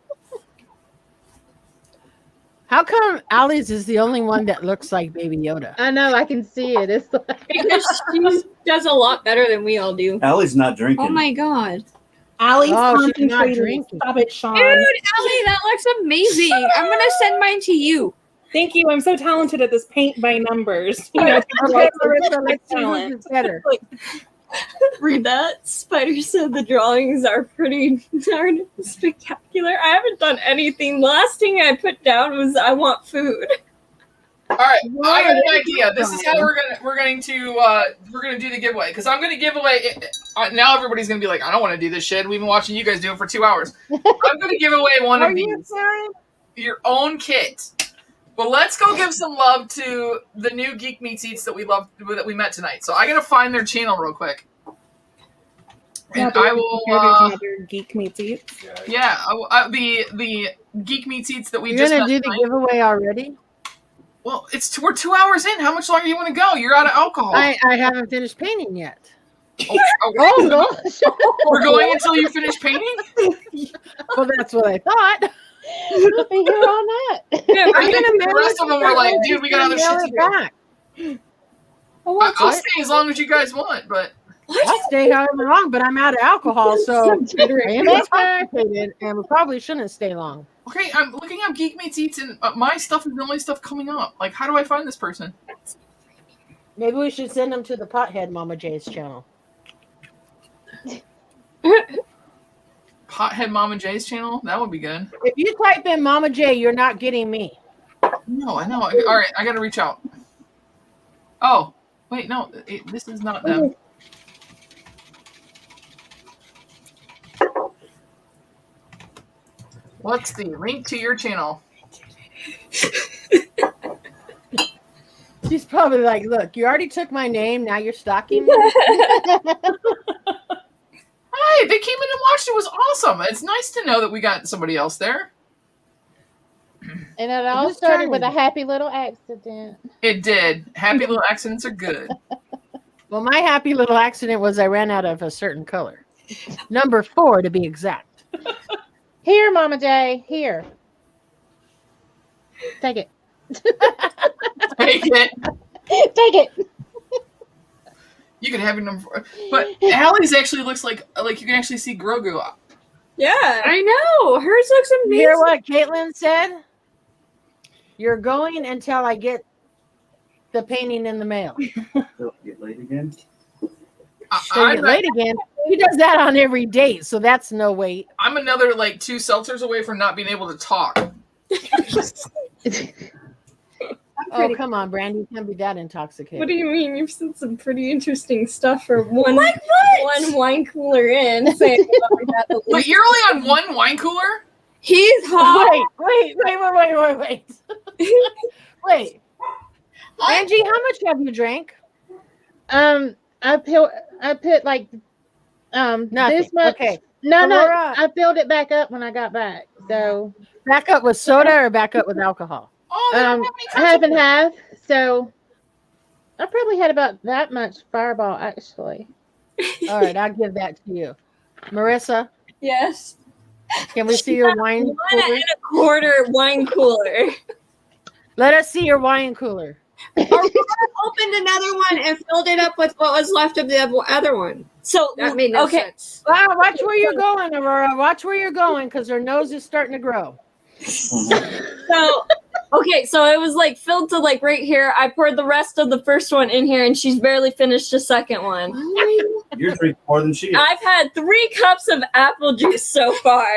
How come Allie's is the only one that looks like Baby Yoda? I know, I can see it. It's like Because she does a lot better than we all do. Allie's not drinking. Oh my god. Allie's Oh, she's not concentrating. drinking. Stop it, Sean. Dude, Allie, that looks amazing. I'm gonna send mine to you. Thank you. I'm so talented at this paint by numbers. You know, Okay, Marissa, let's see who's better. Read that. Spider said the drawings are pretty darn spectacular. I haven't done anything. The last thing I put down was I want food. All right, I got an idea. This is how we're going to do the giveaway, because I'm going to give away. Now everybody's going to be like, I don't want to do this shit. We've been watching you guys do it for 2 hours. I'm going to give away one of these, your own kit. But let's go give some love to the new Geek Meets Eats that we met tonight. So I got to find their channel real quick. And I will. Geek Meets Eats. Yeah, the Geek Meets Eats that we You're just gonna met do tonight. the giveaway already? Well, we're 2 hours in. How much longer do you want to go? You're out of alcohol. I haven't finished painting yet. Oh gosh. We're going until you finish painting? Well, that's what I thought. I'll be here all night. Yeah, I think the rest of them were like, dude, we got other shit to do. I'll stay as long as you guys want, but I'll stay however long, but I'm out of alcohol, so I am intoxicated, and we probably shouldn't stay long. okay, I'm looking up Geek Meets Eats, and my stuff is the only stuff coming up. Like, how do I find this person? Maybe we should send them to the Pothead Mama J's channel. Pothead Mama J's channel? That would be good. If you type in Mama J, you're not getting me. No, I know. All right, I got to reach out. Oh, wait, no, this is not them. What's the link to your channel? She's probably like, look, you already took my name, now you're stalking me. Hey, they came in and watched. It was awesome. It's nice to know that we got somebody else there. And it all started with a happy little accident. It did. Happy little accidents are good. Well, my happy little accident was I ran out of a certain color. Number 4 to be exact. Here, Mama J. Here. Take it. Take it. Take it. You can have your number 4. But Allie's actually looks like you can actually see Grogu. Yeah, I know. Hers looks amazing. You hear what Caitlin said? You're going until I get the painting in the mail. Get late again? So get late again. He does that on every date, so that's no wait. I'm another 2 seltzers away from not being able to talk. Oh, come on, Brandy. You can't be that intoxicated. What do you mean? You've said some pretty interesting stuff for one wine cooler in. Saying Wait, you're only on one wine cooler? He's hot. Wait. Wait. Angie, how much have you drank? I put like Nothing. this much. Okay. No, Aurora. I filled it back up when I got back. So Back up with soda or back up with alcohol? Oh, half and half. So I probably had about that much Fireball actually. All right, I'll give that to you. Marissa? Yes. Can we see your wine cooler? 1 1/4 wine cooler. Let us see your wine cooler. Aurora opened another one and filled it up with what was left of the other one. So That made no sense. Wow, watch where you're going, Aurora. Watch where you're going because her nose is starting to grow. So okay, so it was filled to right here. I poured the rest of the first one in here, and she's barely finished the second one. You're drinking more than she is. I've had 3 cups of apple juice so far.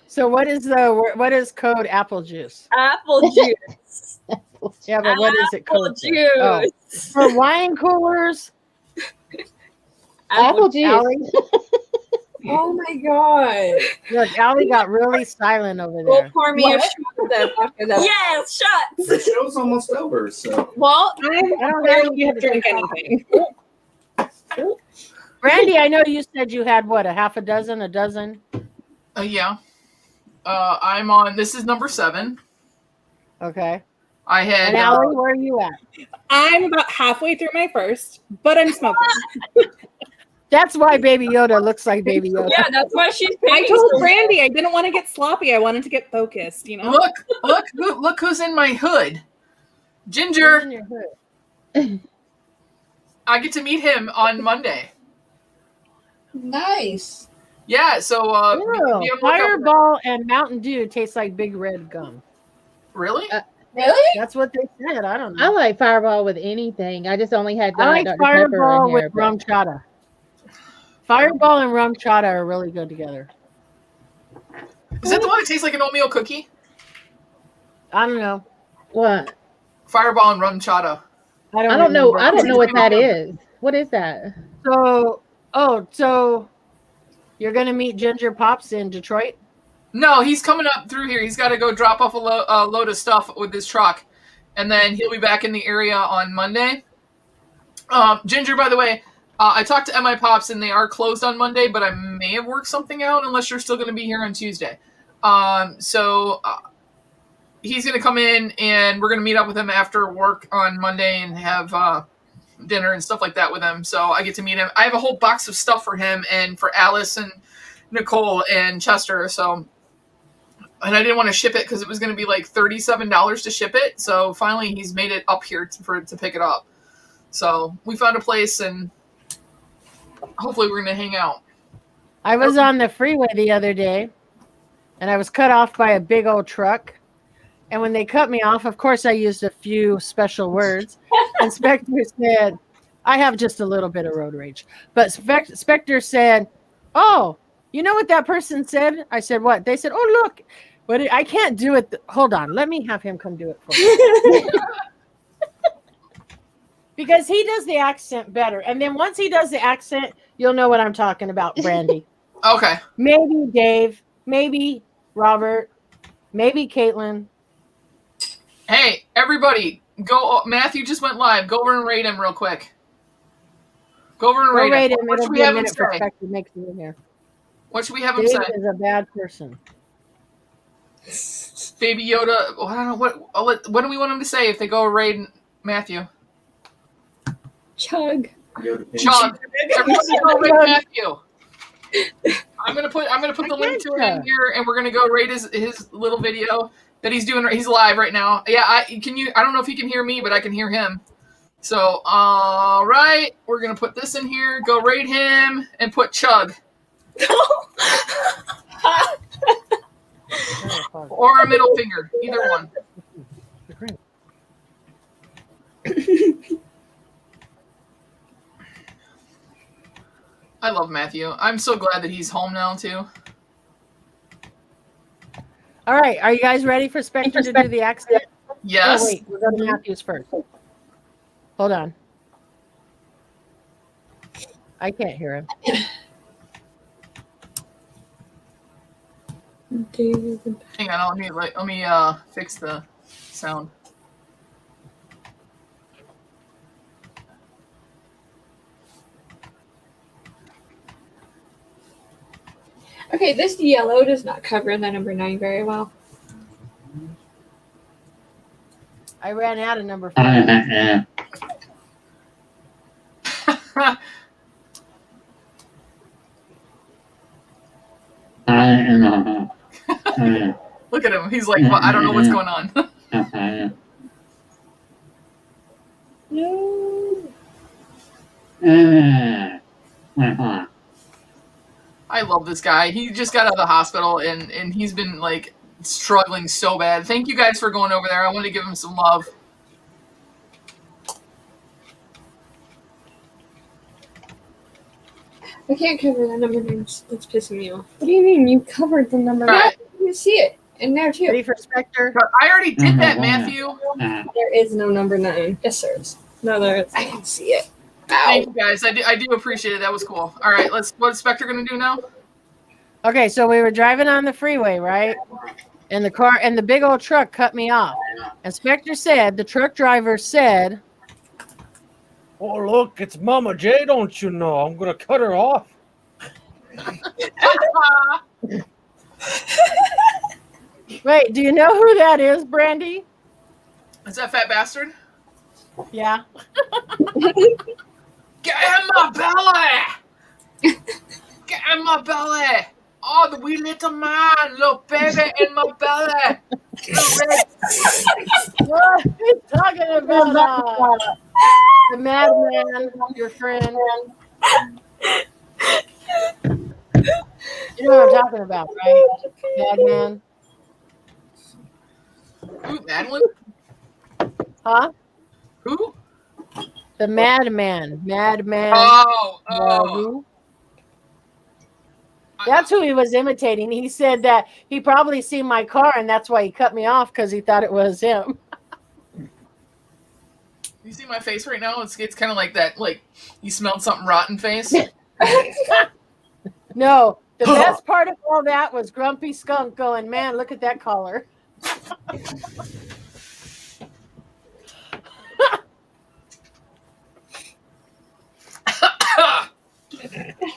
So what is code apple juice? Apple juice. Yeah, but what is it Apple code? juice. Oh. For wine coolers. Apple juice. Allie. Oh my god. Look, Allie got really silent over Go there. pour me a shot of that after that. Yes, shots. The show's almost over, so. Well, I don't barely have to drink anything. Brandy, I know you said you had what, a half a dozen, a dozen? Yeah. I'm on. This is number 7. Okay. I had. And Allie, where are you at? I'm about halfway through my first, but I'm smoking. That's why Baby Yoda looks like Baby Yoda. yeah, that's why she's I paying. told Brandy I didn't want to get sloppy. I wanted to get focused, you know? Look who's in my hood. Ginger. In your hood. I get to meet him on Monday. Nice. Yeah, so Ew, Fireball and Mountain Dew taste like big red gum. Really? Really? That's what they said. I don't I know. like Fireball with anything. I just only had I like Dr. Pepper Fireball in with here. rum chata. Fireball and rum chata are really good together. Is that the one that tastes like an oatmeal cookie? I don't know. What? Fireball and rum chata. I don't know. I don't know what that remember. is. What is that? So you're gonna meet Ginger Pops in Detroit? No, he's coming up through here. He's got to go drop off a load of stuff with his truck, and then he'll be back in the area on Monday. Ginger, by the way, I talked to MI Pops, and they are closed on Monday, but I may have worked something out unless you're still going to be here on Tuesday. So he's going to come in, and we're going to meet up with him after work on Monday and have dinner and stuff like that with him. So I get to meet him. I have a whole box of stuff for him and for Alice and Nicole and Chester. So, and I didn't want to ship it because it was going to be like $37 to ship it. So finally, he's made it up here to pick it up. So we found a place, and hopefully we're going to hang out. I was on the freeway the other day, and I was cut off by a big old truck. And when they cut me off, of course, I used a few special words. And Spectre said, I have just a little bit of road rage. But Spectre said, oh, you know what that person said? I said, what? They said, oh, look. But I can't do it. Hold on. Let me have him come do it for me. Because he does the accent better. And then once he does the accent, you'll know what I'm talking about, Brandy. Okay. Maybe Dave. Maybe Robert. Maybe Caitlin. Hey, everybody, go. Matthew just went live. Go over and rate him real quick. Go over and rate him. What It'll should we be a have him minute for say? Spectre makes it in here. What should we have him Dave say? is a bad person. Baby Yoda. I don't know what do we want him to say if they go raid Matthew? Chug. Chug. Everybody go raid Matthew. I'm gonna put the link to it in here, and we're gonna go raid his little video that he's doing. He's live right now. Yeah, I don't know if he can hear me, but I can hear him. So, all right, we're gonna put this in here. Go raid him and put Chug. Or a middle finger, either one. I love Matthew. I'm so glad that he's home now too. All right, are you guys ready for Spectre to do the accent? Yes. Oh, wait, we'll go to Matthew's first. Hold on. I can't hear him. Hang on, let me fix the sound. Okay, this yellow does not cover the number 9 very well. I ran out of number 5. Look at him. He's like, well, I don't know what's going on. I love this guy. He just got out of the hospital, and he's been like struggling so bad. Thank you guys for going over there. I want to give him some love. I can't cover the number 9. That's pissing me off. What do you mean? You covered the number 9? You can see it in there too. Ready for Spectre? I already did that, Matthew. There is no number 9. Yes, there is. No, there is. I can see it. Thank you guys. I do appreciate it. That was cool. All right, what's Spectre gonna do now? Okay, so we were driving on the freeway, right? And the car and the big old truck cut me off. And Spectre said, the truck driver said, oh, look, it's Mama J, don't you know? I'm going to cut her off. wait, do you know who that is, Brandy? Is that fat bastard? Yeah. Get in my belly! Get in my belly! Oh, the wee little man, little baby in my belly! What are you talking about? The madman, your friend. You know what I'm talking about, right? Madman. Who, Madeline? Huh? Who? The Madman. Madman. Oh. That's who he was imitating. He said that he probably seen my car and that's why he cut me off because he thought it was him. You see my face right now? It's kind of like that, like you smelled something rotten face. No, the best part of all that was Grumpy Skunk going, man, look at that collar.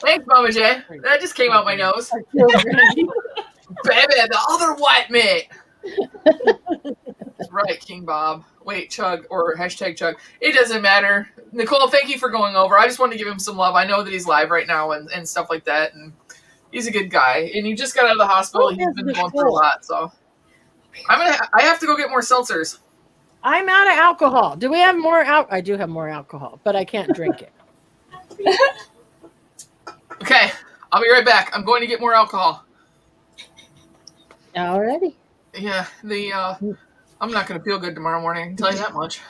Thanks, Mama J. That just came out my nose. Baby, the other white mate. That's right, King Bob. Wait, Chug, or hashtag Chug. It doesn't matter. Nicole, thank you for going over. I just wanted to give him some love. I know that he's live right now and stuff like that. And he's a good guy. And he just got out of the hospital. He's been going through a lot. So I have to go get more seltzers. I'm out of alcohol. Do we have more I do have more alcohol, but I can't drink it. Okay, I'll be right back. I'm going to get more alcohol. Alrighty. Yeah, I'm not going to feel good tomorrow morning. I can tell you that much.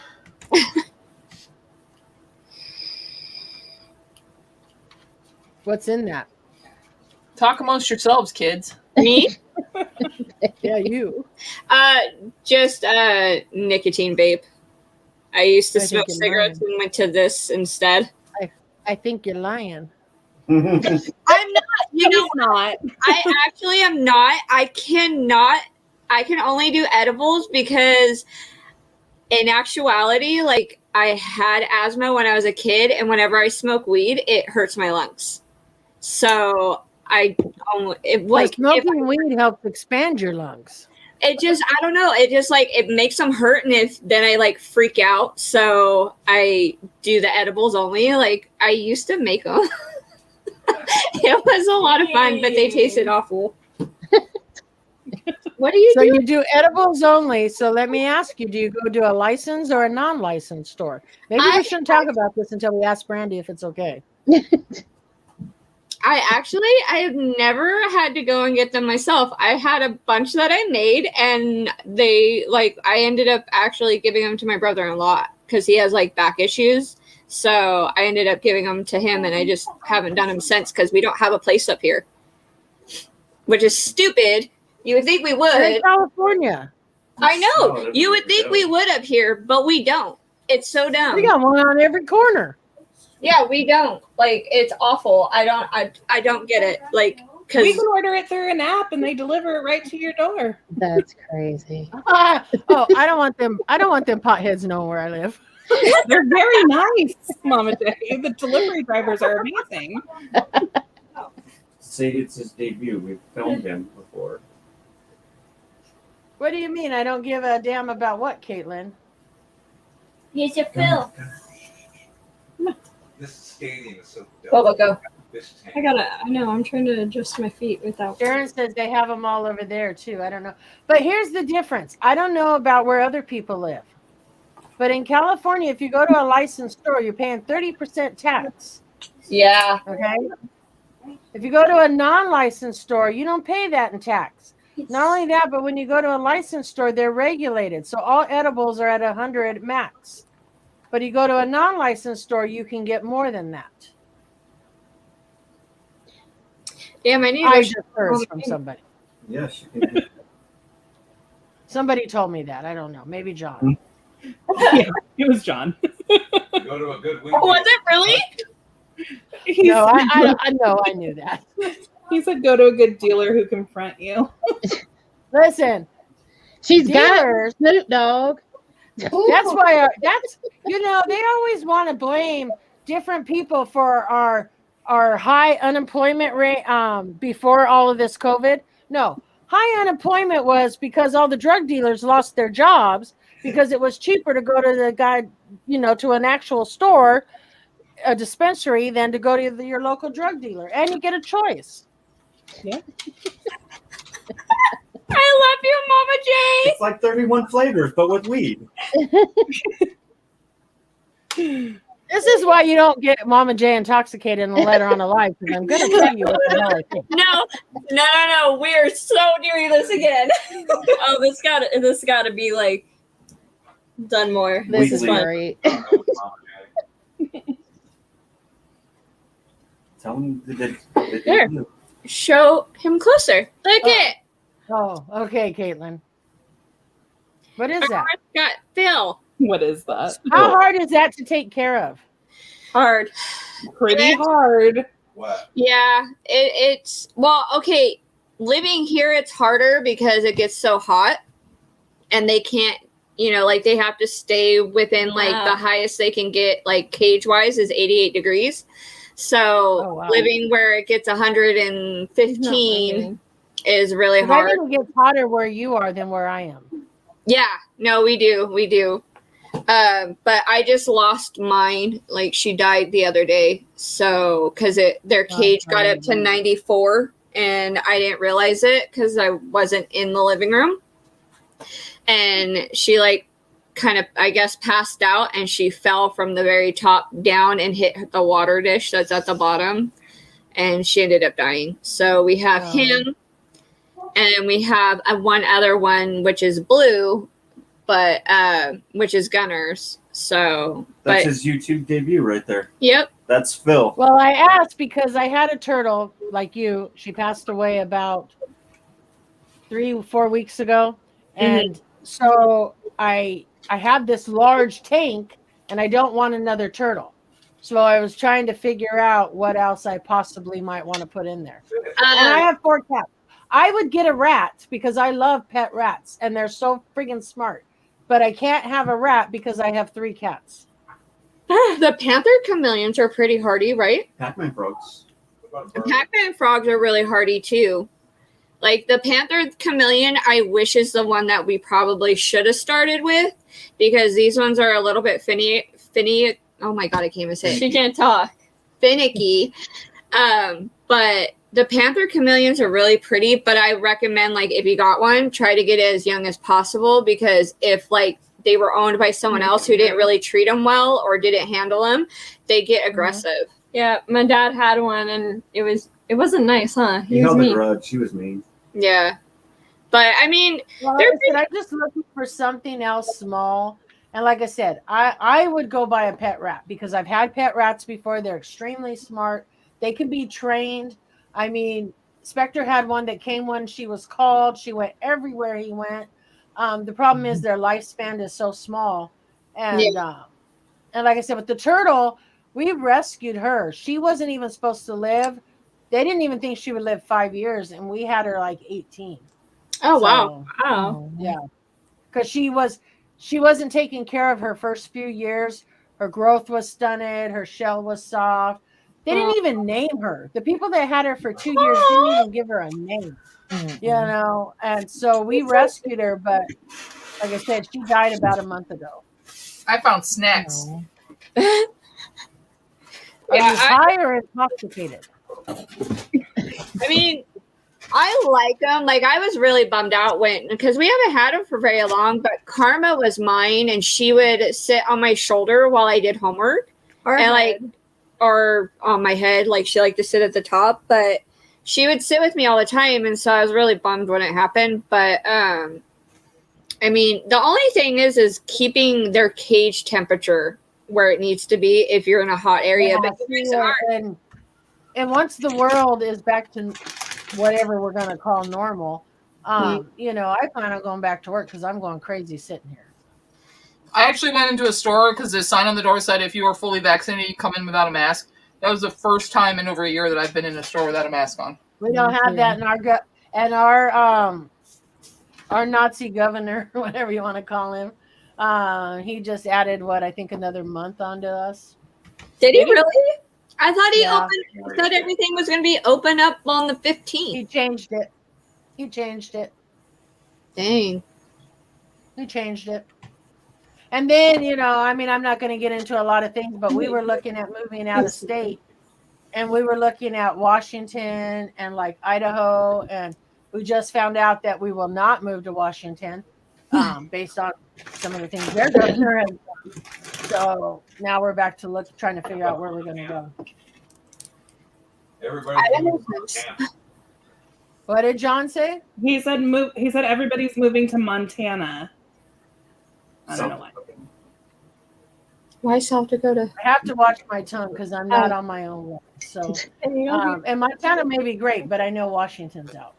What's in that? Talk amongst yourselves, kids. Me? Yeah, you. Just nicotine vape. I used to I smoke think you're cigarettes and went to this instead. I think you're lying. I'm not. You know, not. I actually am not. I cannot. I can only do edibles because, in actuality, like I had asthma when I was a kid, and whenever I smoke weed, it hurts my lungs. So smoking weed helps expand your lungs. It just, I don't know. It just like, it makes them hurt. And then I like freak out. So I do the edibles only. Like I used to make them. It was a lot of fun, but they tasted awful. What do you do? So you do edibles only. So let me ask you, do you go to a licensed or a non-licensed store? Maybe we shouldn't talk about this until we ask Brandy if it's okay. I've never had to go and get them myself. I had a bunch that I made, and I ended up actually giving them to my brother-in-law because he has like back issues. So I ended up giving them to him, and I just haven't done them since because we don't have a place up here, which is stupid. You would think we would. In California. I know. You would think we would up here, but we don't. It's so dumb. We got one on every corner. Yeah, we don't. Like, it's awful. I don't get it. Like, because we can order it through an app and they deliver it right to your door. That's crazy. I don't want them potheads knowing where I live. They're very nice, Mama J. The delivery drivers are amazing. See, it's his debut. We've filmed him before. What do you mean? I don't give a damn about what, Caitlin? Here's your fill. This stadium is so dumb. Go. I know, I'm trying to adjust my feet without. Sharon says they have them all over there too. I don't know. But here's the difference. I don't know about where other people live. But in California, if you go to a licensed store, you're paying 30% tax. Yeah. Okay. If you go to a non-licensed store, you don't pay that in tax. Not only that, but when you go to a licensed store, they're regulated. So all edibles are at 100 max. But you go to a non-licensed store, you can get more than that. Yeah, my neighbor. I just heard from somebody. Yes, you can. Somebody told me that. I don't know. Maybe John. Yeah, it was John. Go to a good weekend. Was it really? No, I know. I knew that. He said go to a good dealer who can front you. Listen, She's dealers, got Snoop Dogg. That's why they always want to blame different people for our high unemployment rate before all of this COVID. No, high unemployment was because all the drug dealers lost their jobs because it was cheaper to go to the guy, to an actual store, a dispensary, than to go to your local drug dealer, and you get a choice. Yeah. I love you, Mama J. It's like 31 flavors, but with weed. This is why you don't get Mama J intoxicated and let her on a live, because I'm going to tell you what the hell I think. No. We're so doing this again. Oh, this gotta be like done more. This is Weekly. great. Tell him that There. Show him closer. Look it. Oh, okay, Caitlin. What is that? Got Phil. What is that? How hard is that to take care of? Hard. Pretty hard. What? Yeah, it's well, okay. Living here, it's harder because it gets so hot, and they can't, like they have to stay within like the highest they can get, like cage wise, is 88 degrees. So living where it gets 115 is really hard. I think it gets hotter where you are than where I am. Yeah, no, we do. But I just lost mine. Like she died the other day. So, cause their cage got up to 94 and I didn't realize it cause I wasn't in the living room. And she like kind of, I guess, passed out and she fell from the very top down and hit the water dish that's at the bottom. And she ended up dying. So we have him and we have one other one, which is blue, but which is Gunners. So That's his YouTube debut right there. Yep. That's Phil. Well, I asked because I had a turtle like you. She passed away about 3-4 weeks ago. And so I have this large tank and I don't want another turtle. So I was trying to figure out what else I possibly might want to put in there. And I have 4 cats. I would get a rat because I love pet rats and they're so friggin' smart. But I can't have a rat because I have 3 cats. The panther chameleons are pretty hardy, right? Pac-Man frogs. Pac-Man frogs are really hardy too. Like the panther chameleon, I wish is the one that we probably should have started with because these ones are a little bit finny. Oh my god, I can't even say it. She can't talk. Finicky. But the panther chameleons are really pretty, but I recommend like if you got one, try to get it as young as possible because if like they were owned by someone else who didn't really treat them well or didn't handle them, they get aggressive. Yeah, my dad had one and it wasn't nice, huh? He held a grudge. She was mean. Yeah. But I mean, well, I'm just looking for something else small. And like I said, I would go buy a pet rat because I've had pet rats before. They're extremely smart. They can be trained. I mean, Spectre had one that came when she was called. She went everywhere he went. The problem is their lifespan is so small. And and like I said, with the turtle, we rescued her. She wasn't even supposed to live. They didn't even think she would live 5 years, and we had her like 18. Oh, so, wow. Wow. Yeah. Because she wasn't taking care of her first few years. Her growth was stunted. Her shell was soft. They didn't even name her. The people that had her for 2 years didn't even give her a name. You know, and so we rescued her, but like I said, she died about a month ago. I found snacks. Are you high or intoxicated? I mean, I like them. Like, I was really bummed out because we haven't had them for very long, but Karma was mine, and she would sit on my shoulder while I did homework. Or on my head. Like, she liked to sit at the top, but she would sit with me all the time, and so I was really bummed when it happened. But, I mean, the only thing is keeping their cage temperature where it needs to be if you're in a hot area. Yeah, But and once the world is back to whatever we're going to call normal, you know, I plan on going back to work because I'm going crazy sitting here. I actually went into a store because the sign on the door said if you are fully vaccinated, you come in without a mask. That was the first time in over a year that I've been in a store without a mask on. We don't have that in our Nazi governor, whatever you want to call him. He just added I think another month onto us. Did he really? I thought he said everything was going to be open up on the 15th. He changed it. Dang. He changed it. And then, you know, I mean, I'm not going to get into a lot of things, but we were looking at moving out of state, and we were looking at Washington and like Idaho, and we just found out that we will not move to Washington based on some of the things their governor has done. So now we're back to trying to figure out where we're going to go. Everybody's moving to camp. What did John say? He said move. He said everybody's moving to Montana. I don't know why. Why South Dakota? I have to watch my tongue because I'm not on my own one. So, and Montana may be great, but I know Washington's out.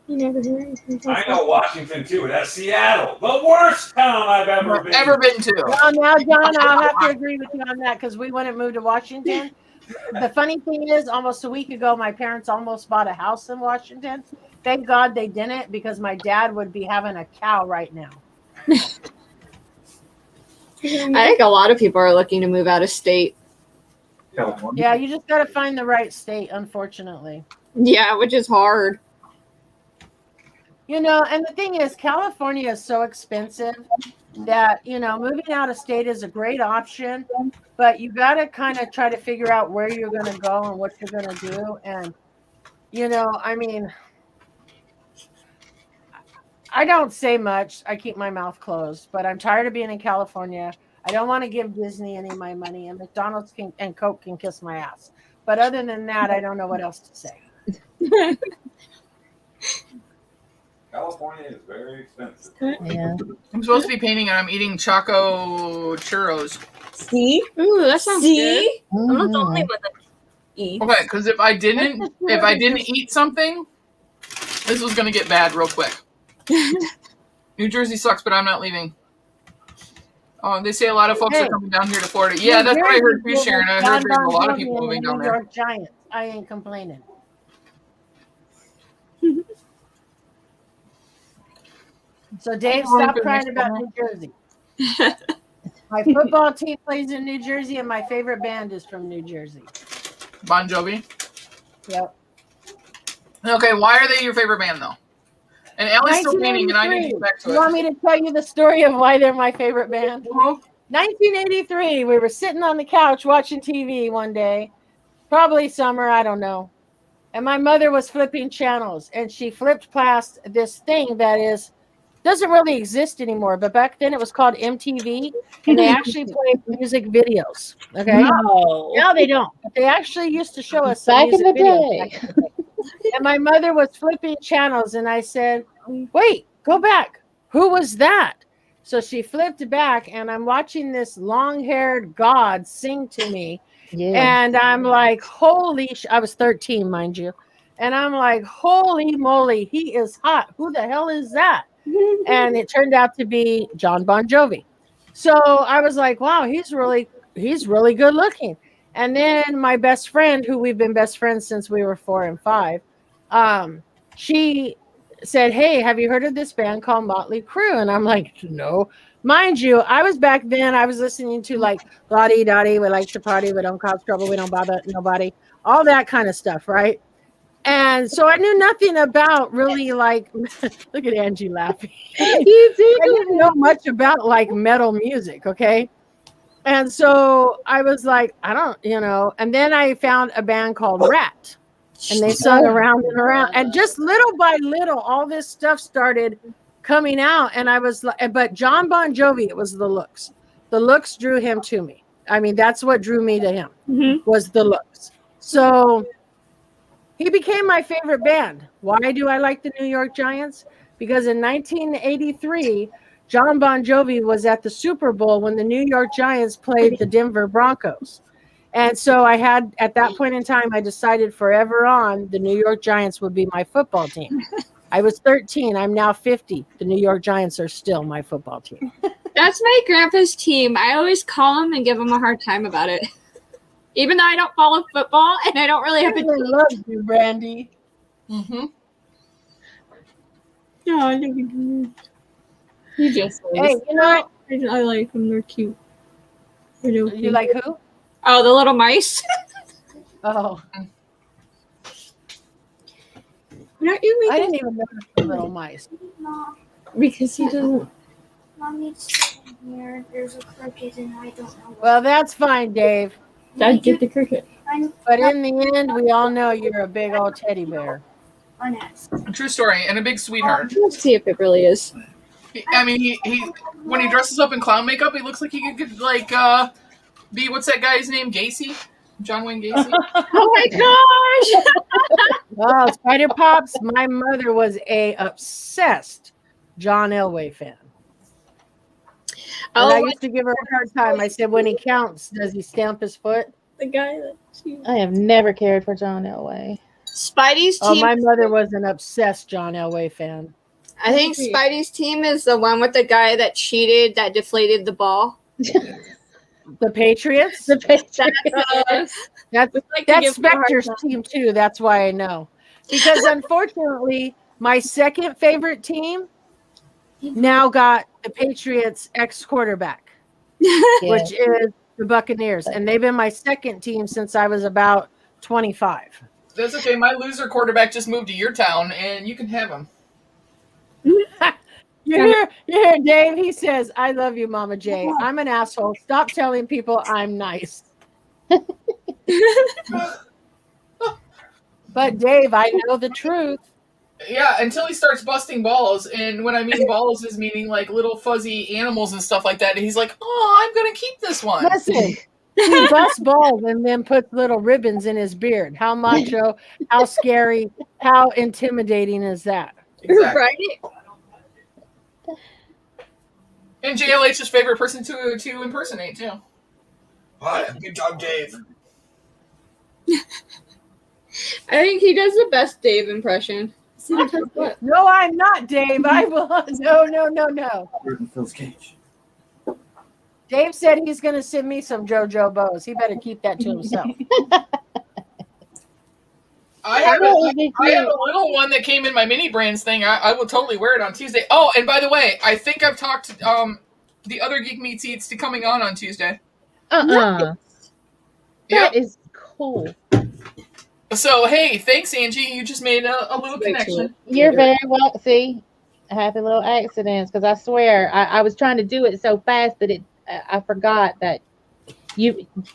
You never hear anything. I know Washington too. That's Seattle, the worst town I've ever been to. Well, now, John, I'll have to agree with you on that because we wouldn't move to Washington. The funny thing is, almost a week ago, my parents almost bought a house in Washington. Thank God they didn't because my dad would be having a cow right now. I think a lot of people are looking to move out of state. California. Yeah, you just got to find the right state, unfortunately. Yeah, which is hard. You know, and the thing is, California is so expensive that, you know, moving out of state is a great option, but you got to kind of try to figure out where you're going to go and what you're going to do. And, you know, I mean, I don't say much. I keep my mouth closed, but I'm tired of being in California. I don't want to give Disney any of my money, and McDonald's and Coke can kiss my ass. But other than that, I don't know what else to say. California is very expensive. Yeah. I'm supposed to be painting and I'm eating Choco churros. See? Ooh, that sounds good. I'm not the only one that eats. Okay, because if I didn't eat something, this was gonna get bad real quick. New Jersey sucks, but I'm not leaving. Oh, they say a lot of folks are coming down here to Florida. Yeah, that's what I heard too, Sharon. I heard there's a lot of people moving down New there. York Giants. I ain't complaining. So Dave, stop crying about New Jersey. My football team plays in New Jersey, and my favorite band is from New Jersey. Bon Jovi. Yep. Okay, why are they your favorite band though? And Allie's still painting, and I need to get back to it. You want me to tell you the story of why they're my favorite band? 1983, we were sitting on the couch watching TV one day, probably summer, I don't know. And my mother was flipping channels, and she flipped past this thing that doesn't really exist anymore, but back then it was called MTV, and they actually played music videos. Okay, No. now they don't. But they actually used to show us Back in music the videos. day. And my mother was flipping channels, and I said, "Wait, go back. Who was that?" So she flipped back, and I'm watching this long-haired god sing to me, and I'm like, "Holy!" I was 13, mind you, and I'm like, "Holy moly, he is hot. Who the hell is that?" And it turned out to be John Bon Jovi. So I was like, wow, he's really good looking. And then my best friend, who we've been best friends since we were 4 and 5, she said, hey, have you heard of this band called Motley Crue? And I'm like, no. Mind you, I was listening to like Lottie Dottie, we like to party, we don't cause trouble, we don't bother nobody, all that kind of stuff, right? And so I knew nothing about really like, look at Angie laughing. I didn't know much about like metal music, okay? And so I was like, I don't, and then I found a band called Rat, and they sung around and around. And just little by little, all this stuff started coming out. And I was like, but John Bon Jovi, it was the looks. The looks drew him to me. I mean, that's what drew me to him, was the looks. So he became my favorite band. Why do I like the New York Giants? Because in 1983, John Bon Jovi was at the Super Bowl when the New York Giants played the Denver Broncos. And so at that point in time, I decided forever on the New York Giants would be my football team. I was 13. I'm now 50. The New York Giants are still my football team. That's my grandpa's team. I always call him and give him a hard time about it. Even though I don't follow football and I don't really have a team. I love you, Brandy. Mm-hmm. Yeah, I love you. He just is. Hey, I like them. They're cute. You like who? Oh, the little mice. Oh. I didn't even notice the little mice. Because he doesn't. Mommy's sitting here. There's a cricket and I don't know. Well, that's fine, Dave. Dad, get the cricket. But in the end, we all know you're a big old teddy bear. True story, and a big sweetheart. Let's see if it really is. I mean, he when he dresses up in clown makeup, he looks like he could like be what's that guy's name? Gacy. John Wayne Gacy. Oh my gosh! Oh, Spider Pops. My mother was a obsessed John Elway fan. And I used to give her a hard time. I said, when he counts, does he stamp his foot? The guy that I have never cared for John Elway. Spidey's Oh, team. my mother was an obsessed John Elway fan. I think Spidey's team is the one with the guy that cheated, that deflated the ball. The Patriots? The Patriots. That's Spectre's team too. That's why I know. Because unfortunately, my second favorite team now got the Patriots ex-quarterback, which is the Buccaneers. And they've been my second team since I was about 25. That's okay. My loser quarterback just moved to your town, and you can have him. You hear Dave? He says, I love you, Mama J. I'm an asshole. Stop telling people I'm nice. But Dave, I know the truth. Yeah, until he starts busting balls. And when I mean balls is meaning like little fuzzy animals and stuff like that. And he's like, oh, I'm going to keep this one. Listen, he busts balls and then puts little ribbons in his beard. How macho, how scary, how intimidating is that? Exactly. Right? And JLH's favorite person to impersonate, too. Hi, good job, Dave. I think he does the best Dave impression. No, I'm not, Dave. I will. No. Phil's cage. Dave said he's going to send me some JoJo bows. He better keep that to himself. I have a little one that came in my mini brands thing. I will totally wear it on Tuesday. Oh, and by the way, I think I've talked the other Geek Meets Eats to coming on Tuesday. That Yep. is cool. So, hey, thanks, Angie. You just made a little connection. You're very welcome. See, happy little accidents, because I swear I was trying to do it so fast that I forgot that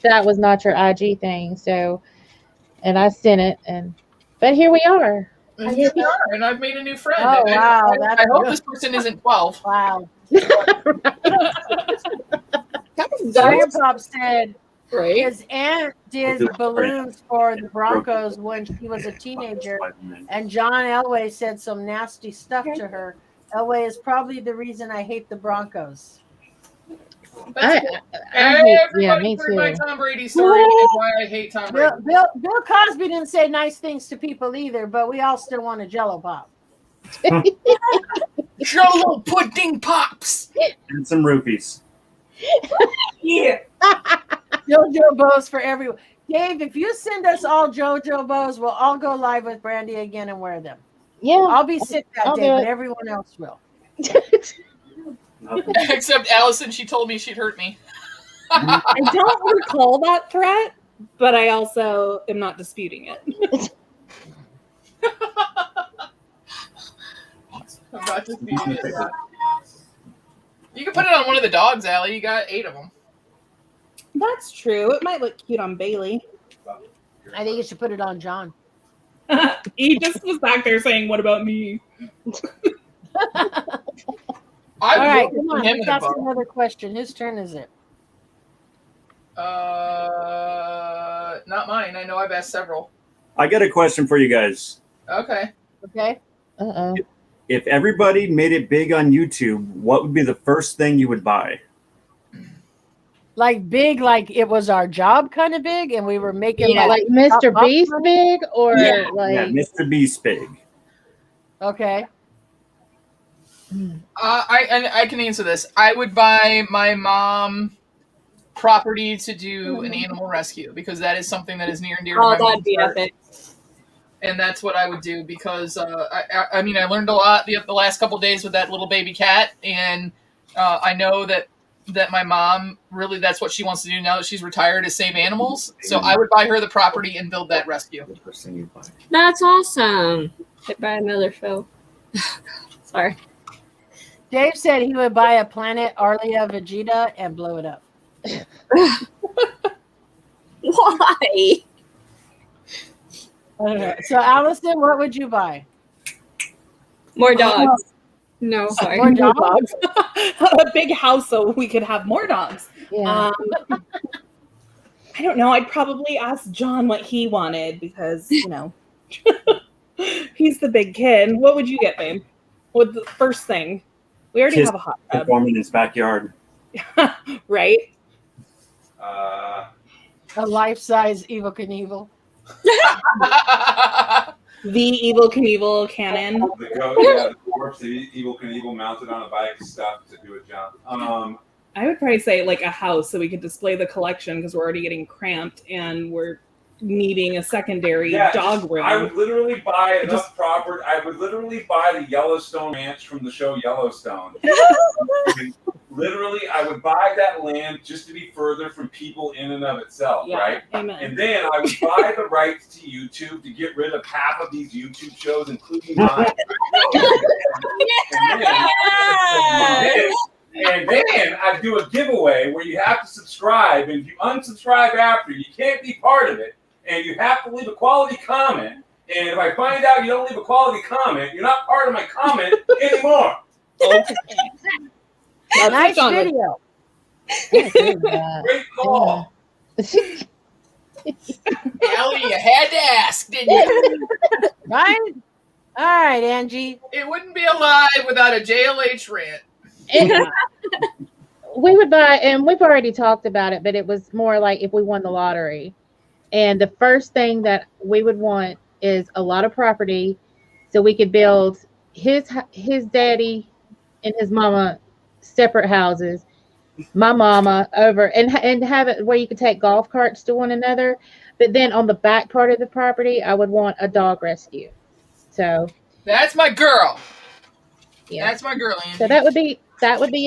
that was not your IG thing. So, and I sent it, but here we are. And here we are, and I've made a new friend. Oh, And wow. I hope this person isn't 12. Wow. Grandpa said his aunt did balloons for the Broncos when she was a teenager, and John Elway said some nasty stuff to her. Elway is probably the reason I hate the Broncos. Everybody heard my Tom Brady story and why I hate Tom Brady. Bill Cosby didn't say nice things to people either, but we all still want a Jello pop. Jello pudding pops and some roofies. Yeah. JoJo bows for everyone. Dave, if you send us all JoJo bows, we'll all go live with Brandy again and wear them. Yeah, I'll be sick that I'll day, do but it. everyone else will. Except Allison, she told me she'd hurt me. I don't recall that threat, but I also am not disputing it. I'm not disputing it. You can put it on one of the dogs, Allie. You got 8 of them. That's true. It might look cute on Bailey. I think you should put it on John. He just was back there saying, "What about me?" All right, come on. Let's ask another question. Whose turn is it? Not mine. I know I've asked several. I got a question for you guys. Okay. Okay. If everybody made it big on YouTube, what would be the first thing you would buy? Like big, like it was our job kind of big, and we were making like Mr. Beast big, or like Mr. Beast big. Okay. I can answer this. I would buy my mom property to do an animal rescue because that is something that is near and dear to my Oh, that'd be heart. epic. And that's what I would do because I mean I learned a lot the last couple of days with that little baby cat, and I know that my mom really that's what she wants to do now that she's retired is save animals. So I would buy her the property and build that rescue. That's awesome. Hit by another Phil. Sorry. Dave said he would buy a planet Arlia Vegeta and blow it up. Why? So, Allison, what would you buy? More dogs. No, sorry. More dogs? A big house so we could have more dogs. Yeah. I I don't know. I'd probably ask John what he wanted because, he's the big kid. What would you get, babe? What the first thing? We already have a hot tub. Perform in his backyard. Right? A life-size Evel Knievel. The Evel Knievel cannon. The corpse, the Evel Knievel mounted on a bike, stuff to do a jump. I would probably say like a house so we could display the collection because we're already getting cramped and we're needing a secondary dog room. I would literally buy enough property. I would literally buy the Yellowstone Ranch from the show Yellowstone. Literally, I would buy that land just to be further from people in and of itself, right? Amen. And then I would buy the rights to YouTube to get rid of half of these YouTube shows, including mine. And then I'd do a giveaway where you have to subscribe, and if you unsubscribe after, you can't be part of it, and you have to leave a quality comment. And if I find out you don't leave a quality comment, you're not part of my comment anymore. Okay. Nice video. Great call. Allie, you had to ask, didn't you? Right? All right, Angie. It wouldn't be alive without a JLH rant. We would buy, and we've already talked about it, but it was more like if we won the lottery. And the first thing that we would want is a lot of property so we could build his daddy and his mama separate houses, my mama over, and have it where you could take golf carts to one another. But then on the back part of the property, I would want a dog rescue. So that's my girl. Yeah, that's my girl, Angie. So that would be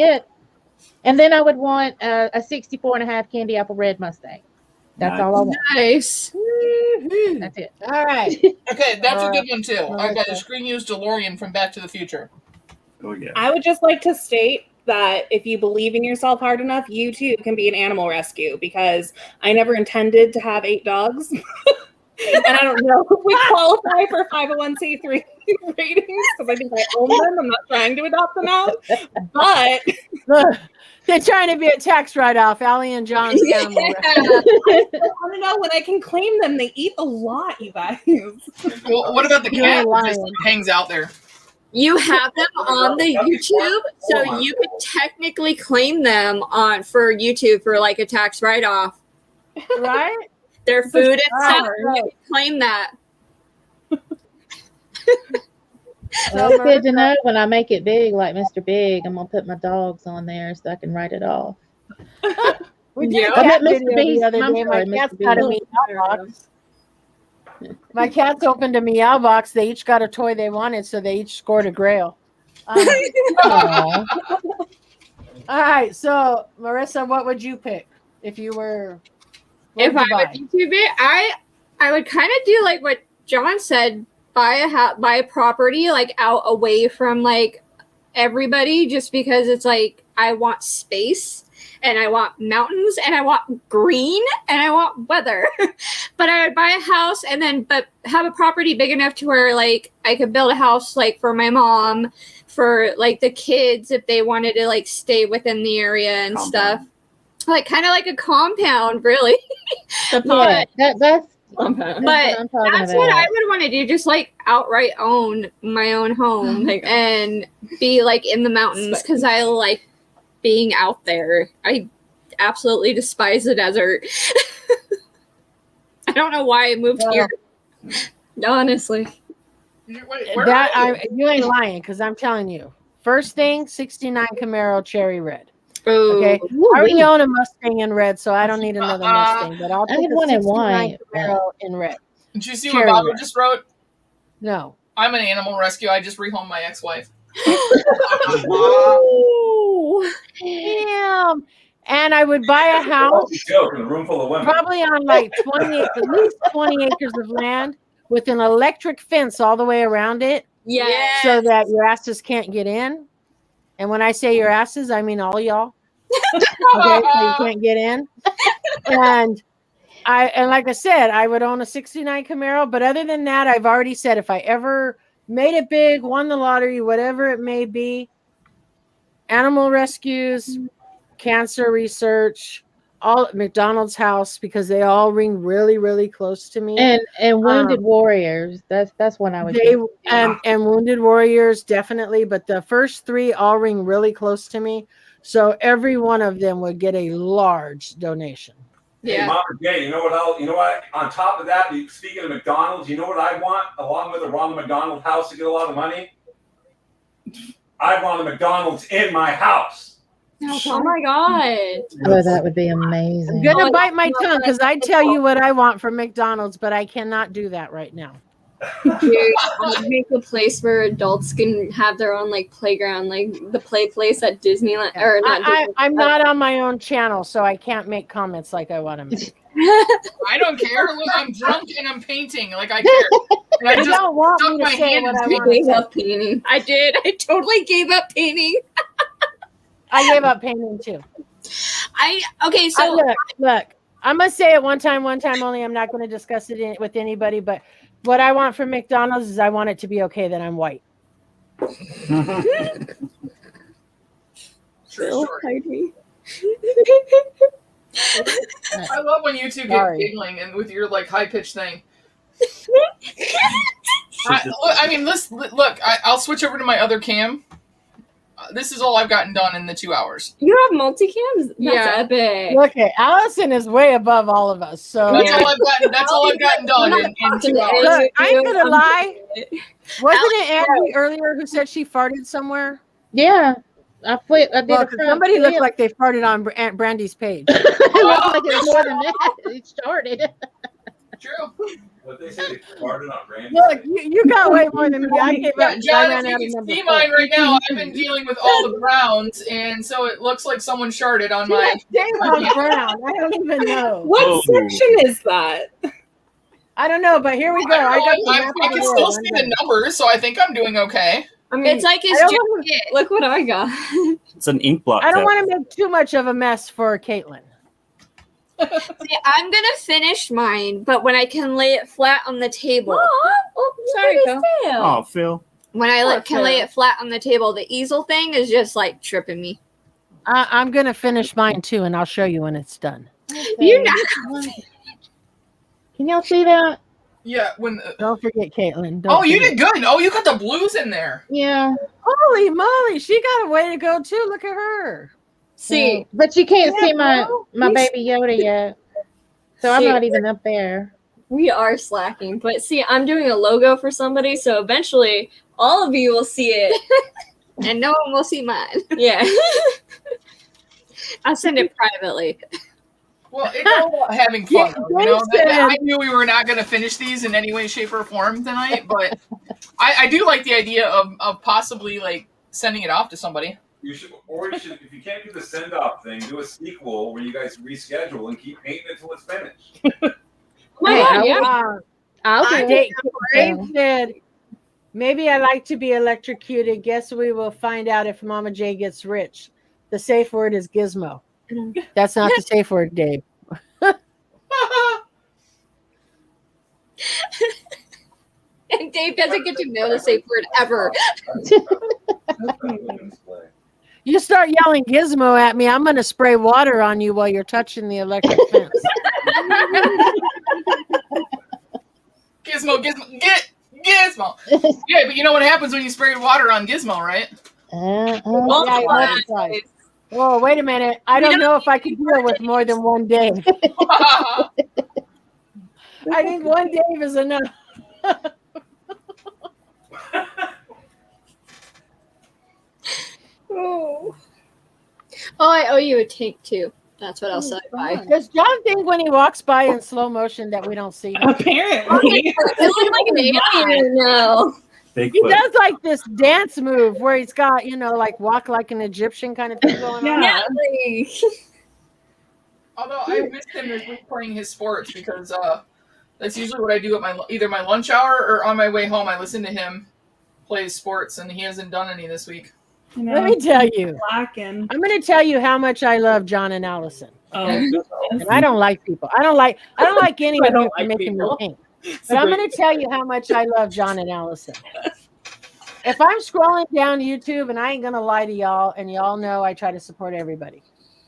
it. And then I would want a 64.5 candy apple red Mustang. That's all I want. Nice. That's it. All right. Okay, that's a good one too. I got a screen used DeLorean from Back to the Future. Oh yeah. I would just like to state that if you believe in yourself hard enough, you too can be an animal rescue, because I never intended to have 8 dogs. And I don't know if we qualify for 501c3 ratings because I think I own them. I'm not trying to adopt them out. But they're trying to be a tax write-off. Allie and John's animal rescue. I want to know when I can claim them. They eat a lot, you guys. Well, what about the cat that just hangs out there? You have them on the YouTube, so you could technically claim them for YouTube for like a tax write-off. Right? Their food and stuff, you can claim that. Well, it's good to know when I make it big, like Mr. Big, I'm gonna put my dogs on there so I can write it off. We did I a cat met Mr. video Beast. the other I'm day. sorry, My cat's Mr. got a Beast. meow box. My cats opened a meow box. They each got a toy they wanted, so they each scored a grail. All right, so Marissa, what would you pick if you were? If I would YouTube it, I would kind of do like what John said: buy a property like out away from like everybody, just because it's like I want space and I want mountains and I want green and I want weather. But I would buy a house but have a property big enough to where like I could build a house like for my mom, for like the kids if they wanted to like stay within the area and stuff. Like kind of like a compound, really. That's But that's what I would want to do, just like outright own my own home and be like in the mountains, because I like being out there. I absolutely despise the desert. I don't know why I moved here. Honestly. You ain't lying, because I'm telling you. First thing, 69 Camaro Cherry Red. Okay, I already own a Mustang in red, so I don't need another Mustang. But I'll take a 69 Camaro in red. Did you see Cherry what Bobby red. just wrote? No. I'm an animal rescue. I just rehomed my ex-wife. Damn. And I would buy a house, Joke in a room full of women. probably on like at least 20 acres of land with an electric fence all the way around it. Yeah. So that your asses can't get in. And when I say your asses, I mean all y'all. Okay, so you can't get in. And like I said, I would own a 69 Camaro. But other than that, I've already said if I ever made it big, won the lottery, whatever it may be, animal rescues, cancer research, all McDonald's house because they all ring really, really close to me. And Wounded Warriors. That's one I would do. And Wounded Warriors, definitely. But the first three all ring really close to me. So every one of them would get a large donation. Hey, Mama Jay, you know what? On top of that, speaking of McDonald's, you know what I want, along with the Ronald McDonald House to get a lot of money? I want a McDonald's in my house. Oh my god! Oh, that would be amazing. I'm gonna bite my tongue because I tell you what I want from McDonald's, but I cannot do that right now. Dude, I'd make a place where adults can have their own like playground, like the play place at Disneyland or not. I'm not on my own channel, so I can't make comments like I want to make. I don't care. Look, I'm drunk and I'm painting. Like I care. And I You just don't want stuck me to my say hand what I in want to gave say. up painting. I did. I totally gave up painting. I gave up painting too. So look. I'm gonna say it one time only. I'm not going to discuss it with anybody. But what I want from McDonald's is I want it to be okay that I'm white. True story. I love when you two get giggling and with your like high pitched thing. I'll switch over to my other cam. This is all I've gotten done in the 2 hours. You have multicams? That's epic. Okay, Allison is way above all of us. So that's all I've gotten done in 2 hours. Look, I ain't gonna lie. Wasn't it Angie earlier who said she farted somewhere? Yeah. I did somebody looked like they farted on Aunt Brandy's page. It looked like it was more than that. It started. True. What they say, they farted on Brandy. Look, you got way more than me. I gave up. John, if you can see mine right now, I've been dealing with all the browns, and so it looks like someone sharted on my. Brown. I don't even know. What section is that? I don't know, but here we go. I can still see the numbers, so I think I'm doing okay. I mean, it's like his jacket. Look what I got. It's an ink blot. I don't want to make too much of a mess for Caitlin. See, I'm gonna finish mine, but when I can lay it flat on the table. Sorry, Phil. Oh, Phil. When I can lay it flat on the table, the easel thing is just like tripping me. I'm gonna finish mine too, and I'll show you when it's done. You're not. Can y'all see that? Yeah. Don't forget Caitlin. You did good. Oh, you got the blues in there. Yeah. Holy moly, she got a way to go too. Look at her. See, but you can't see my Baby Yoda yet, so I'm not even up there. We are slacking, but see, I'm doing a logo for somebody, so eventually all of you will see it, and no one will see mine. Yeah, I'll send it privately. Well, it's all about having fun. I knew we were not going to finish these in any way, shape, or form tonight, but I do like the idea of possibly like sending it off to somebody. You should, if you can't do the send-off thing, do a sequel where you guys reschedule and keep painting until it's finished. Dave said, maybe I like to be electrocuted. Guess we will find out if Mama J gets rich. The safe word is gizmo. That's not the safe word, Dave. And Dave doesn't get to know the safe word ever. You start yelling gizmo at me, I'm going to spray water on you while you're touching the electric fence. Gizmo. Yeah, but you know what happens when you spray water on Gizmo, right? Whoa, wait a minute. I don't know if I can deal with more than one Dave. I think one Dave is enough. I owe you a tank too. That's what I'll say. Bye. Does John think when he walks by in slow motion that we don't see him? Apparently. I look like an alien now. He does like this dance move where he's got, like walk like an Egyptian kind of thing going on. Yeah. Although I missed him this week playing his sports because that's usually what I do at either my lunch hour or on my way home. I listen to him play sports, and he hasn't done any this week. Let me tell you. I'm going to tell you how much I love John and Allison. And I don't like people. I don't like any of you for making me think. But I'm going to tell you how much I love John and Allison. If I'm scrolling down YouTube, and I ain't going to lie to y'all, and y'all know I try to support everybody.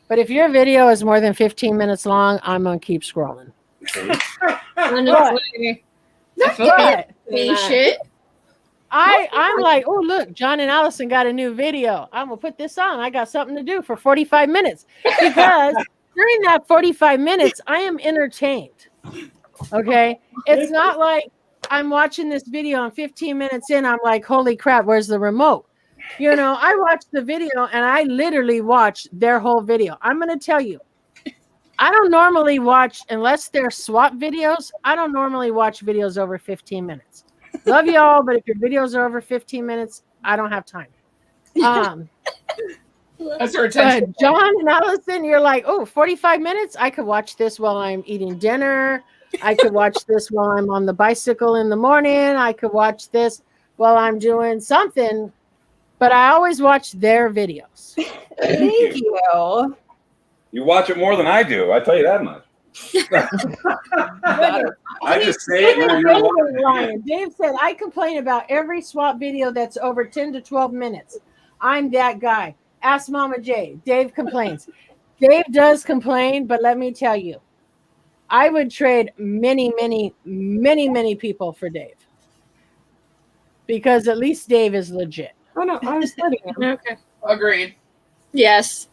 But if your video is more than 15 minutes long, I'm gonna keep scrolling. Not patient. I'm like, oh look, John and Allison got a new video. I'm gonna put this on. I got something to do for 45 minutes because during that 45 minutes, I am entertained. Okay, it's not like I'm watching this video and 15 minutes in, I'm like, holy crap, where's the remote? You know, I watched the video and I literally watched their whole video. I'm gonna tell you, I don't normally watch, unless they're swap videos, I don't normally watch videos over 15 minutes. Love you all, but if your videos are over 15 minutes, I don't have time. That's your attention. John and Allison, you're like, oh, 45 minutes? I could watch this while I'm eating dinner. I could watch this while I'm on the bicycle in the morning. I could watch this while I'm doing something. But I always watch their videos. Thank you. You watch it more than I do. I tell you that much. I just say it. Ryan. Dave said, I complain about every swap video that's over 10 to 12 minutes. I'm that guy. Ask Mama J. Dave complains. Dave does complain, but let me tell you, I would trade many people for Dave. Because at least Dave is legit. Oh, no, I was studying. Okay. Agreed. Yes,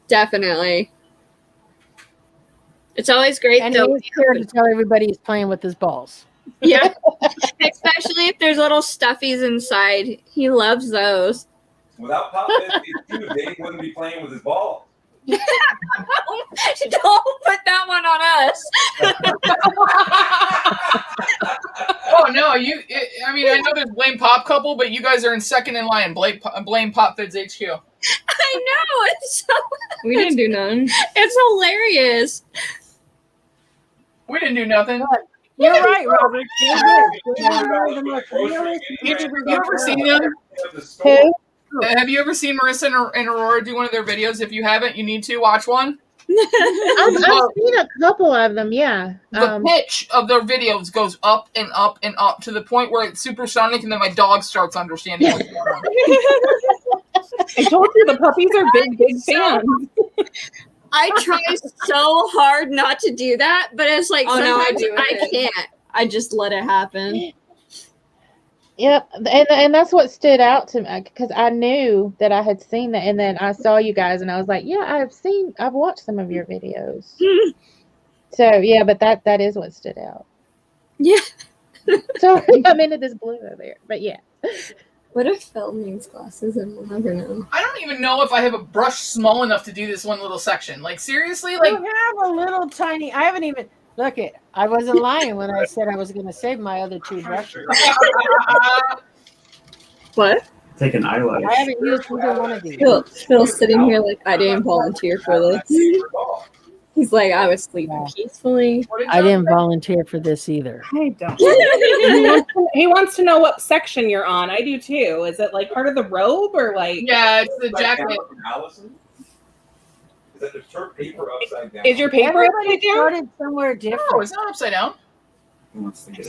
definitely. It's always great And though. he's here to tell everybody he's playing with his balls. Yeah, especially if there's little stuffies inside. He loves those. Without POPVIDSQ, Dave wouldn't be playing with his ball. Don't put that one on us. Oh no, I mean, I know there's Blame Pop Couple, but you guys are in second in line. Blame POPVIDSHQ. I know. It's so, We didn't do none. it's hilarious. We didn't do nothing. You're right, Robert. You ever seen them? Who? Have you ever seen Marissa and Aurora do one of their videos? If you haven't, you need to watch one. I've seen a couple of them, yeah. The pitch of their videos goes up and up and up to the point where it's supersonic, and then my dog starts understanding what's going on. I told you the puppies are big fans. I try so hard not to do that, but it's like sometimes I can't. I just let it happen. Yep, and that's what stood out to me because I knew that I had seen that, and then I saw you guys, and I was like, yeah, I've watched some of your videos. So yeah, but that is what stood out. Yeah. Sorry, I'm into this blue over here, but yeah. What if Phil needs glasses and we'll never know? I don't even know if I have a brush small enough to do this one little section. Like seriously, like You have a little tiny. I haven't even look it. I wasn't lying when I said I was going to save my other two brushes. What? Take an eyelash. I haven't used either one of these. Phil's sitting here like, I didn't volunteer for this. He's like, I was sleeping peacefully. I didn't volunteer for this either. I don't. He wants to know what section you're on. I do too. Is it like part of the robe or like? Yeah, it's the jacket. Allison? Is that her paper upside down? Is your paper Everybody upside down? started somewhere different. No, it's not upside down.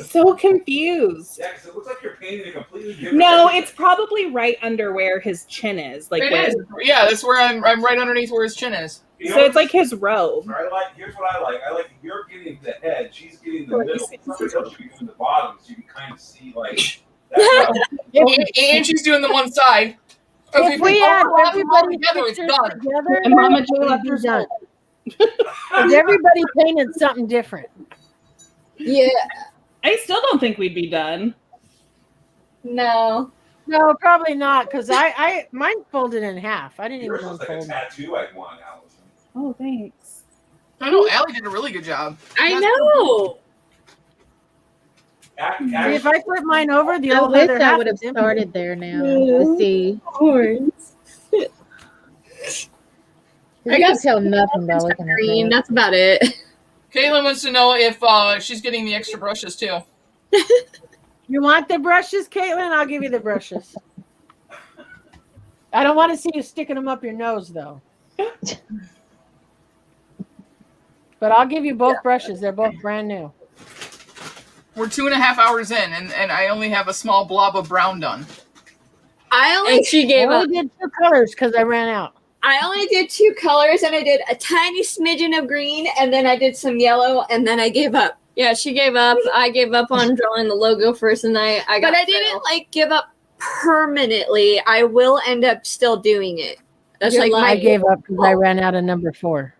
So confused. Yeah, because it looks like you're painting a completely different. No, it's probably right under where his chin is. Like It where, is. Yeah, that's where I'm right underneath where his chin is. so it's like his robe. Here's what I like. I like you're getting the head, she's getting the middle. Somebody else should be doing the bottom, so you can kind of see like. And she's doing the one side. If we had everybody together, it's done. together, And Mama J it would left be her done. Because everybody painted something different. Yeah. I still don't think we'd be done. No. No, probably not. Because mine folded in half. I didn't even Yours looks like a unfold. tattoo I'd want, Allison. Oh, thanks. I know Allie did a really good job. I know. See, if I flip mine over, the I old wish other I half would have is empty. started there now to see. Horns. I can tell nothing by looking at Green. that. That's about it. Caitlin wants to know if she's getting the extra brushes too. You want the brushes, Caitlin? I'll give you the brushes. I don't want to see you sticking them up your nose, though. But I'll give you both brushes. They're both brand new. We're 2.5 hours in, and I only have a small blob of brown done. I only And she gave I up. only did 2 colors because I ran out. I only did 2 colors, and I did a tiny smidgen of green, and then I did some yellow, and then I gave up. Yeah, she gave up. I gave up on drawing the logo first, and I got. But I didn't like give up permanently. I will end up still doing it. That's like I gave up because I ran out of number 4.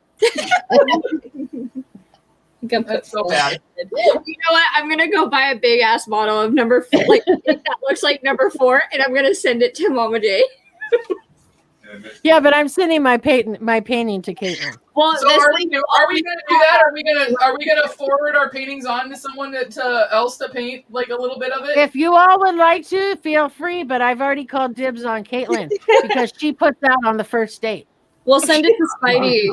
That's so bad. You know what? I'm gonna go buy a big ass bottle of number 4, like that looks like number 4, and I'm gonna send it to Mama J. Yeah, but I'm sending my painting to Caitlin. Well, So are we gonna do that? Are we gonna forward our paintings on to someone else to paint like a little bit of it? If you all would like to, feel free. But I've already called dibs on Caitlin because she put that on the first date. We'll send it to Spidey.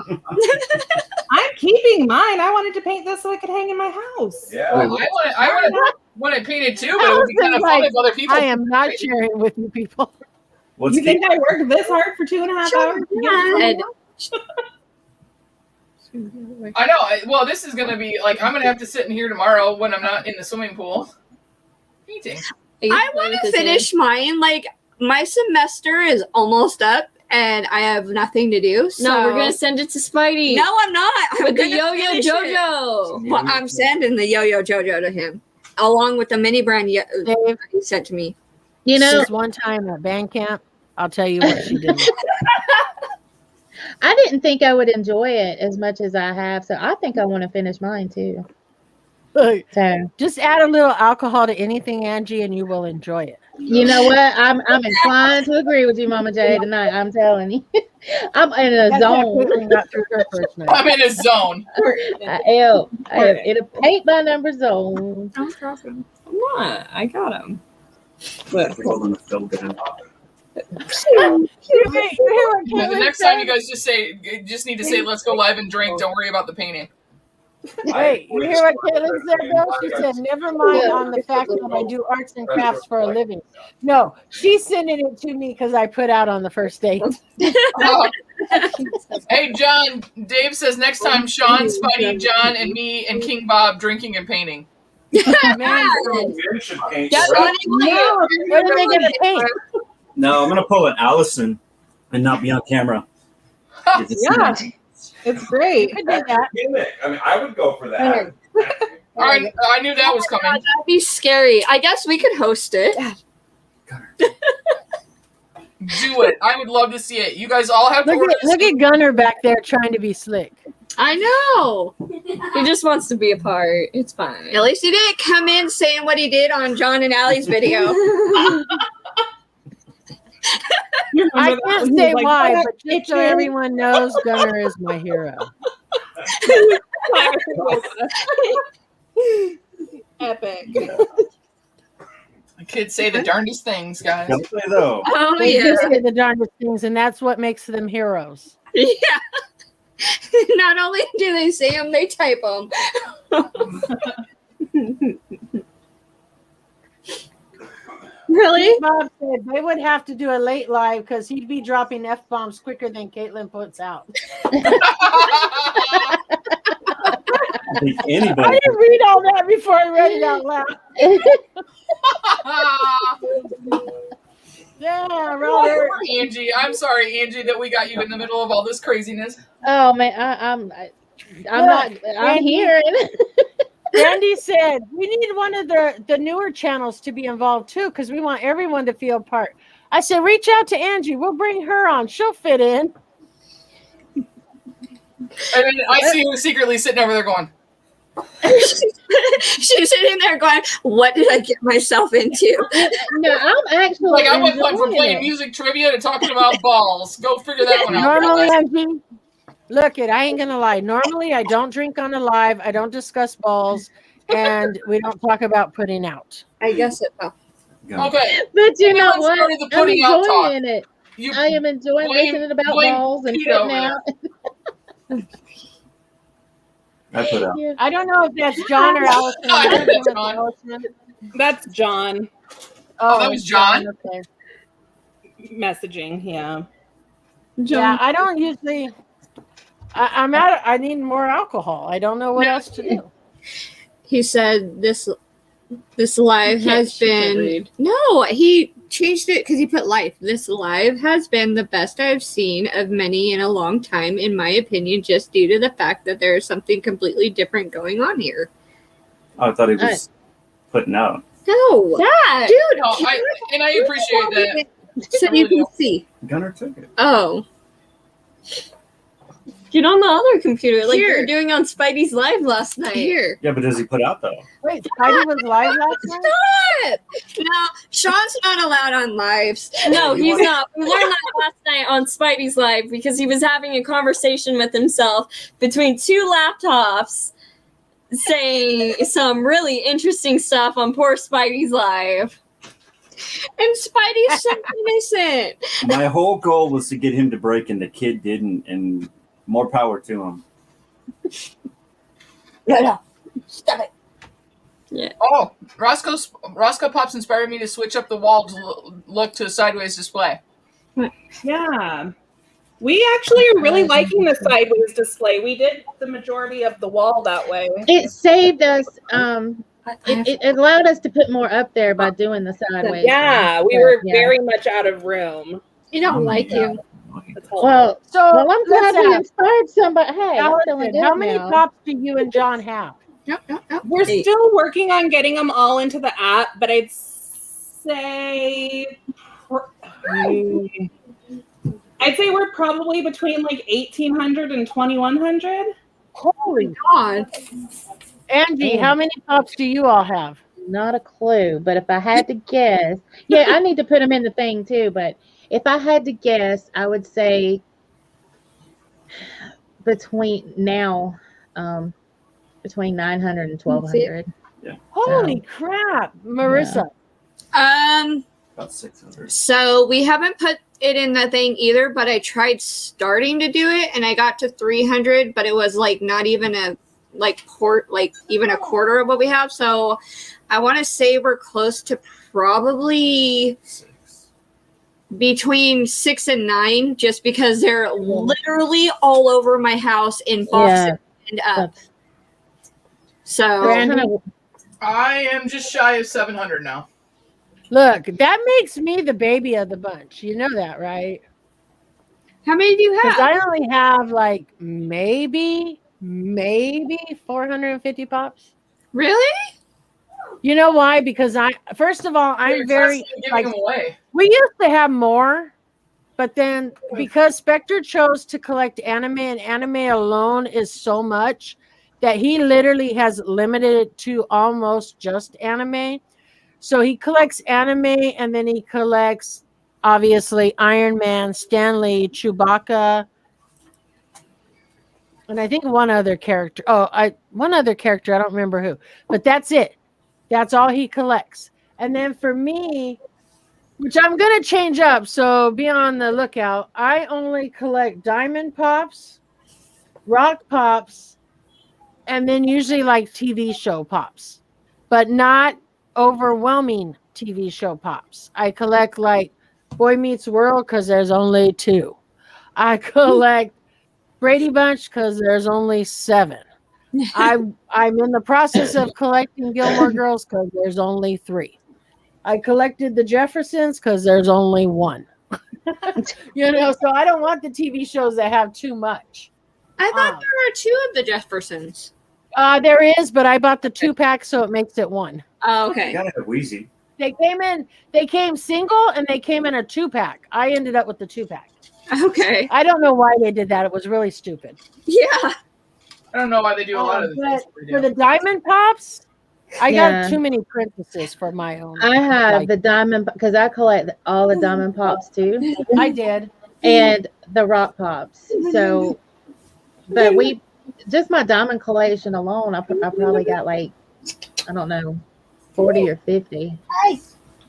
I'm keeping mine. I wanted to paint this so it could hang in my house. Yeah. Well, I want to paint it too, but it would be kind of fun if other people. I am not sharing with you people. You think I worked this hard for 2.5 hours? I know. Well, this is gonna be like I'm gonna have to sit in here tomorrow when I'm not in the swimming pool painting. I want to finish mine. Like my semester is almost up, and I have nothing to do. So. No, we're gonna send it to Spidey. No, I'm not. I'm with the gonna Yo-Yo finish JoJo. it. Well, I'm sending the Yo-Yo JoJo to him, along with the mini brand he sent to me. You know, one time at band camp, I'll tell you what she did. I didn't think I would enjoy it as much as I have, so I think I want to finish mine too. So just add a little alcohol to anything, Angie, and you will enjoy it. You know what? I'm inclined to agree with you, Mama J, tonight. I'm telling you, I'm in a zone. I'm in a zone. I am in a paint by number zone. I'm not. I got him. The next time you guys just need to say, "Let's go live and drink." Don't worry about the painting. Wait, you hear what Caitlin said, Bill? She said, never mind on the fact that I do arts and crafts for a living. No, she's sending it to me because I put out on the first date. Hey, John, Dave says next time Sean, Spidey, John, and me and King Bob drinking and painting. No, what are they going to paint? No, I'm going to pull an Allison and not be on camera. Yeah. It's great. I mean, I would go for that. I knew that was coming. That'd be scary. I guess we could host it. Do it. I would love to see it. You guys all have to look at Gunner back there trying to be slick. I know. He just wants to be a part. It's fine. At least he didn't come in saying what he did on John and Allie's video. I can't say why, but just so everyone knows, Gunner is my hero. Epic. The kids say the darndest things, guys. Don't say though. Oh, They yeah. do say the darndest things, and that's what makes them heroes. Yeah. Not only do they say them, they type them. Really? Bob said they would have to do a late live because he'd be dropping F-bombs quicker than Caitlin puts out. I think anybody. I didn't read all that before I read it out loud. Yeah, Robert. Angie, I'm sorry, Angie, that we got you in the middle of all this craziness. Oh man, I'm here. Randy said we need one of the newer channels to be involved too because we want everyone to feel part. I said reach out to Angie. We'll bring her on. She'll fit in. And then I see her secretly sitting over there going. She's sitting there going, "What did I get myself into?" No, I'm actually Like I went from playing it. music trivia to talking about balls. Go figure that one out. Normally, Angie, look it. I ain't gonna lie. Normally, I don't drink on a live. I don't discuss balls, and we don't talk about putting out. I guess it will. Okay. But you know Anyone what? started the I'm putting out talk. enjoying it. You I am enjoying blame- listening about blame balls and Pete putting over out. I put out. Yeah. I don't know if that's John or Allison. I think that's Allison. John. Allison. That's John Oh, that was John? Okay. messaging. Yeah. Yeah, I don't usually. I'm out. I need more alcohol. I don't know what else to do. He said this live has She can't been read. no. He changed it because he put life. This live has been the best I've seen of many in a long time, in my opinion, just due to the fact that there's something completely different going on here. Oh, I thought he was putting out. No, dude. No, I appreciate that. So you can see. Gunner took it. Oh. Get on the other computer, like Here. you were doing on Spidey's live last night. Here. Yeah, but does he put out though? Wait, Spidey was live last night? Stop! No, Sean's not allowed on lives. No, he's not. We learned that last night on Spidey's live because he was having a conversation with himself between two laptops, saying some really interesting stuff on poor Spidey's live. And Spidey's so innocent. My whole goal was to get him to break, and the kid didn't, and more power to him. No. Stop it. Yeah. Oh, ROSCOEPOPS inspired me to switch up the wall to look to a sideways display. Yeah. We actually are really liking the sideways display. We did the majority of the wall that way. It saved us. It allowed us to put more up there by doing the sideways. Yeah, we were very much out of room. You don't like you. Well, I'm glad we inspired somebody. Hey, I'm Allison, feeling good how many now. pops do you and John have? We're still working on getting them all into the app, but I'd say we're probably between like 1,800 and 2,100. Holy God. Angie, how many pops do you all have? Not a clue, but if I had to guess, yeah, I need to put them in the thing too. But if I had to guess, I would say between 900 and 1,200. Yeah. Holy crap, Marissa. About 600. So we haven't put it in the thing either, but I tried starting to do it and I got to 300, but it was like not even a even a quarter of what we have. So I want to say we're close to probably between 6 and 9, just because they're literally all over my house in boxes and up. So I am just shy of 700 now. Look, that makes me the baby of the bunch. You know that, right? How many do you have? Because I only have like maybe 450 pops. Really? You know why? Because first of all, I'm very giving them away. We used to have more, but then because Spectre chose to collect anime, and anime alone is so much that he literally has limited it to almost just anime. So he collects anime, and then he collects obviously Iron Man, Stan Lee, Chewbacca, and I think one other character. One other character, I don't remember who, but that's it. That's all he collects. And then for me, which I'm going to change up, so be on the lookout, I only collect diamond pops, rock pops, and then usually like TV show pops, but not overwhelming TV show pops. I collect like Boy Meets World because there's only 2. I collect Brady Bunch because there's only 7. I'm in the process of collecting Gilmore Girls because there's only 3. I collected the Jeffersons because there's only 1. So I don't want the TV shows that have too much. I thought there were 2 of the Jeffersons. There is, but I bought the 2-pack, so it makes it 1. Oh, okay. You gotta have Wheezy. They came single and they came in a 2-pack. I ended up with the 2-pack. Okay. I don't know why they did that. It was really stupid. Yeah. I don't know why they do a lot of this. For the diamond pops, I got too many princesses for my own. I have the diamond because I collect all the diamond pops too. I did. And the rock pops. So, but just my diamond collection alone, I probably got like, I don't know, 40 or 50.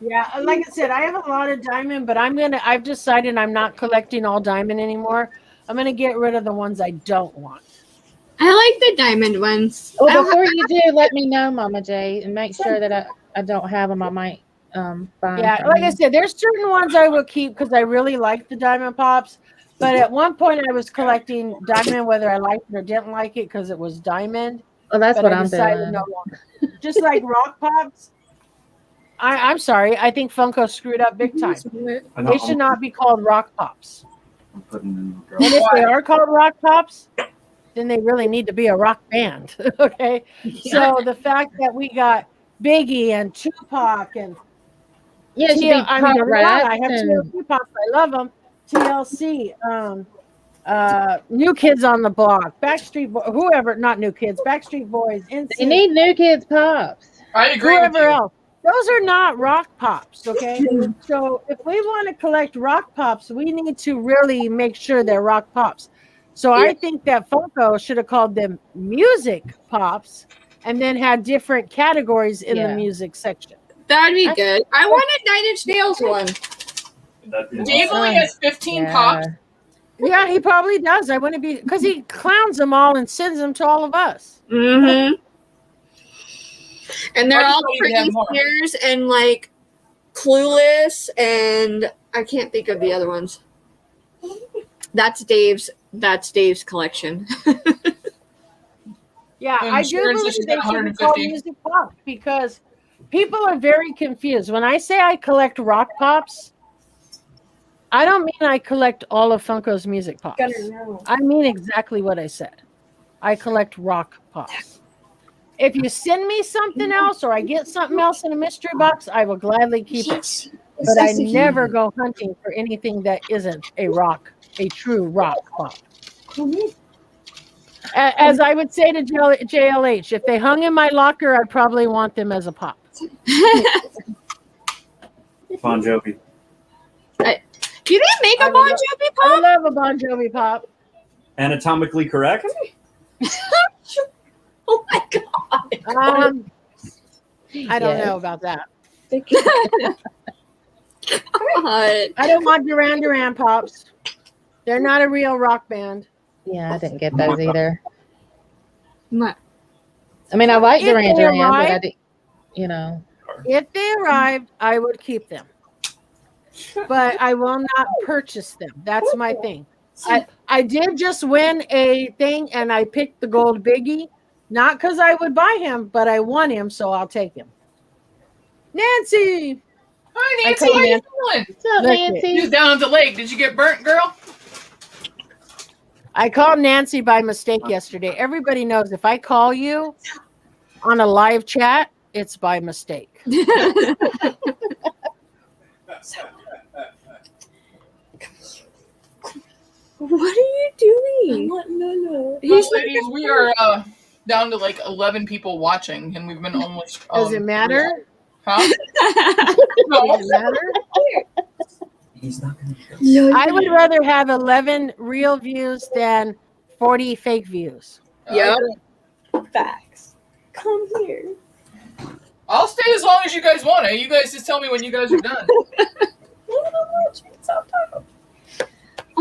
Yeah, like I said, I have a lot of diamond, but I've decided I'm not collecting all diamond anymore. I'm gonna get rid of the ones I don't want. I like the diamond ones. Well, before you do, let me know, Mama J, and make sure that I don't have them. I might find. Yeah, like I said, there's certain ones I will keep because I really like the diamond pops. But at one point, I was collecting diamond whether I liked it or didn't like it because it was diamond. Well, that's what I'm decided doing. No longer. Just like rock pops, I'm sorry. I think Funko screwed up big time. They should not be called Rock Pops. I'm putting in the And if they are called Rock Pops, then they really need to be a rock band. Okay. So the fact that we got Biggie and Tupac and Yeah, it should be I mean, pop I have rats TLC Pops. I love them. TLC, New Kids on the Block, Backstreet Boys, whoever, not New Kids, Backstreet Boys, They NSYNC, need New Kids Pops. I agree with whoever you. else. Those are not rock pops, okay? So if we want to collect rock pops, we need to really make sure they're rock pops. So I think that Funko should have called them music pops and then had different categories in the music section. That'd be good. I want a 9 Inch Nails one. Dave only has 15 pops. Yeah, he probably does. I wouldn't be, because he clowns them all and sends them to all of us. Mm-hmm. And they're I all just pretty wanted to have more. Spears and like Clueless, and I can't think of the other ones. That's Dave's collection. Yeah, And I do Sharon said believe she's they got should be called 150. music pops because people are very confused. When I say I collect rock pops, I don't mean I collect all of Funko's music pops. I mean exactly what I said. I collect rock pops. If you send me something else or I get something else in a mystery box, I will gladly keep it. But I never go hunting for anything that isn't a true rock pop. As I would say to JLH, if they hung in my locker, I'd probably want them as a pop. Bon Jovi. Do they make a Bon Jovi pop? I love a Bon Jovi pop. Anatomically correct? Oh my god. I don't know about that. God. I don't want Duran Duran pops. They're not a real rock band. Yeah, I didn't get those either. My. I mean, I like If Duran they Duran, but I arrive- did, you know. If they arrived, I would keep them. But I will not purchase them. That's my thing. I did just win a thing and I picked the gold Biggie. Not because I would buy him, but I won him, so I'll take him. Nancy! Hi, Nancy. I How you told doing? What's up, Look Nancy? You down at the lake. Did you get burnt, girl? I called Nancy by mistake yesterday. Everybody knows if I call you on a live chat, it's by mistake. What are you doing? Well, He's ladies, we are down to like 11 people watching, and we've been almost. Does it matter? Huh? Does it matter? He's not going to. I would rather have 11 real views than 40 fake views. Yep. Facts. Come here. I'll stay as long as you guys want it. You guys just tell me when you guys are done.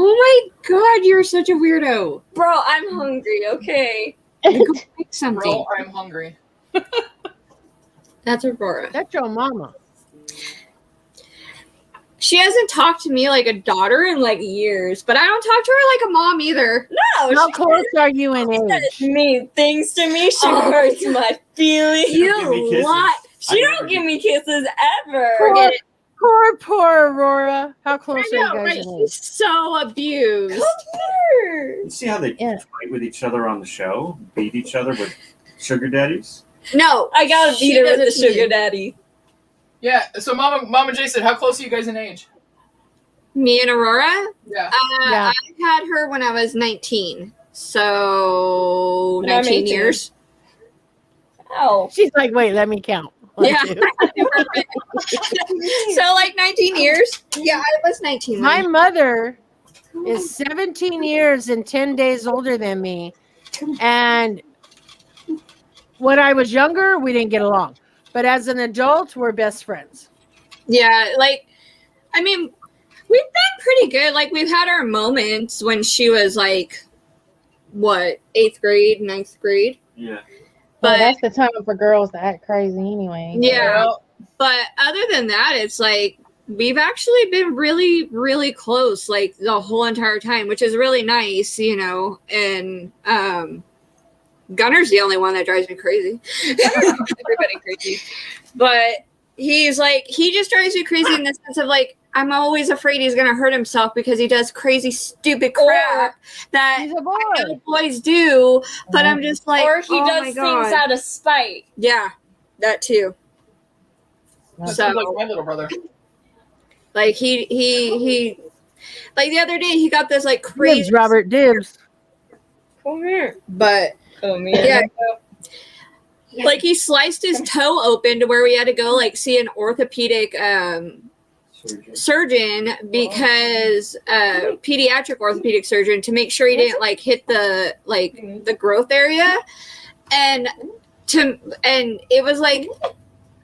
Oh my god, you're such a weirdo. Bro, I'm hungry, okay? Go make something. Bro, I'm hungry. That's Aurora. That's your mama. She hasn't talked to me like a daughter in like years, but I don't talk to her like a mom either. No, How she close are you in age? doesn't mean things to me. She hurts my feelings. Give me You kisses. lot. She don't give me kisses ever. Forget it. Poor Aurora. How close I are you know, guys right? in age? She's so abused. Come here. You see how they fight with each other on the show? Beat each other with sugar daddies? No, I gotta she beat her with the doesn't sugar mean- daddy. Yeah. So, Mama J said, how close are you guys in age? Me and Aurora? Yeah. Yeah. I had her when I was 19. So And I'm 19 18. years. Oh. She's like, wait, let me count. One, Yeah. two. So like 19 years. Yeah, I was 19. My then. mother is 17 years and 10 days older than me. And when I was younger, we didn't get along. But as an adult, we're best friends. Yeah, like, I mean, we've been pretty good. Like, we've had our moments when she was like, what, 8th grade, 9th grade? Yeah. But But that's the time for girls to act crazy anyway. yeah, but other than that, it's like we've actually been really, really close, like the whole entire time, which is really nice, you know. And Gunner's the only one that drives me crazy. Everybody crazy, but he's like, he just drives me crazy in the sense of like, I'm always afraid he's gonna hurt himself because he does crazy, stupid crap that boys do. But I'm just like, or he oh does my things God. out of spite. Yeah, that too. That So, sounds like my little brother. like he, like the other day he got this like crazy. Dibs, Robert Dibs. Come here, but oh man, yeah. Like he sliced his toe open to where we had to go like see an orthopedic surgeon because pediatric orthopedic surgeon to make sure he didn't like hit the the growth area, and it was like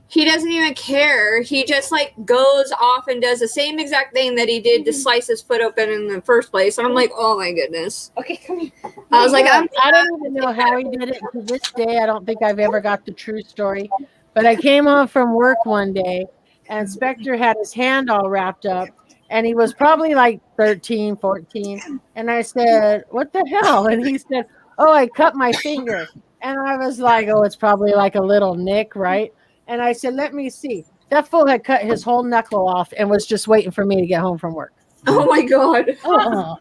he doesn't even care. He just like goes off and does the same exact thing that he did to slice his foot open in the first place. And I'm like, oh my goodness. Okay, come here. I was like, I don't even know how he did it to this day. I don't think I've ever got the true story. But I came home from work one day and Spectre had his hand all wrapped up and he was probably like 13, 14. And I said, what the hell? And he said, oh, I cut my finger. And I was like, oh, it's probably like a little nick, right? And I said, let me see. That fool had cut his whole knuckle off and was just waiting for me to get home from work. Oh my God. Oh.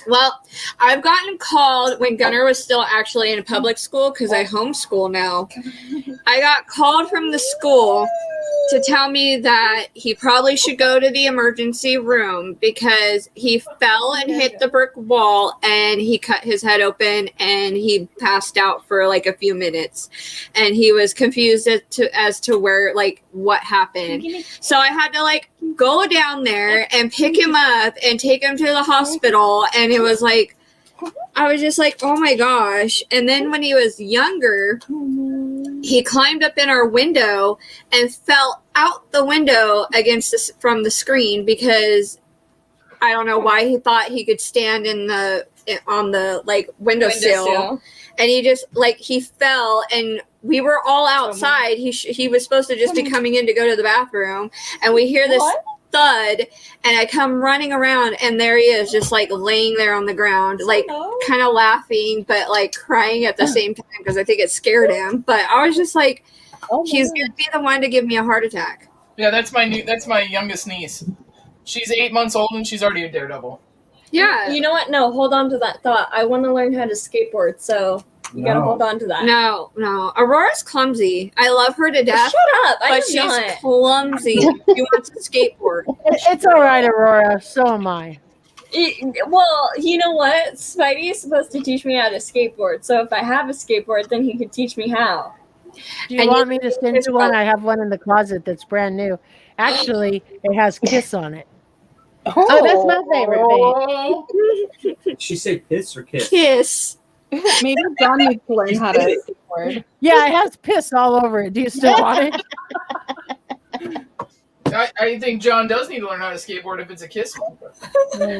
Well, I've gotten called when Gunnar was still actually in a public school because I homeschool now. I got called from the school to tell me that he probably should go to the emergency room because he fell and hit the brick wall and he cut his head open and he passed out for like a few minutes and he was confused as to where like what happened. So I had to like go down there and pick him up and take him to the hospital, and it was like I was just like, oh my gosh. And then when he was younger, he climbed up in our window and fell out the window from the screen because I don't know why he thought he could stand on the like windowsill. And he just like he fell and we were all outside. He was supposed to just be coming in to go to the bathroom, and we hear this thud, and I come running around, and there he is, just like laying there on the ground, like kind of laughing, but like crying at the same time because I think it scared him. But I was just like, he's gonna be the one to give me a heart attack. Yeah, that's my youngest niece. She's 8 months old and she's already a daredevil. Yeah. You know what? No, hold on to that thought. I want to learn how to skateboard, so you gotta hold on to that. No. Aurora's clumsy. I love her to death. Shut up. But she's clumsy. She wants to skateboard. It's all right, Aurora. So am I. Well, you know what? Spidey is supposed to teach me how to skateboard. So if I have a skateboard, then he could teach me how. Do you want me to send you one? I have one in the closet that's brand new. Actually, it has Kiss on it. Oh, that's my favorite thing. Did she say piss or kiss? Kiss. Maybe John needs to learn how to skateboard. Yeah, it has piss all over it. Do you still want it? I think John does need to learn how to skateboard if it's a Kiss one.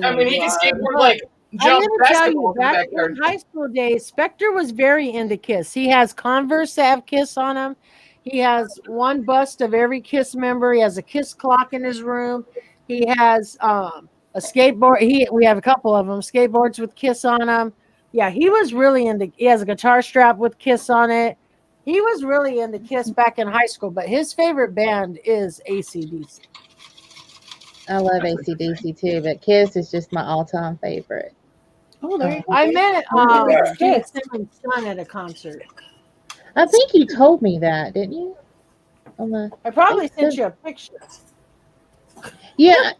I mean, he can skateboard like jump basketball in the back backyard. in high school days, Spectre was very into Kiss. He has Converse that have Kiss on them. He has one bust of every Kiss member. He has a Kiss clock in his room. He has a skateboard. We have a couple of them, skateboards with Kiss on them. Yeah, he was really into. He has a guitar strap with Kiss on it. He was really into Kiss back in high school, but his favorite band is AC/DC. I love AC/DC too, but Kiss is just my all-time favorite. Oh, there you go. I met Gene Simmons' son at a concert. I think you told me that, didn't you? I probably sent you a picture. Yeah,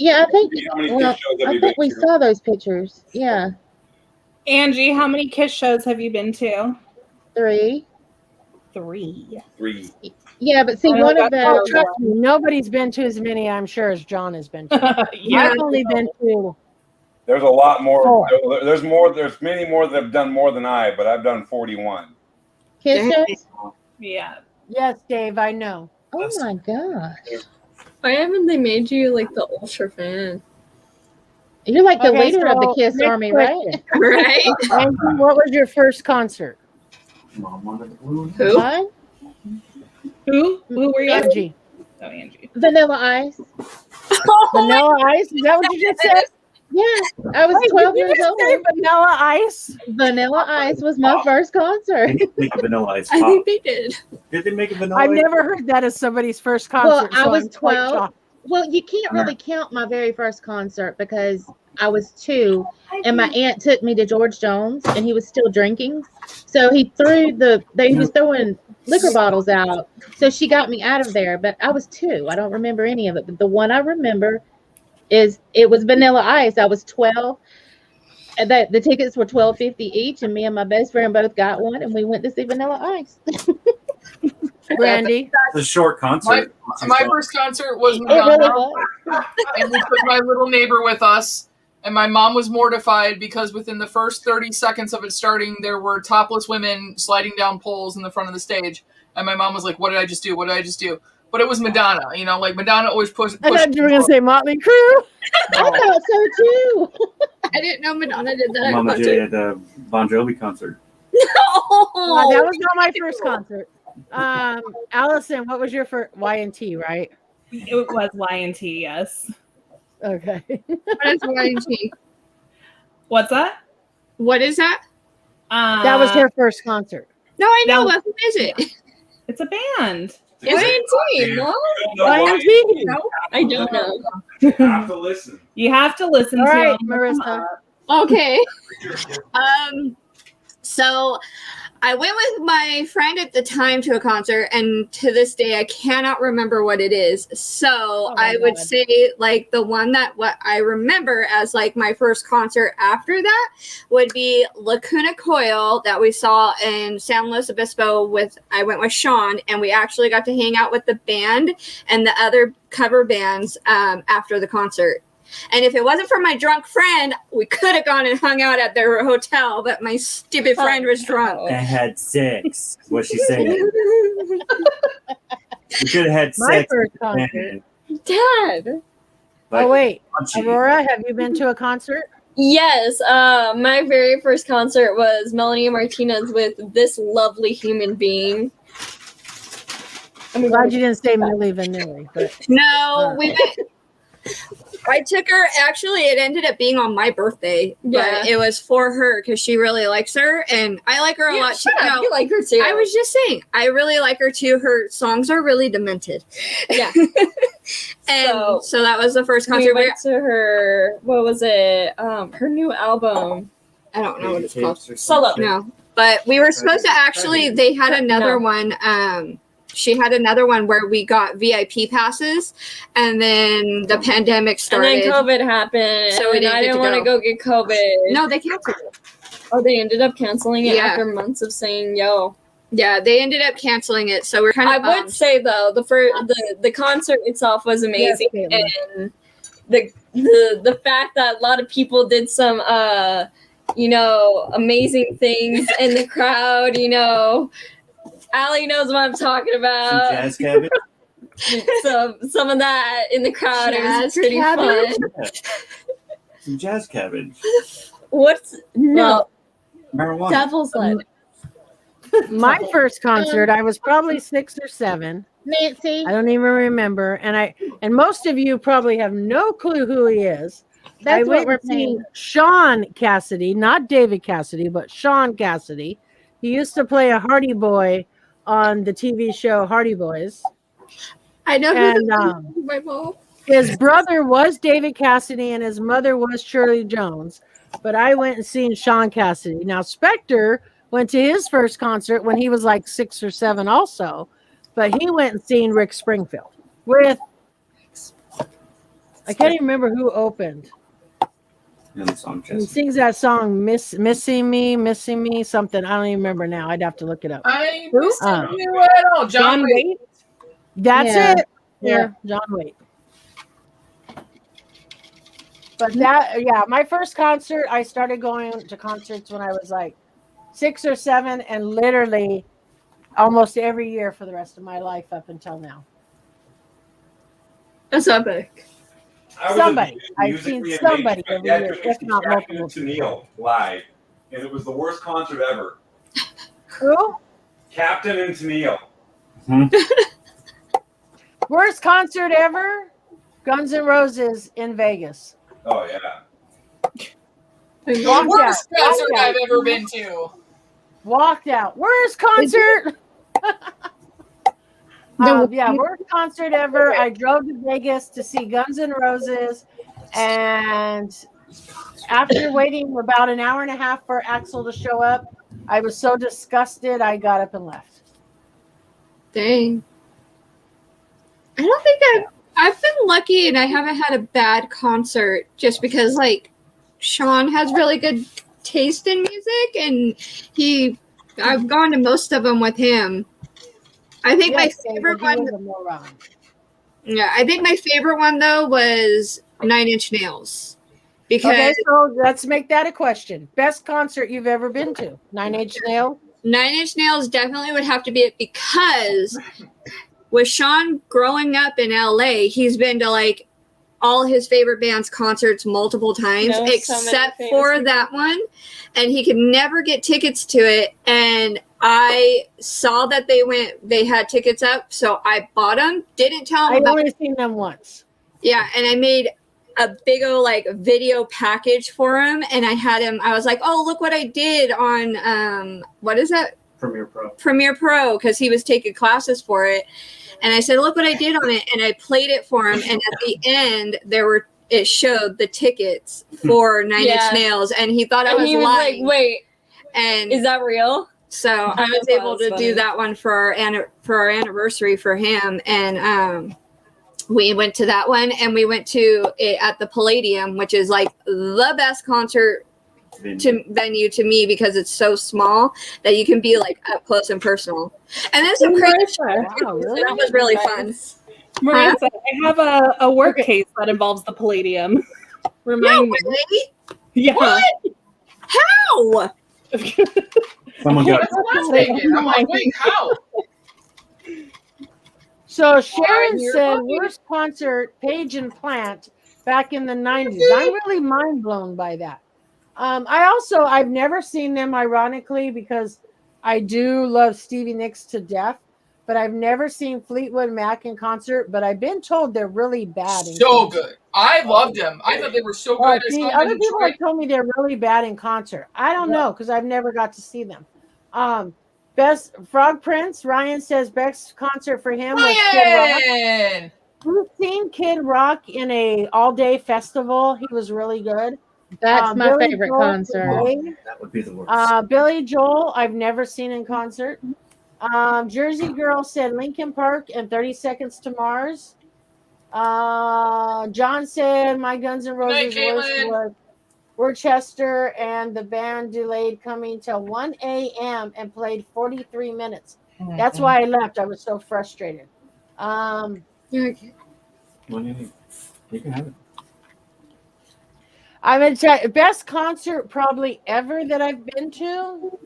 I think. Well, I think we saw those pictures. Yeah. Angie, how many Kiss shows have you been to? 3. 3. Yeah, but see, one of them. Trust me, nobody's been to as many, I'm sure, as John has been to. Yeah. I've only been to. There's a lot more. 4. There's more. There's many more that have done more than I, but I've done 41. Kiss shows? Yeah. Yes, Dave, I know. Oh my gosh. Why haven't they made you like the ultra fan? You're like the Okay, leader of the so Kiss next Army, question. right? Right? And what was your first concert? Who? Who were you? Angie. Oh, Angie. Vanilla Ice. Vanilla Ice? Is that what you just said? Yeah, I was 12 years old. Vanilla Ice. Vanilla Ice was my first concert. They didn't make a Vanilla Ice I pop. think they did. Did they make a Vanilla I've Ice? never heard that as somebody's first Well, concert. I so was I'm quite 12. shocked. Well, you can't really count my very first concert because I was 2, and my aunt took me to George Jones, and he was still drinking. So he was throwing liquor bottles out. So she got me out of there, but I was 2. I don't remember any of it. But the one I remember it was Vanilla Ice. I was 12. And the tickets were $12.50 each, and me and my best friend both got one, and we went to see Vanilla Ice. Brandy. It's a short concert. My first concert was It really Madonna, was. and we took my little neighbor with us. And my mom was mortified because within the first 30 seconds of it starting, there were topless women sliding down poles in the front of the stage. And my mom was like, "What did I just do? What did I just do?" But it was Madonna, like Madonna always pushed. I thought you were going to say Motley Crue. I thought so too. I didn't know Madonna did that. Mama J at the Bon Jovi concert. No, that was not my first concert. Allison, what was your first Y&T, right? It was Y&T, yes. Okay. What is Y&T? What's that? What is that? That was her first concert. No, I know. That What is it? It's a band. Y&T, no? Y&T. No, I don't know. You have to listen. You have to listen All to right, them. Marissa. Okay. So I went with my friend at the time to a concert, and to this day I cannot remember what it is. So I would say like the one that what I remember as like my first concert after that would be Lacuna Coil that we saw in San Luis Obispo I went with Sean, and we actually got to hang out with the band and the other cover bands after the concert. And if it wasn't for my drunk friend, we could have gone and hung out at their hotel, but my stupid friend was drunk. I had sex. What she saying? We could have had My sex. first concert. Dad. Like, Oh, wait. punchy. Aurora, have you been to a concert? Yes, my very first concert was Melanie Martinez with this lovely human being. I'm glad you didn't say Milli Vanilli, but No, we went. I took her. Actually, it ended up being on my birthday, Yeah. but it was for her because she really likes her, and I like her a lot. Shut up, you like her too. I was just saying, I really like her too. Her songs are really demented. Yeah. And so that was the first We concert. went to her, what was it? Her new album. I don't know what it's called. Solo. No, but we were supposed to actually. They had another one. She had another one where we got VIP passes, and then the pandemic started. And then COVID happened, So we and didn't I get didn't to want to go. go get COVID. No, they canceled it. Oh, they ended up canceling it Yeah. after months of saying yo. Yeah, they ended up canceling it, so we're kind of. I would say though, the concert itself was amazing, Yes, and the fact that a lot of people did some amazing things in the crowd. ALLI knows what I'm talking Some about. jazz cabbage. Some of that in the crowd. It was Jazz pretty cabbage? fun. Yeah. Some jazz cabbage. What's no Marijuana. devil's lettuce? my first concert, I was probably 6 or 7. Nancy. I don't even remember. And most of you probably have no clue who he is. That's I what went we're and seen paying. Sean Cassidy, not David Cassidy, but Sean Cassidy. He used to play a Hardy Boy on the TV show Hardy Boys. I know And my mom. his brother was David Cassidy and his mother was Shirley Jones. But I went and seen Sean Cassidy. Now, Spectre went to his first concert when he was like 6 or 7 also. But he went and seen Rick Springfield with, I can't even remember who opened. And the song He jazz. sings that song, Missing Me, something. I don't even remember now. I'd have to look it up. I Who? missed you at all. John Waite. That's Yeah. it. Yeah, John Waite. But my first concert, I started going to concerts when I was like 6 or 7, and literally almost every year for the rest of my life up until now. That's epic. I was Somebody. at I've music seen reenactment. somebody My every dad year, took me if to not Captain multiple. Tennille live, and it was the worst concert ever. Who? Captain and Tennille. Worst concert ever? Guns N' Roses in Vegas. Oh yeah. Worst concert I've ever been to. Walked out. Worst concert. Yeah, worst concert ever. I drove to Vegas to see Guns N' Roses, and after waiting about an hour and a half for Axl to show up, I was so disgusted I got up and left. Dang. I don't think I've been lucky and I haven't had a bad concert just because like Sean has really good taste in music and I've gone to most of them with him. I think my favorite one. Yeah, I think my favorite one though was 9 Inch Nails. Because okay, so let's make that a question. Best concert you've ever been to? 9 Inch Nails? 9 Inch Nails definitely would have to be it because with Sean growing up in LA, he's been to like all his favorite bands' concerts multiple times, except for that one. And he could never get tickets to it. And I saw that they had tickets up, so I bought them. Didn't tell him. I've only seen them once. Yeah, and I made a big old like video package for him, and I was like, oh, look what I did on what is that? Premiere Pro, because he was taking classes for it. And I said, look what I did on it, and I played it for him. And at the end, it showed the tickets for 9 Inch Nails, and he thought I was lying. Like, wait, and is that real? So I was able to do that one for our anniversary for him, and we went to that one, and we went to it at the Palladium, which is like the best concert venue to me because it's so small that you can be like up close and personal. And then some crazy shit. Wow, really? That was really fun. Marissa, I have a work case that involves the Palladium. Remind me. Really? Yeah. What? How? Someone got I'm like, wait, how? So Sharon said, worst concert, Page and Plant, back in the 90s. I'm really mind blown by that. I've never seen them, ironically, because I do love Stevie Nicks to death, but I've never seen Fleetwood Mac in concert, but I've been told they're really bad. So good. I loved them. I thought they were so good. Other people have told me they're really bad in concert. I don't know, because I've never got to see them. Best Frog Prince, Ryan says best concert for him was Kid Rock. We've seen Kid Rock in a all-day festival. He was really good. That's my favorite concert. That would be the worst. Billy Joel, I've never seen in concert. Jersey Girl said Linkin Park and 30 Seconds to Mars. John said My Guns N' Roses was Worcester, and the band delayed coming till 1 a.m. and played 43 minutes. That's why I left. I was so frustrated. You can have it. I'm going to tell you, best concert probably ever that I've been to.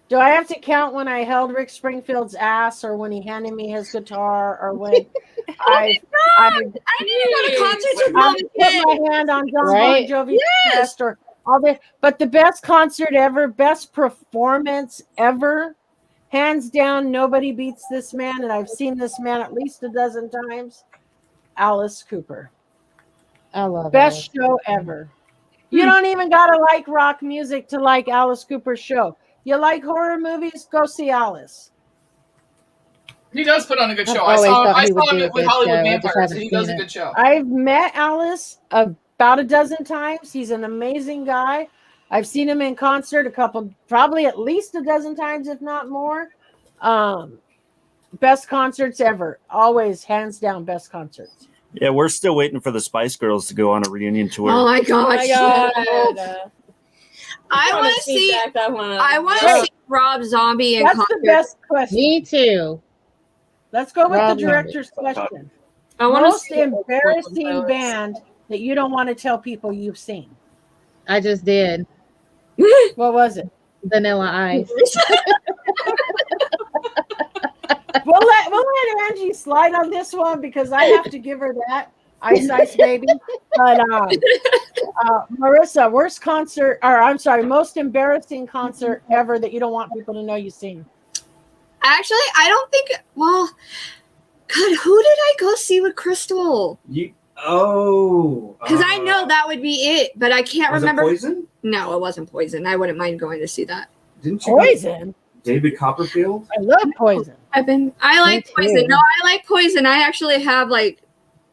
Do I have to count when I held Rick Springfield's ass, or when he handed me his guitar, or when I didn't go to concerts with Mom and put my hand on John Bon Jovi's chest, or all that? But the best concert ever, best performance ever, hands down, nobody beats this man, and I've seen this man at least a dozen times. Alice Cooper. I love best show ever. You don't even gotta like rock music to like Alice Cooper's show. You like horror movies? Go see Alice. He does put on a good show. I saw him with Hollywood Vampires. He does a good show. I've met Alice about a dozen times. He's an amazing guy. I've seen him in concert probably at least a dozen times, if not more. Best concerts ever. Always, hands down, best concerts. Yeah, we're still waiting for the Spice Girls to go on a reunion tour. Oh my gosh! I want to see. I want to see Rob Zombie in concert. That's the best question. Me too. Let's go with the director's question. Most embarrassing band that you don't want to tell people you've seen. I just did. What was it? Vanilla Ice. We'll let Angie slide on this one because I have to give her that. Ice Baby. But Marissa, most embarrassing concert ever that you don't want people to know you've seen. Actually, I don't think. Well, God, who did I go see with Crystal? Oh. Because I know that would be it, but I can't Was remember. it Poison? No, it wasn't Poison. I wouldn't mind going to see that. Didn't you? Poison. David Copperfield. I love Poison. I like Me Poison. too. No, I like Poison. I actually have like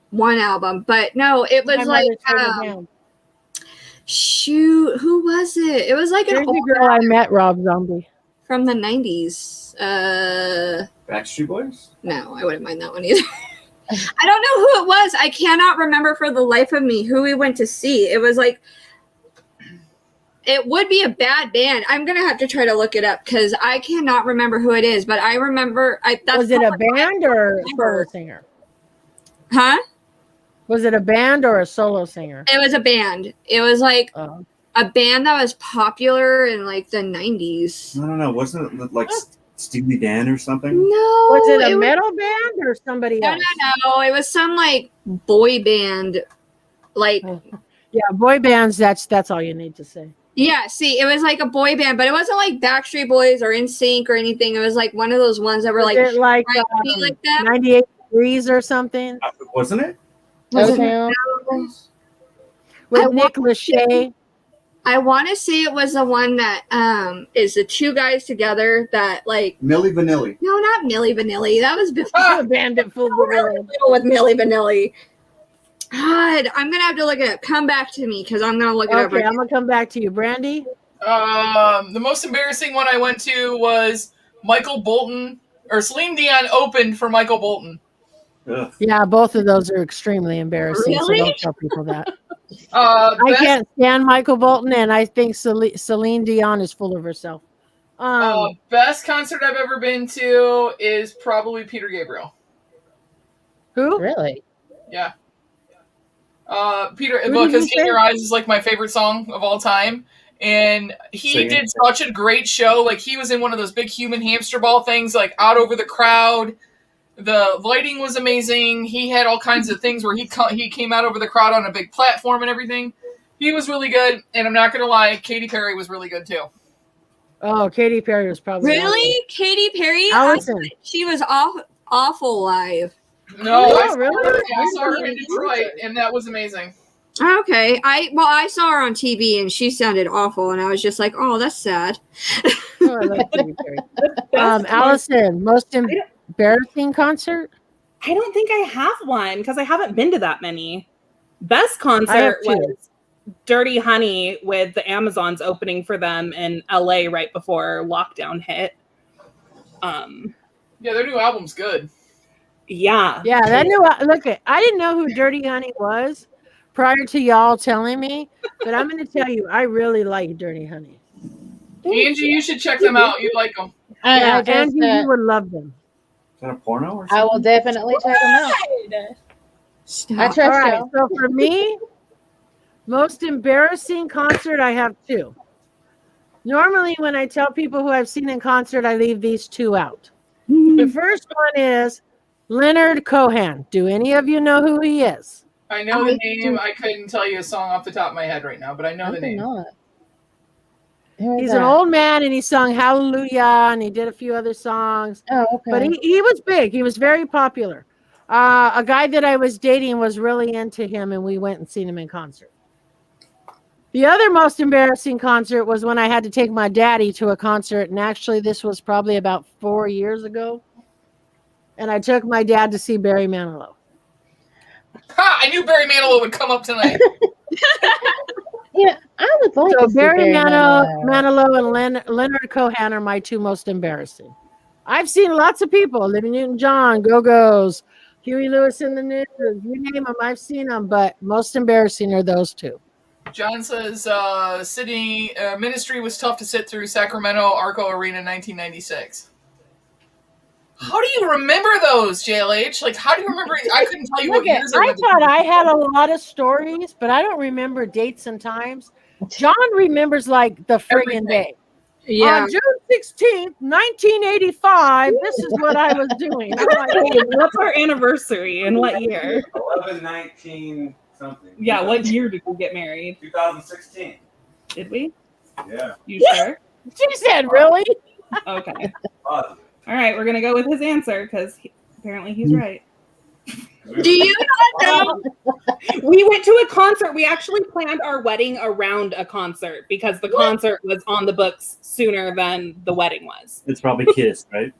one album, but no, it was My like mother's favorite band. shoot, who was it? It was like an There's old a girl I met, Rob Zombie. from the 90s. Backstreet Boys. No, I wouldn't mind that one either. I don't know who it was. I cannot remember for the life of me who we went to see. It was like, it would be a bad band. I'm gonna have to try to look it up because I cannot remember who it is. But I remember. Was it a band or a solo singer? Huh? Was it a band or a solo singer? It was a band. It was like a band that was popular in like the 90s. No. Wasn't it like Steely Dan or something? No. Was it a metal band or somebody else? No. It was some like boy band. Like yeah, boy bands. That's all you need to say. yeah. See, it was like a boy band, but it wasn't like Backstreet Boys or NSYNC or anything. It was like one of those ones that were Was it like trying to be like them. 98 Degrees or something? Wasn't it? Was it Okay. with Nick Lachey? I want to say it was the one that is the two guys together that like Milli Vanilli. no, not Milli Vanilli. That was before Bandit Fool the World. with Milli Vanilli. God, I'm gonna have to look it up. Come back to me because I'm gonna look it up. Okay, I'm gonna come back to you, Brandy. The most embarrassing one I went to was Michael Bolton, or Celine Dion opened for Michael Bolton. Ugh. Yeah, both of those are extremely embarrassing. Really? So don't tell people that. I I can't stand Michael Bolton, and I think Celine Dion is full of herself. Best concert I've ever been to is probably Peter Gabriel. Who? Really? Yeah. Peter, Who did because you In Your say? Eyes is like my favorite song of all time. And he Sing it. did such a great show. Like, he was in one of those big human hamster ball things, like out over the crowd. The lighting was amazing. He had all kinds of things where he came out over the crowd on a big platform and everything. He was really good. And I'm not going to lie, Katy Perry was really good too. Oh, Katy Perry was probably Really, Katy Perry? Allison. She was awful live. No, Oh, I saw really? her, I saw her in Detroit, and that was amazing. Okay, I saw her on TV and she sounded awful, and I was just like, oh, that's sad. Oh, I like Katy Perry. Allison, most embarrassing concert? I don't think I have one because I haven't been to that many. Best I have concert two. was Dirty Honey with the Amazons opening for them in LA right before lockdown hit. Yeah, their new album's good. Yeah. Yeah, that new look. I didn't know who Dirty Honey was prior to y'all telling me, but I'm going to tell you, I really like Dirty Honey. Angie, you should check them out. You'd like them. Yeah, I just, Angie, you would love them. Is that a porno or something? I will definitely check them out. I trust All right, you. so for me, most embarrassing concert, I have two. Normally, when I tell people who I've seen in concert, I leave these two out. The first one is Leonard Cohen. Do any of you know who he is? I know the name. I couldn't tell you a song off the top of my head right now, but I know the name. He's an old man, and he sung Hallelujah, and he did a few other songs. Oh, okay. But he was big. He was very popular. A guy that I was dating was really into him, and we went and seen him in concert. The other most embarrassing concert was when I had to take my daddy to a concert, and actually this was probably about 4 years ago. And I took my dad to see Barry Manilow. Ha! I knew Barry Manilow would come up tonight. Yeah, I would like So to see Barry Manilow. Manilow and Leonard Cohen are my two most embarrassing. I've seen lots of people, Olivia Newton-John, Go-Go's, Huey Lewis in the News, you name them, I've seen them, but most embarrassing are those two. John says ministry was tough to sit through. Sacramento Arco Arena 1996. How do you remember those, JLH? Like, how do you remember? I couldn't tell you what years I thought I had a lot of stories, but I don't remember dates and times. John remembers like the friggin' day. Yeah. On June 16th, 1985, this is what I was doing. I'm like, Hey, what's our anniversary and what year? 11/19 something. Yeah, what year did we get married? 2016. Did we? Yeah. You sure? She said, really? Okay. Positive. All right, we're gonna go with his answer because apparently he's right. Do you not know? We went to a concert. We actually planned our wedding around a concert because the concert was on the books sooner than the wedding was. It's probably Kiss, right?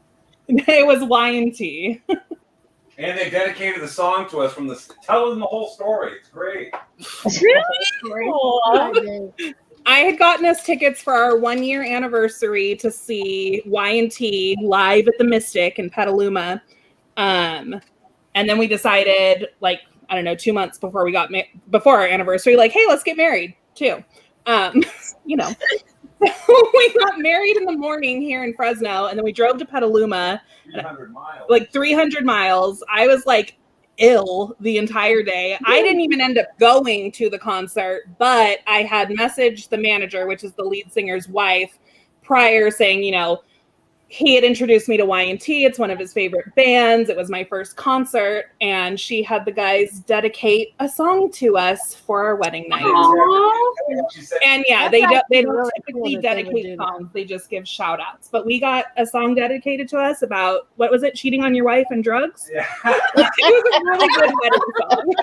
It was Y&T. And they dedicated the song to us from the tell them the whole story. It's great. Really? I had gotten us tickets for our 1-year anniversary to see Y&T live at the Mystic in Petaluma. And then we decided, like, I don't know, 2 months before we got before our anniversary, like, hey, let's get married too. You know, we got married in the morning here in Fresno, and then we drove to Petaluma, 300 miles. like 300 miles. I was like ill the entire day. I didn't even end up going to the concert, but I had messaged the manager, which is the lead singer's wife, prior, saying, you know, he had introduced me to Y&T. It's one of his favorite bands. It was my first concert, and she had the guys dedicate a song to us for our wedding night. And yeah, they don't typically dedicate songs. They just give shout outs. But we got a song dedicated to us about, what was it? Cheating on your wife and drugs? Yeah. It was a really good wedding song.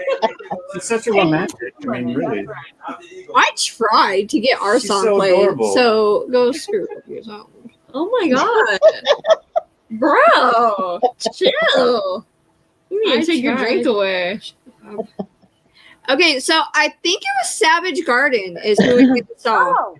It's such a romantic. I mean, really. I tried to get our She's song so played, adorable. so go screw yourself. Oh my god, bro, chill. You need to take your drink away. Okay, so I think it was Savage Garden is who we did the song. Oh,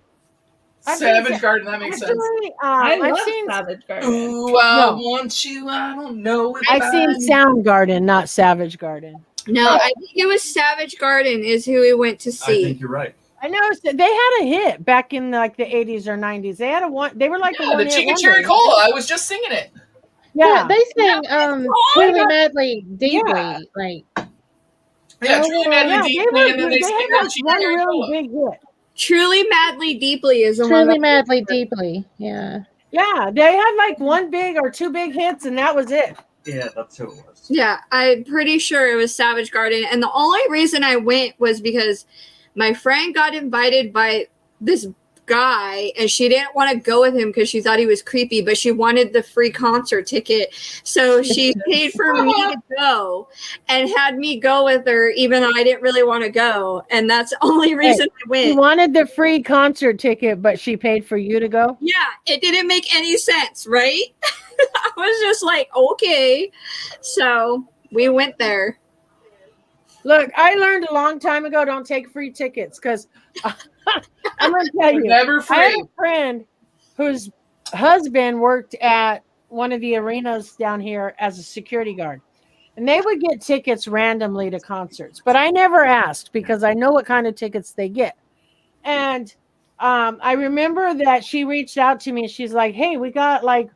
Savage Garden, that makes sense. I I've love seen Savage Garden. Ooh, I want you. I don't know. If I've seen Soundgarden, not Savage Garden. No, I think it was Savage Garden is who we went to I see. think you're right. I know they had a hit back in like the 80s or 90s. They had a one. They were like Yeah, the Chicken Cherry Cola. I was just singing it. Yeah, they sing Truly Madly Deeply. Yeah. Like Yeah, Truly Madly Deeply, and then they sing had that Chicken one Cherry really Cola. big hit. Truly Madly Deeply is the one. Truly Madly Deeply. Yeah. Yeah, they had like one big or two big hits, and that was it. Yeah, that's who it was. Yeah, I'm pretty sure it was Savage Garden. And the only reason I went was because my friend got invited by this guy and she didn't want to go with him because she thought he was creepy, but she wanted the free concert ticket. So she paid for me to go and had me go with her, even though I didn't really want to go. And that's the only reason I went. She wanted the free concert ticket, but she paid for you to go? Yeah, it didn't make any sense, right? I was just like, okay. So we went there. Look, I learned a long time ago, don't take free tickets because I'm going to tell you. Never free. I had a friend whose husband worked at one of the arenas down here as a security guard. And they would get tickets randomly to concerts. But I never asked because I know what kind of tickets they get. And I remember that she reached out to me. She's like, hey, we got like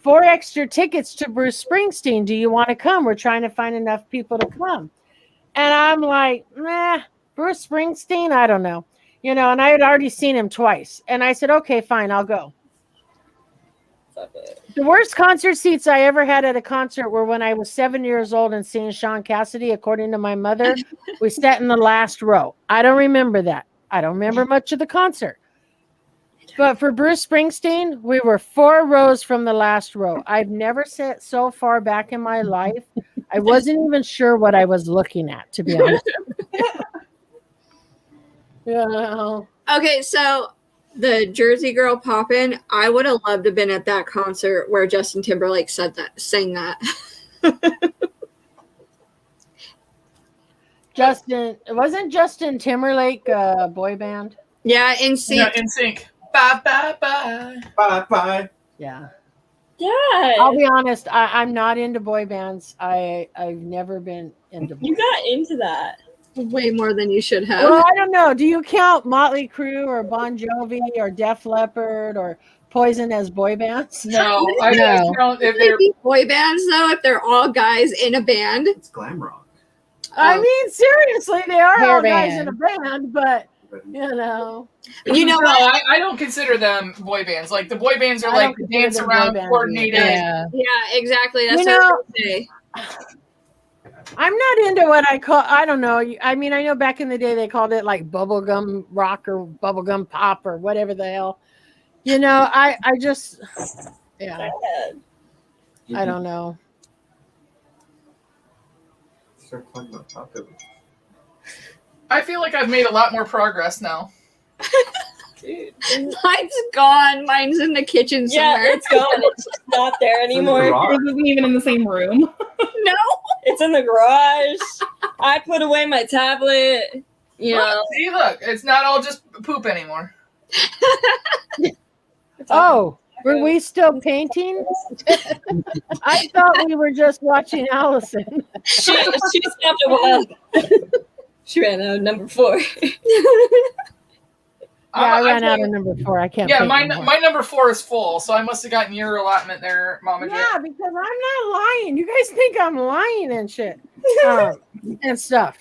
4 extra tickets to Bruce Springsteen. Do you want to come? We're trying to find enough people to come. And I'm like, nah, Bruce Springsteen, I don't know. You know, and I had already seen him twice. And I said, okay, fine, I'll go. The worst concert seats I ever had at a concert were when I was 7 years old and seeing Sean Cassidy, according to my mother. We sat in the last row. I don't remember that. I don't remember much of the concert. But for Bruce Springsteen, we were 4 rows from the last row. I've never sat so far back in my life. I wasn't even sure what I was looking at, to be honest. Yeah. Okay, so the Jersey Girl Poppin', I would have loved to have been at that concert where Justin Timberlake sang that. Wasn't Justin Timberlake a boy band? Yeah, NSYNC. Yeah, NSYNC. Bye, bye, bye. Bye, bye. Yeah. Yeah. I'll be honest, I'm not into boy bands. I've never been into boy You got into that. Way more than you should have. Well, I don't know. Do you count Motley Crue or Bon Jovi or Def Leppard or Poison as boy bands? No, I don't count if They they're be boy bands though, if they're all guys in a band. It's glam rock. I mean, seriously, they are Hair all guys band. in a band, but you know. You know no, what? I don't consider them boy bands. Like the boy bands are I like don't consider dance them boy around, bands coordinated. Yeah. Yeah, exactly. That's You what I know- was gonna say. I'm not into what I call, I don't know. I mean, I know back in the day they called it like bubblegum rock or bubblegum pop or whatever the hell. You know, I just, yeah, I don't know. start talking about tacos. I feel like I've made a lot more progress now. Dude. Mine's gone. Mine's in the kitchen somewhere. Yeah, it's gone. It's just not there anymore. It isn't even in the same room. No. It's in the garage. I put away my tablet. You know. See, look, it's not all just poop anymore. Oh, were we still painting? I thought we were just watching Allison. She stopped a while. She ran out of number 4. I ran out of number 4. I can't. Yeah, my number 4 is full, so I must have gotten your allotment there, Mama J. Yeah, because I'm not lying. You guys think I'm lying and shit and stuff.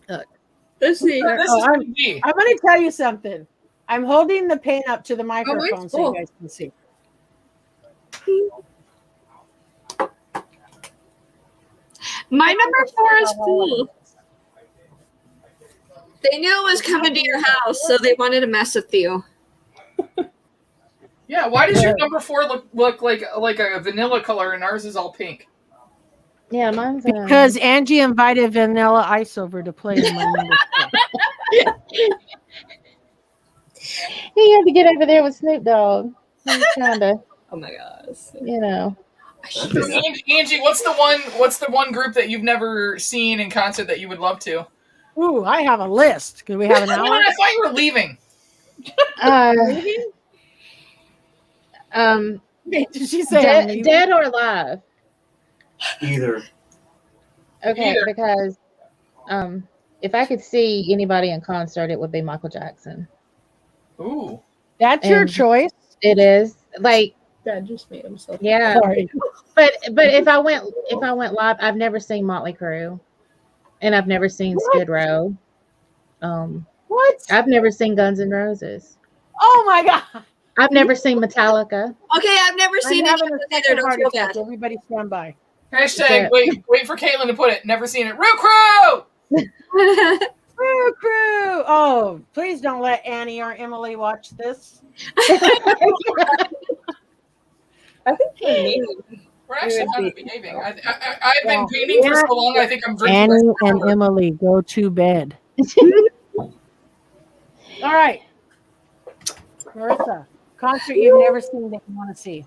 Look. Let's see. I'm going to tell you something. I'm holding the paint up to the microphone so you guys can see. My number 4 is full. They knew it was coming to your house, so they wanted to mess with you. Yeah, why does your number 4 look like a vanilla color and ours is all pink? Yeah, mine's because Angie invited Vanilla Ice over to play in my number 4. He had to get over there with Snoop Dogg. He's trying to. Oh my gosh. You know. Angie, what's the one group that you've never seen in concert that you would love to? Ooh, I have a list. Could we have an hour? I thought you were leaving. Did she say dead or alive? Either. Okay, Either. because if I could see anybody in concert, it would be Michael Jackson. Ooh. That's your choice. It is. Like Dad just made himself. yeah. Sorry. But if I went live, I've never seen Motley Crue. And I've never seen Skid Row. What? I've never seen Guns N' Roses. Oh my god. I've never seen Metallica. Okay, I've never seen it either. Don't feel bad. Everybody stand by. Hashtag wait for Caitlin to put it. Never seen it. Real Crew! Crew, crew. Oh, please don't let Annie or Emily watch this. I think We're actually kind of behaving. I've been painting for so long, I think I'm drinking. Annie and Emily, go to bed. All right. Marissa, concert you've never seen that you want to see.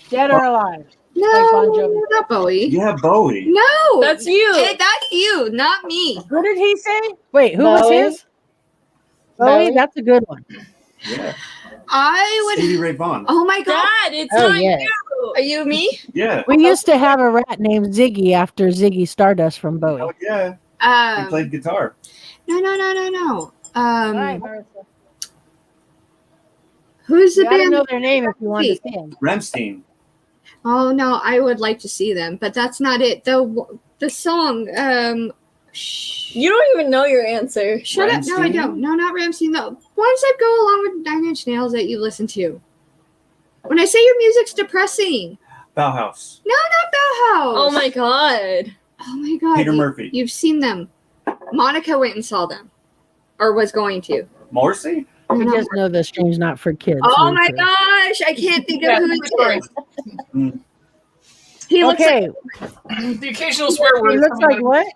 Dead or alive? No, Like Bon Jovi. not Bowie. Yeah, Bowie. No, That's you. Hey, that's you, not me. Who did he say? Wait, who was Bowie. his? Bowie, that's a good one. Yeah. I would. Stevie Ray Vaughan. Oh my god, Dad, it's Oh, not yes. you. are you me? Yeah. We used to have a rat named Ziggy after Ziggy Stardust from Bowie. Oh yeah. He played guitar. No. All right, Marissa. Who's the You gotta band? know their name if you want to see him. Rammstein. Oh no, I would like to see them, but that's not it. The song. You don't even know your answer. Shut up. No, I don't. No, not Ramsey. No, ones that go along with 9 Inch Nails that you listen to. When I say your music's depressing. Bauhaus. No, not Bauhaus. Oh my god. Oh my god. Peter Murphy. You've seen them. Monica went and saw them, or was going to. Morrissey. I just know the Stream's not for kids. Oh my gosh, I can't think of who it is. He looks Okay. like The occasional swear word. He looks like what?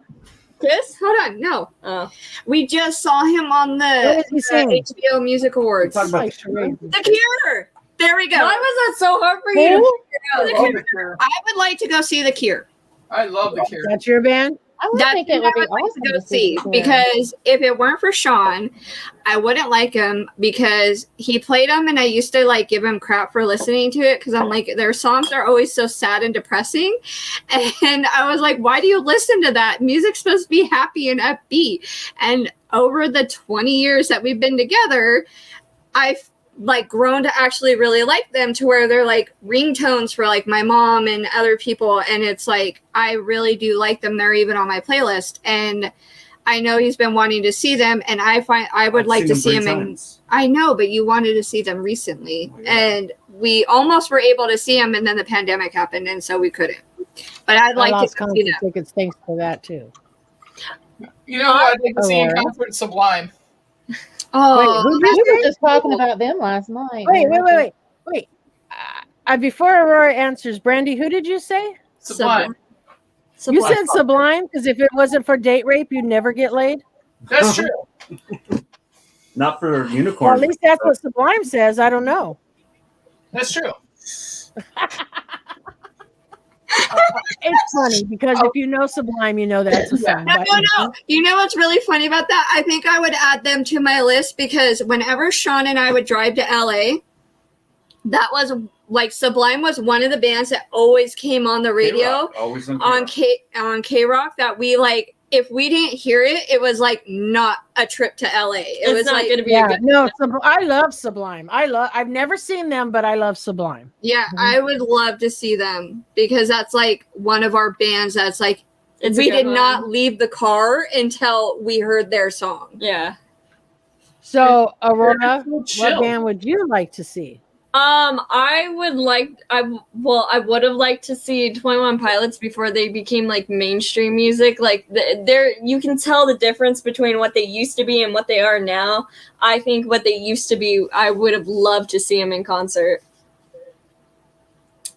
this. Hold on, no. We just saw him on What the was he saying? HBO Music Awards. Talk about Like charades. The Cure. There we go. Why was that so hard for you to The figure out? Cure. I would like to go see The Cure. I love the Cure. That's your band? I would That's think who it would I be would like awesome to go to see. see because if it weren't for Sean, I wouldn't like him because he played them and I used to like give him crap for listening to it because I'm like their songs are always so sad and depressing, and I was like, why do you listen to that? Music's supposed to be happy and upbeat. And over the 20 years that we've been together, I've like grown to actually really like them to where they're like ringtones for like my mom and other people, and it's like I really do like them. They're even on my playlist, and I know he's been wanting to see them, and I would like to see him. And I know, but you wanted to see them recently, and we almost were able to see him, and then the pandemic happened, and so we couldn't. But I'd like to see concert them. tickets thanks for that too. You know who I'd like to see in concert? Sublime. Oh, we were just talking about them last night. Wait. Before Aurora answers, Brandy, who did you say? Sublime. You said Sublime because if it wasn't for date rape, you'd never get laid. That's true. Not for Well, unicorns. at least that's what Sublime says. I don't know. That's true. It's funny because if you know Sublime, you know that's a song. No. You know what's really funny about that? I think I would add them to my list because whenever Sean and I would drive to LA, that was like Sublime was one of the bands that always came on the radio on K-Rock that we like. If we didn't hear it, it was like not a trip to LA. It was not going to be a good. No, I love Sublime. I've never seen them, but I love Sublime. Yeah, I would love to see them because that's like one of our bands that's like we did not leave the car until we heard their song. Yeah. So Aurora, what band would you like to see? I would have liked to see 21 Pilots before they became like mainstream music. Like you can tell the difference between what they used to be and what they are now. I think what they used to be, I would have loved to see them in concert.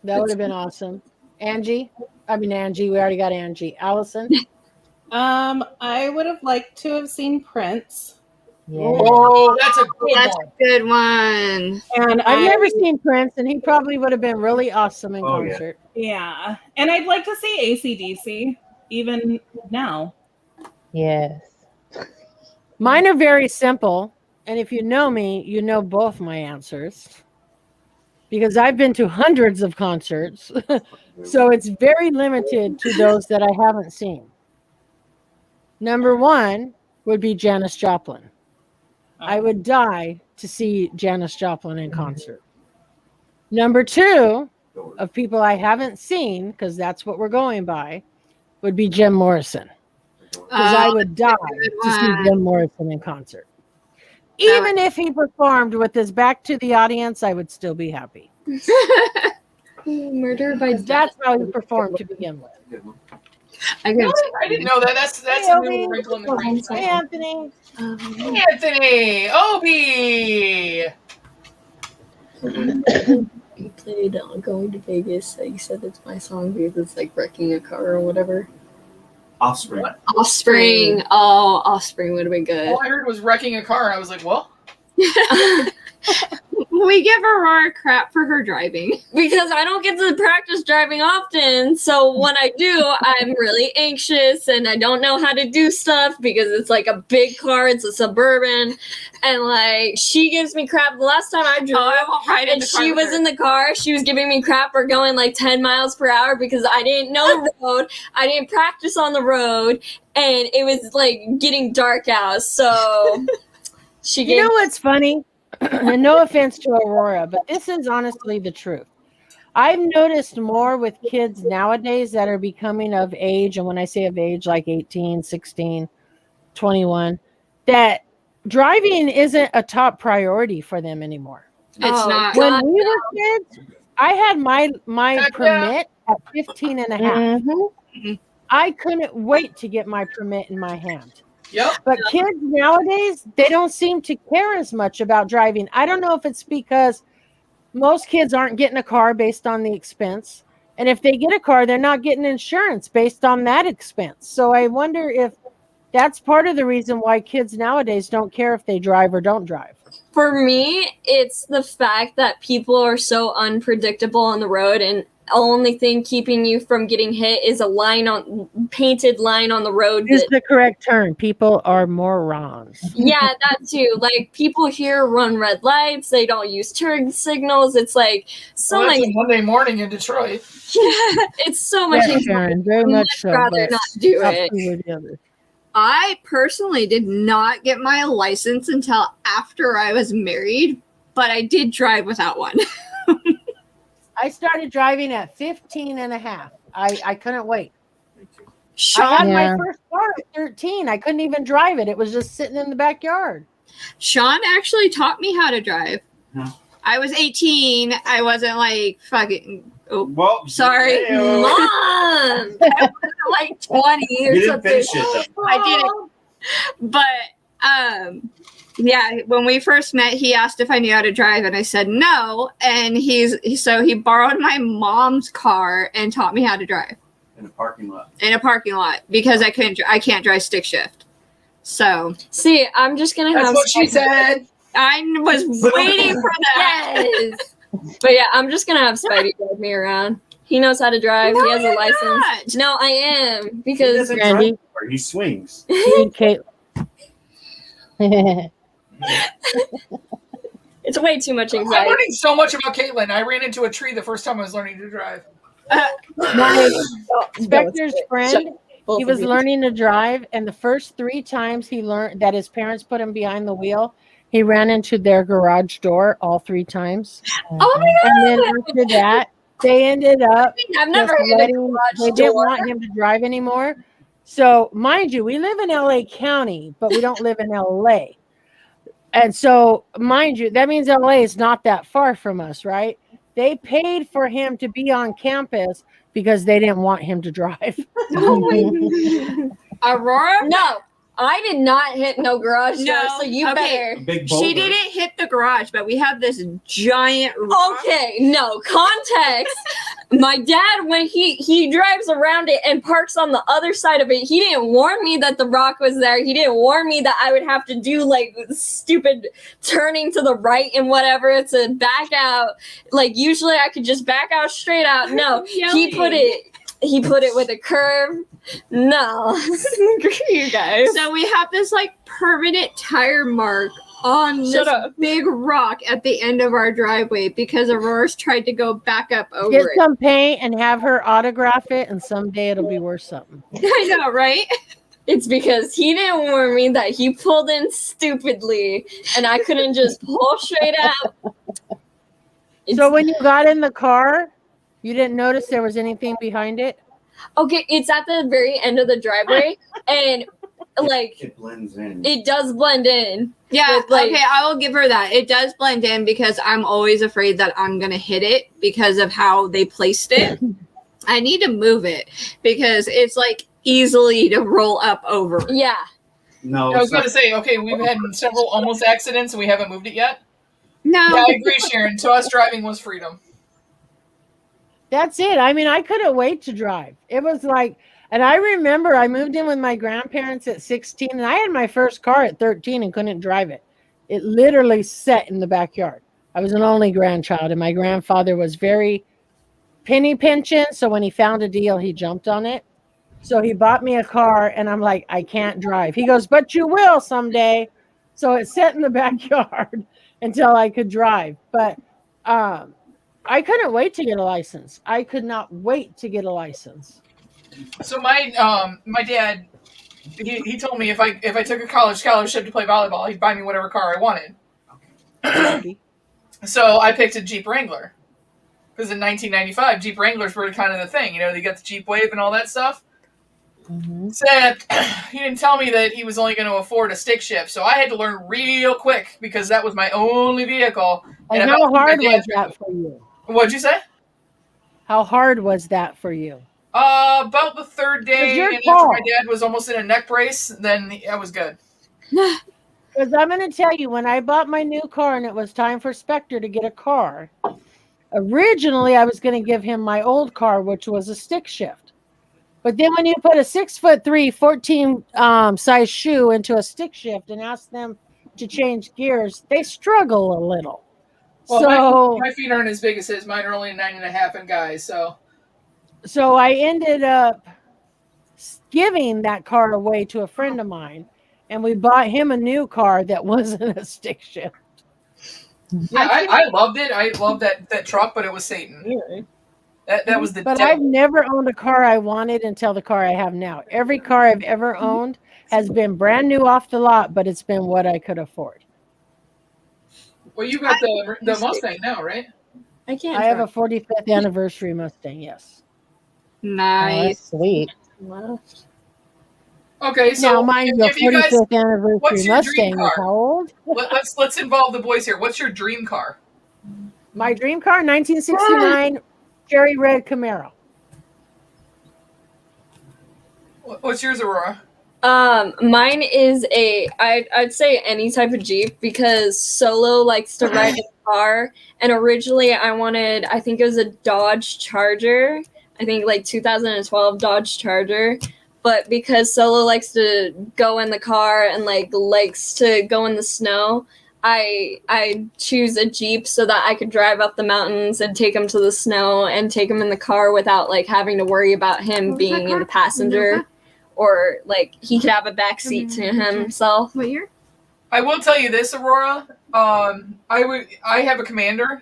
That would have been awesome. Angie, we already got Angie. Allison? I would have liked to have seen Prince. Yeah. Oh, that's a good one. And I've never seen Prince, and he probably would have been really awesome in concert. Yeah. And I'd like to see AC/DC even now. Yes. Mine are very simple. And if you know me, you know both my answers. Because I've been to hundreds of concerts. So it's very limited to those that I haven't seen. Number one would be Janis Joplin. I would die to see Janis Joplin in concert. Number two, of people I haven't seen, because that's what we're going by, would be Jim Morrison. Because I would die to see Jim Morrison in concert. Even if he performed with his back to the audience, I would still be happy. Murder by that's how he performed to begin with. I didn't know that. That's a new wrinkle in the brain. Hey, Anthony. Anthony, Obi. You played Going to Vegas. You said it's my song because it's like wrecking a car or whatever. Offspring. What? Offspring. Oh, Offspring would have been good. All I heard was wrecking a car, and I was like, well. We give Aurora crap for her driving. Because I don't get to practice driving often. So when I do, I'm really anxious and I don't know how to do stuff because it's like a big car. It's a Suburban. And like, she gives me crap. The last time I drove, and she was in the car, she was giving me crap for going like 10 miles per hour because I didn't know the road. I didn't practice on the road. And it was like getting dark out. So you know what's funny? And no offense to Aurora, but this is honestly the truth. I've noticed more with kids nowadays that are becoming of age, and when I say of age, like 18, 16, 21, that driving isn't a top priority for them anymore. It's not. When we were kids, I had my permit at 15 and a half. I couldn't wait to get my permit in my hand. Yep. But kids nowadays, they don't seem to care as much about driving. I don't know if it's because most kids aren't getting a car based on the expense. And if they get a car, they're not getting insurance based on that expense. So I wonder if that's part of the reason why kids nowadays don't care if they drive or don't drive. For me, it's the fact that people are so unpredictable on the road, and only thing keeping you from getting hit is a painted line on the road. Is the correct term. People are morons. Yeah, that too. Like, people here run red lights. They don't use turn signals. It's like so much. Monday morning in Detroit. Yeah, it's so much. Yes, Sharon, very much so. I'd rather not do it. I personally did not get my license until after I was married, but I did drive without one. I started driving at 15 and a half. I couldn't wait. Sean, I had my first car at 13. I couldn't even drive it. It was just sitting in the backyard. Sean actually taught me how to drive. Huh. I was 18. I wasn't like fucking. Oh, well, sorry, hey-o. Mom. I wasn't like 20 or You didn't something. finish it, though. I didn't. But yeah, when we first met, he asked if I knew how to drive, and I said no. And so he borrowed my mom's car and taught me how to drive. in a parking lot. In a parking lot because I can't drive stick shift. So see, I'm just gonna That's have. what she said. I was waiting for that. Yes. But yeah, I'm just gonna have Spidey drive me around. He knows how to drive. No, he has a you're license. not. No, I am He because doesn't Randy. drive, or he swings. Kate. it's way too much I'm anxiety. learning so much about Caitlin. I ran into a tree the first time I was learning to drive. My Spectre's Shut- friend, both he of was you. learning to drive, and the first 3 times he learned that his parents put him behind the wheel, he ran into their garage door all 3 times. Oh my god! And then after that, they ended up I've never just had a letting, garage they didn't door. want him to drive anymore. So, mind you, we live in LA County, but we don't live in LA. And so, mind you, that means LA is not that far from us, right? They paid for him to be on campus because they didn't want him to drive. Aurora? No, I did not hit no garage door, so you okay. better. A big boulder. She didn't hit the garage, but we have this giant rock. Okay, no context. My dad, when he drives around it and parks on the other side of it, he didn't warn me that the rock was there. He didn't warn me that I would have to do like stupid turning to the right and whatever to back out. Like usually I could just back out straight out. No, he put it with a curve. No, you guys. So we have this like permanent tire mark on this big rock at the end of our driveway because Aurora's tried to go back up over Get it. some paint and have her autograph it, and someday it'll be worth something. I know, right? It's because he didn't warn me that he pulled in stupidly and I couldn't just pull straight out. So when you got in the car, you didn't notice there was anything behind it? Okay, it's at the very end of the driveway and like It blends in. it does blend in. Yeah, With, like- okay, I will give her that. It does blend in because I'm always afraid that I'm going to hit it because of how they placed it. I need to move it because it's like easily to roll up over. Yeah. No, I was going to say, okay, we've had several almost accidents and we haven't moved it yet. No. Yeah, I agree, Sharon. To us, driving was freedom. That's it. I mean, I couldn't wait to drive. It was like, and I remember I moved in with my grandparents at 16, and I had my first car at 13 and couldn't drive it. It literally sat in the backyard. I was an only grandchild, and my grandfather was very penny pinching. So when he found a deal, he jumped on it. So he bought me a car, and I'm like, I can't drive. He goes, but you will someday. So it sat in the backyard until I could drive. But I couldn't wait to get a license. I could not wait to get a license. So my dad, he told me if I took a college scholarship to play volleyball, he'd buy me whatever car I wanted. So I picked a Jeep Wrangler because in 1995 Jeep Wranglers were kind of the thing. You know, they got the Jeep Wave and all that stuff. Except he didn't tell me that he was only going to afford a stick shift, so I had to learn real quick because that was my only vehicle. And how hard was that for you? What'd you say? How hard was that for you? About the third day, and after my dad was almost in a neck brace, then I was good. Because I'm going to tell you, when I bought my new car and it was time for Spectre to get a car, originally I was going to give him my old car, which was a stick shift. But then when you put a 6'3", 14 size shoe into a stick shift and ask them to change gears, they struggle a little. Well, so my feet aren't as big as his. Mine are only 9.5 in guys, So I ended up giving that car away to a friend of mine, and we bought him a new car that wasn't a stick shift. Yeah, I loved it. I loved that truck, but it was Satan. That was the But devil. I've never owned a car I wanted until the car I have now. Every car I've ever owned has been brand new off the lot, but it's been what I could afford. Well, you got the Mustang now, right? I can't. I have a 45th anniversary Mustang, yes. Nice. Oh, sweet. Okay, so now, mind you, if you guys, 45th anniversary what's your Mustang dream is car? how old? Let's involve the boys here. What's your dream car? My dream car, 1969 cherry red Camaro. What's yours, Aurora? Mine is I'd say any type of Jeep because Solo likes to ride in a car, and originally I think it was a Dodge Charger, I think like 2012 Dodge Charger. But because Solo likes to go in the car and like likes to go in the snow, I choose a Jeep so that I could drive up the mountains and take him to the snow and take him in the car without like having to worry about him being in the passenger, or like he could have a back seat to himself. What year? I will tell you this, Aurora. I have a Commander,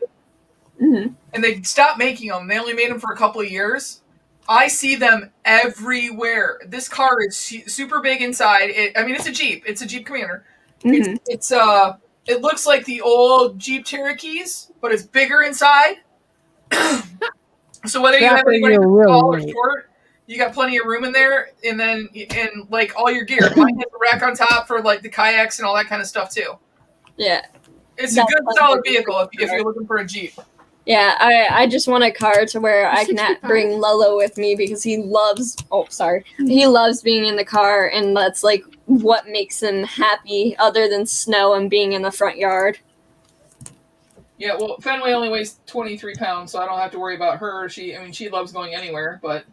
and they stopped making them. They only made them for a couple of years. I see them everywhere. This car is super big inside. It's a Jeep. It's a Jeep Commander. It looks like the old Jeep Cherokees, but it's bigger inside. So whether you have anybody tall or short, you got plenty of room in there, and like all your gear. Mine has a rack on top for like the kayaks and all that kind of stuff too. Yeah, it's a good solid vehicle if you're looking for a Jeep. Yeah, I just want a car to where I can bring Lolo with me because he loves. Oh, sorry, he loves being in the car, and that's like what makes him happy, other than snow and being in the front yard. Yeah, well, Fenway only weighs 23 pounds, so I don't have to worry about her. She loves going anywhere, but...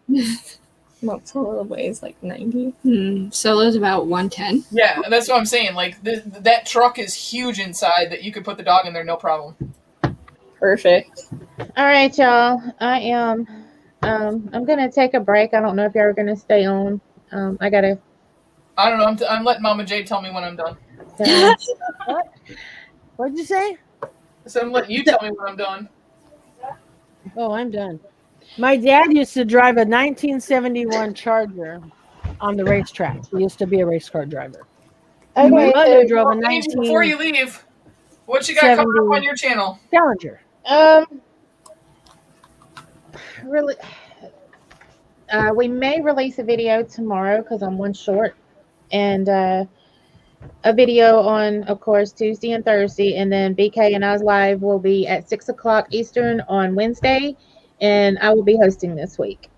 Well, Solo weighs like 90. Solo's about 110. Yeah, that's what I'm saying. Like, that truck is huge inside that you could put the dog in there, no problem. Perfect. All right, y'all. I'm going to take a break. I don't know if y'all are going to stay on. I don't know. I'm letting Mama J tell me when I'm done. What? What'd you say? So I'm letting you tell me when I'm done. Oh, I'm done. My dad used to drive a 1971 Charger on the racetrack. He used to be a race car driver. Okay, my mother drove a 19. Before you leave, what you got coming up on your channel? Challenger. Really, we may release a video tomorrow because I'm one short, and a video on, of course, Tuesday and Thursday, and then BK and I's live will be at 6 o'clock Eastern on Wednesday, and I will be hosting this week.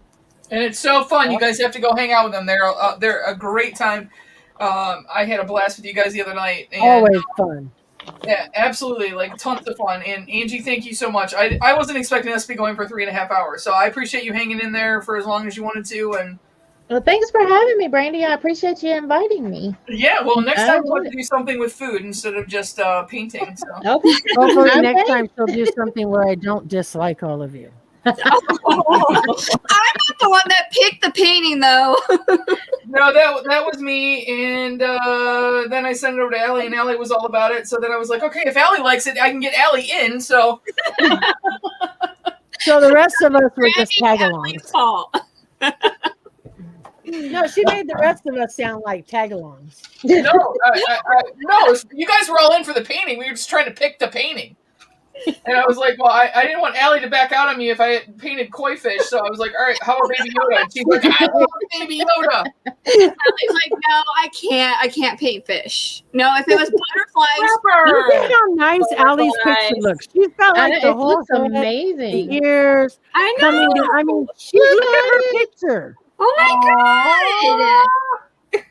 And it's so fun. You guys have to go hang out with them. They're a great time. I had a blast with you guys the other night. And, always fun. Yeah, absolutely. Like, tons of fun. And Angie, thank you so much. I wasn't expecting us to be going for 3.5 hours, so I appreciate you hanging in there for as long as you wanted to. And well, thanks for having me, Brandy. I appreciate you inviting me. Yeah, well, next time we'll do something with food instead of just painting. So. Okay. Hopefully next time she'll do something where I don't dislike all of you. I'm not the one that picked the painting, though. No, that was me, and then I sent it over to Allie, and Allie was all about it. So then I was like, okay, if Allie likes it, I can get Allie in. So, so the rest of us were just tag along. No, she made the rest of us sound like tag-alongs. No, no, you guys were all in for the painting. We were just trying to pick the painting. And I was like, well, I didn't want Allie to back out on me if I had painted koi fish. So I was like, all right, how about Baby Yoda? And she's like, I love Baby Yoda. Allie's like, no, I can't paint fish. No, if it was butterflies. Look at how nice Allie's picture looks. She's got like the whole looks amazing. The ears. I know. Look at her picture. Oh my God.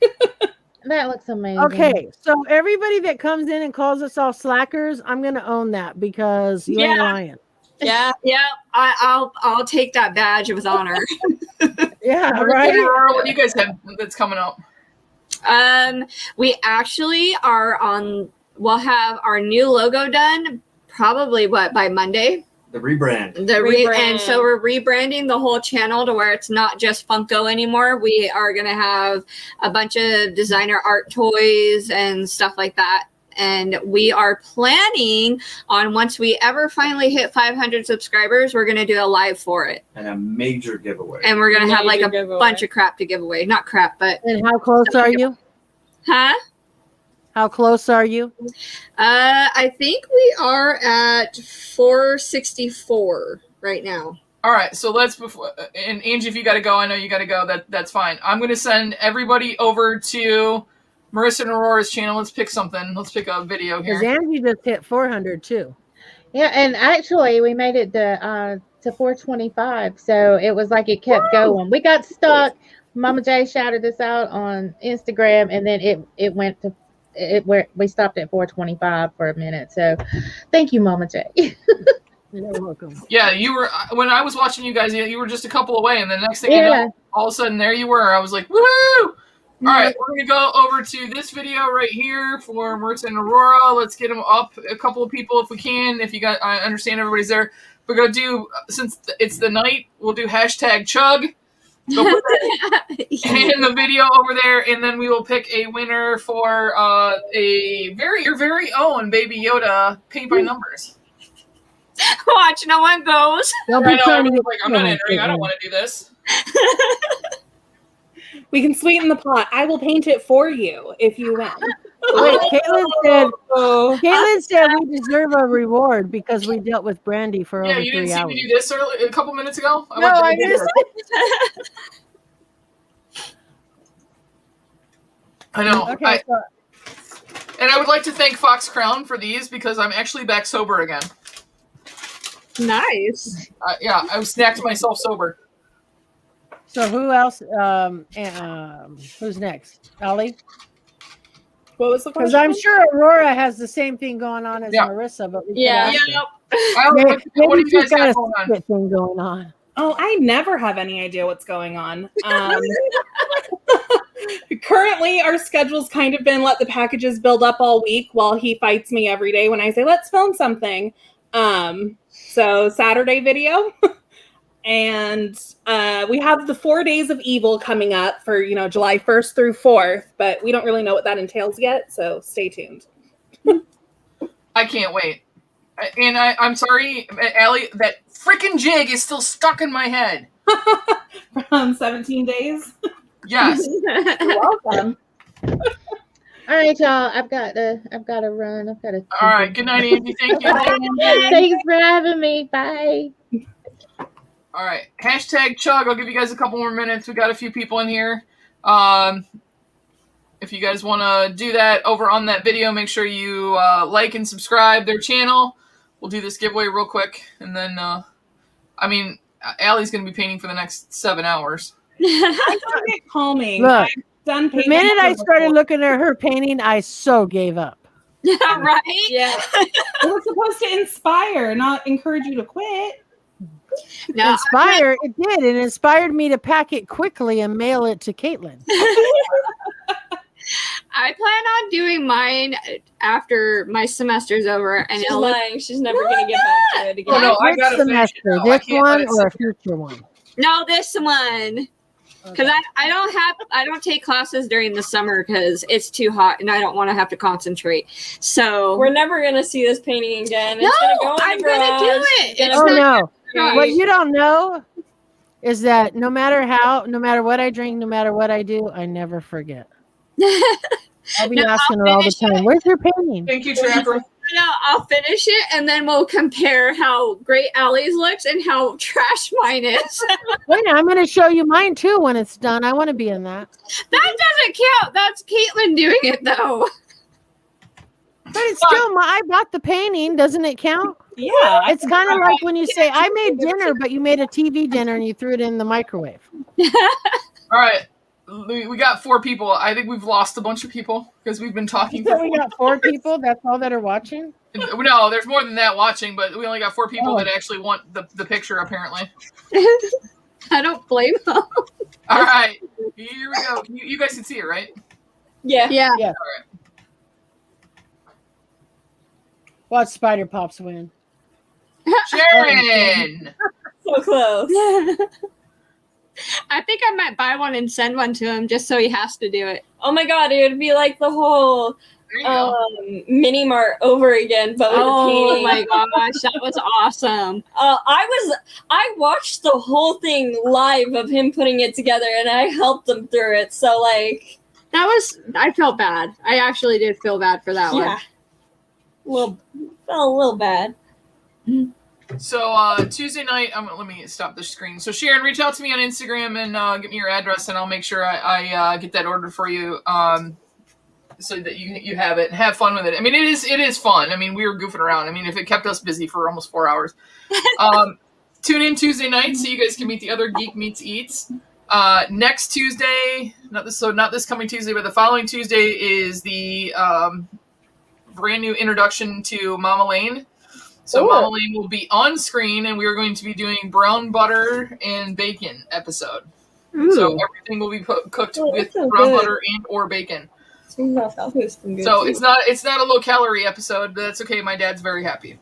That looks amazing. Okay, so everybody that comes in and calls us all slackers, I'm gonna own that because you ain't lying. Yeah. I'll take that badge with honor. Yeah, right. What do you guys have that's coming up? We actually we'll have our new logo done probably by Monday. The rebrand. And so we're rebranding the whole channel to where it's not just Funko anymore. We are going to have a bunch of designer art toys and stuff like that. And we are planning on, once we ever finally hit 500 subscribers, we're going to do a live for it. And a major giveaway. And we're going to have like a bunch of crap to give away. Not crap, but... And how close are you? Huh? How close are you? I think we are at 464 right now. All right, so and Angie, if you got to go, I know you got to go. That's fine. I'm going to send everybody over to Marissa and Aurora's channel. Let's pick something. Let's pick a video here. Because Angie just hit 400 too. Yeah, and actually we made it to 425, so it was like it kept going. We got stuck. Mama J shouted us out on Instagram, and then it went to we stopped at 425 for a minute. So thank you, Mama J. You're welcome. Yeah, you were when I was watching you guys. You were just a couple away, and the next thing you know, all of a sudden there you were. I was like, woohoo! All right, we're gonna go over to this video right here for Marissa and Aurora. Let's get them up. A couple of people, if we can. If you got, I understand everybody's there. We're gonna do, since it's the night, we'll do hashtag chug. So put that in the video over there, and then we will pick a winner for your very own Baby Yoda paint by numbers. Watch, no one goes. I'm not entering. I don't want to do this. We can sweeten the pot. I will paint it for you if you win. Wait, Caitlin said we deserve a reward because we dealt with Brandy for over 3 hours. Yeah, you didn't see me do this a couple minutes ago? I missed it. I know. Okay, and I would like to thank Fox Crown for these because I'm actually back sober again. Nice. Yeah, I snacked myself sober. So who else? Who's next? ALLI? What was the question? Because I'm sure Aurora has the same thing going on as Marissa, but we yeah. Maybe What do you guys got got a going on? secret thing going on. Oh, I never have any idea what's going on. Currently, our schedule's kind of been let the packages build up all week while he fights me every day when I say, let's film something. So Saturday video. And we have the 4 days of evil coming up for, July 1st through 4th, but we don't really know what that entails yet, so stay tuned. I can't wait. And I'm sorry, Allie, that freaking jig is still stuck in my head. From 17 days? Yes. You're welcome. All right, y'all. I've got to run. All right. Good night, Angie. Thank you. Thanks for having me. Bye. All right. Hashtag chug. I'll give you guys a couple more minutes. We got a few people in here. If you guys want to do that over on that video, make sure you like and subscribe their channel. We'll do this giveaway real quick. And then, Allie's going to be painting for the next 7 hours. I don't get calming. Look, done the minute I started looking at her painting, I so gave up. Right? Yeah. We're supposed to inspire, not encourage you to quit. No, Inspire, it did. It inspired me to pack it quickly and mail it to Caitlin. I plan on doing mine after my semester's over, and She's lying. She's never gonna get back to it again. Oh, no, I Which gotta finish it semester? now. I This can't let one it or a sit here. future one? No, this one. Because I don't take classes during the summer because it's too hot and I don't want to have to concentrate. So We're never gonna see this painting again. It's No, gonna go in the I'm gonna do garage. it. It's It's gonna Oh be no. great. What you don't know is that no matter what I drink, no matter what I do, I never forget. I'll be No, asking I'll her all the finish time, where's your painting? Thank you, Trapper. No, I'll finish it and then we'll compare how great Allie's looks and how trash mine is. Wait, I'm going to show you mine too when it's done. I want to be in that. That doesn't count. That's Caitlin doing it though. But it's still I bought the painting. Doesn't it count? Yeah. It's kind of like when you say, I made dinner, but you made a TV dinner and you threw it in the microwave. All right. We got 4 people. I think we've lost a bunch of people because we've been talking. So we got 4 people. That's all that are watching. No, there's more than that watching, but we only got 4 people Oh. that actually want the picture, apparently. I don't blame them. All right. Here we go. You guys can see it, right? Yeah. Yeah. Yeah. All right. Watch Spider Pops win. Sharon! So close. I think I might buy one and send one to him just so he has to do it. Oh my god, it would be like the whole There you go. mini mart over again, but with the Oh painting. my gosh, that was awesome. I watched the whole thing live of him putting it together, and I helped him through it. So like, I felt bad. I actually did feel bad for that yeah, felt a little bad. So Tuesday night, let me stop the screen. So Sharon, reach out to me on Instagram and give me your address, and I'll make sure I get that ordered for you, so that you have it and have fun with it. I mean, it is fun. I mean, we were goofing around. I mean, if it kept us busy for almost 4 hours. Tune in Tuesday night so you guys can meet the other Geek Meets Eats. Next Tuesday, not this coming Tuesday, but the following Tuesday is the brand new introduction to Mama Lane. So Mama Lane will be on screen, and we are going to be doing brown butter and bacon episode. Ooh. So everything will be cooked with brown butter and or bacon. So it's not a low calorie episode, but that's okay. My dad's very happy.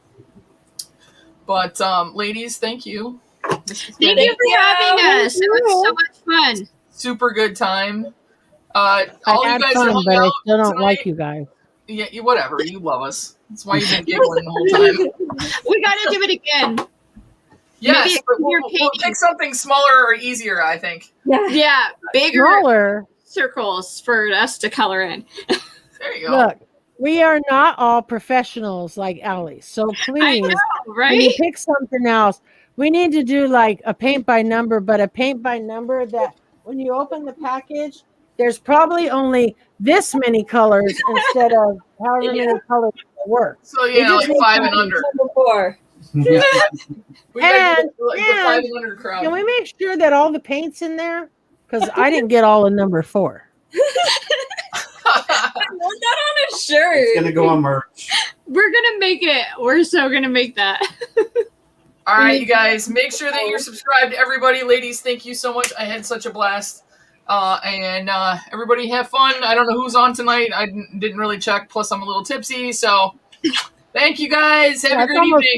But ladies, thank you. Thank you for having us. It was so much fun. Super good time. I All you had guys fun, hung but I out still don't tonight. like you guys. Yeah, whatever. You love us. That's why you've been giggling the whole time. We gotta do it again. Yes, but we'll pick something smaller or easier, I think. Yeah, bigger Smaller. circles for us to color in. There you go. Look, we are not all professionals like ALLI. So please, I know, right? when you pick something else, we need to do like a paint by number, but a paint by number that when you open the package, there's probably only this many colors instead of however many colors there were. So yeah, like 5 and under. Before. We gotta And, get the 5 and under crowd. can we make sure that all the paint's in there? Because I didn't get all of number 4. I want that on a shirt. It's gonna go on merch. We're gonna make it. We're so gonna make that. All right, you guys, make sure that you're subscribed. Everybody, ladies, thank you so much. I had such a blast. And everybody have fun. I don't know who's on tonight. I didn't really check. Plus, I'm a little tipsy. So, thank you guys. Have a great evening.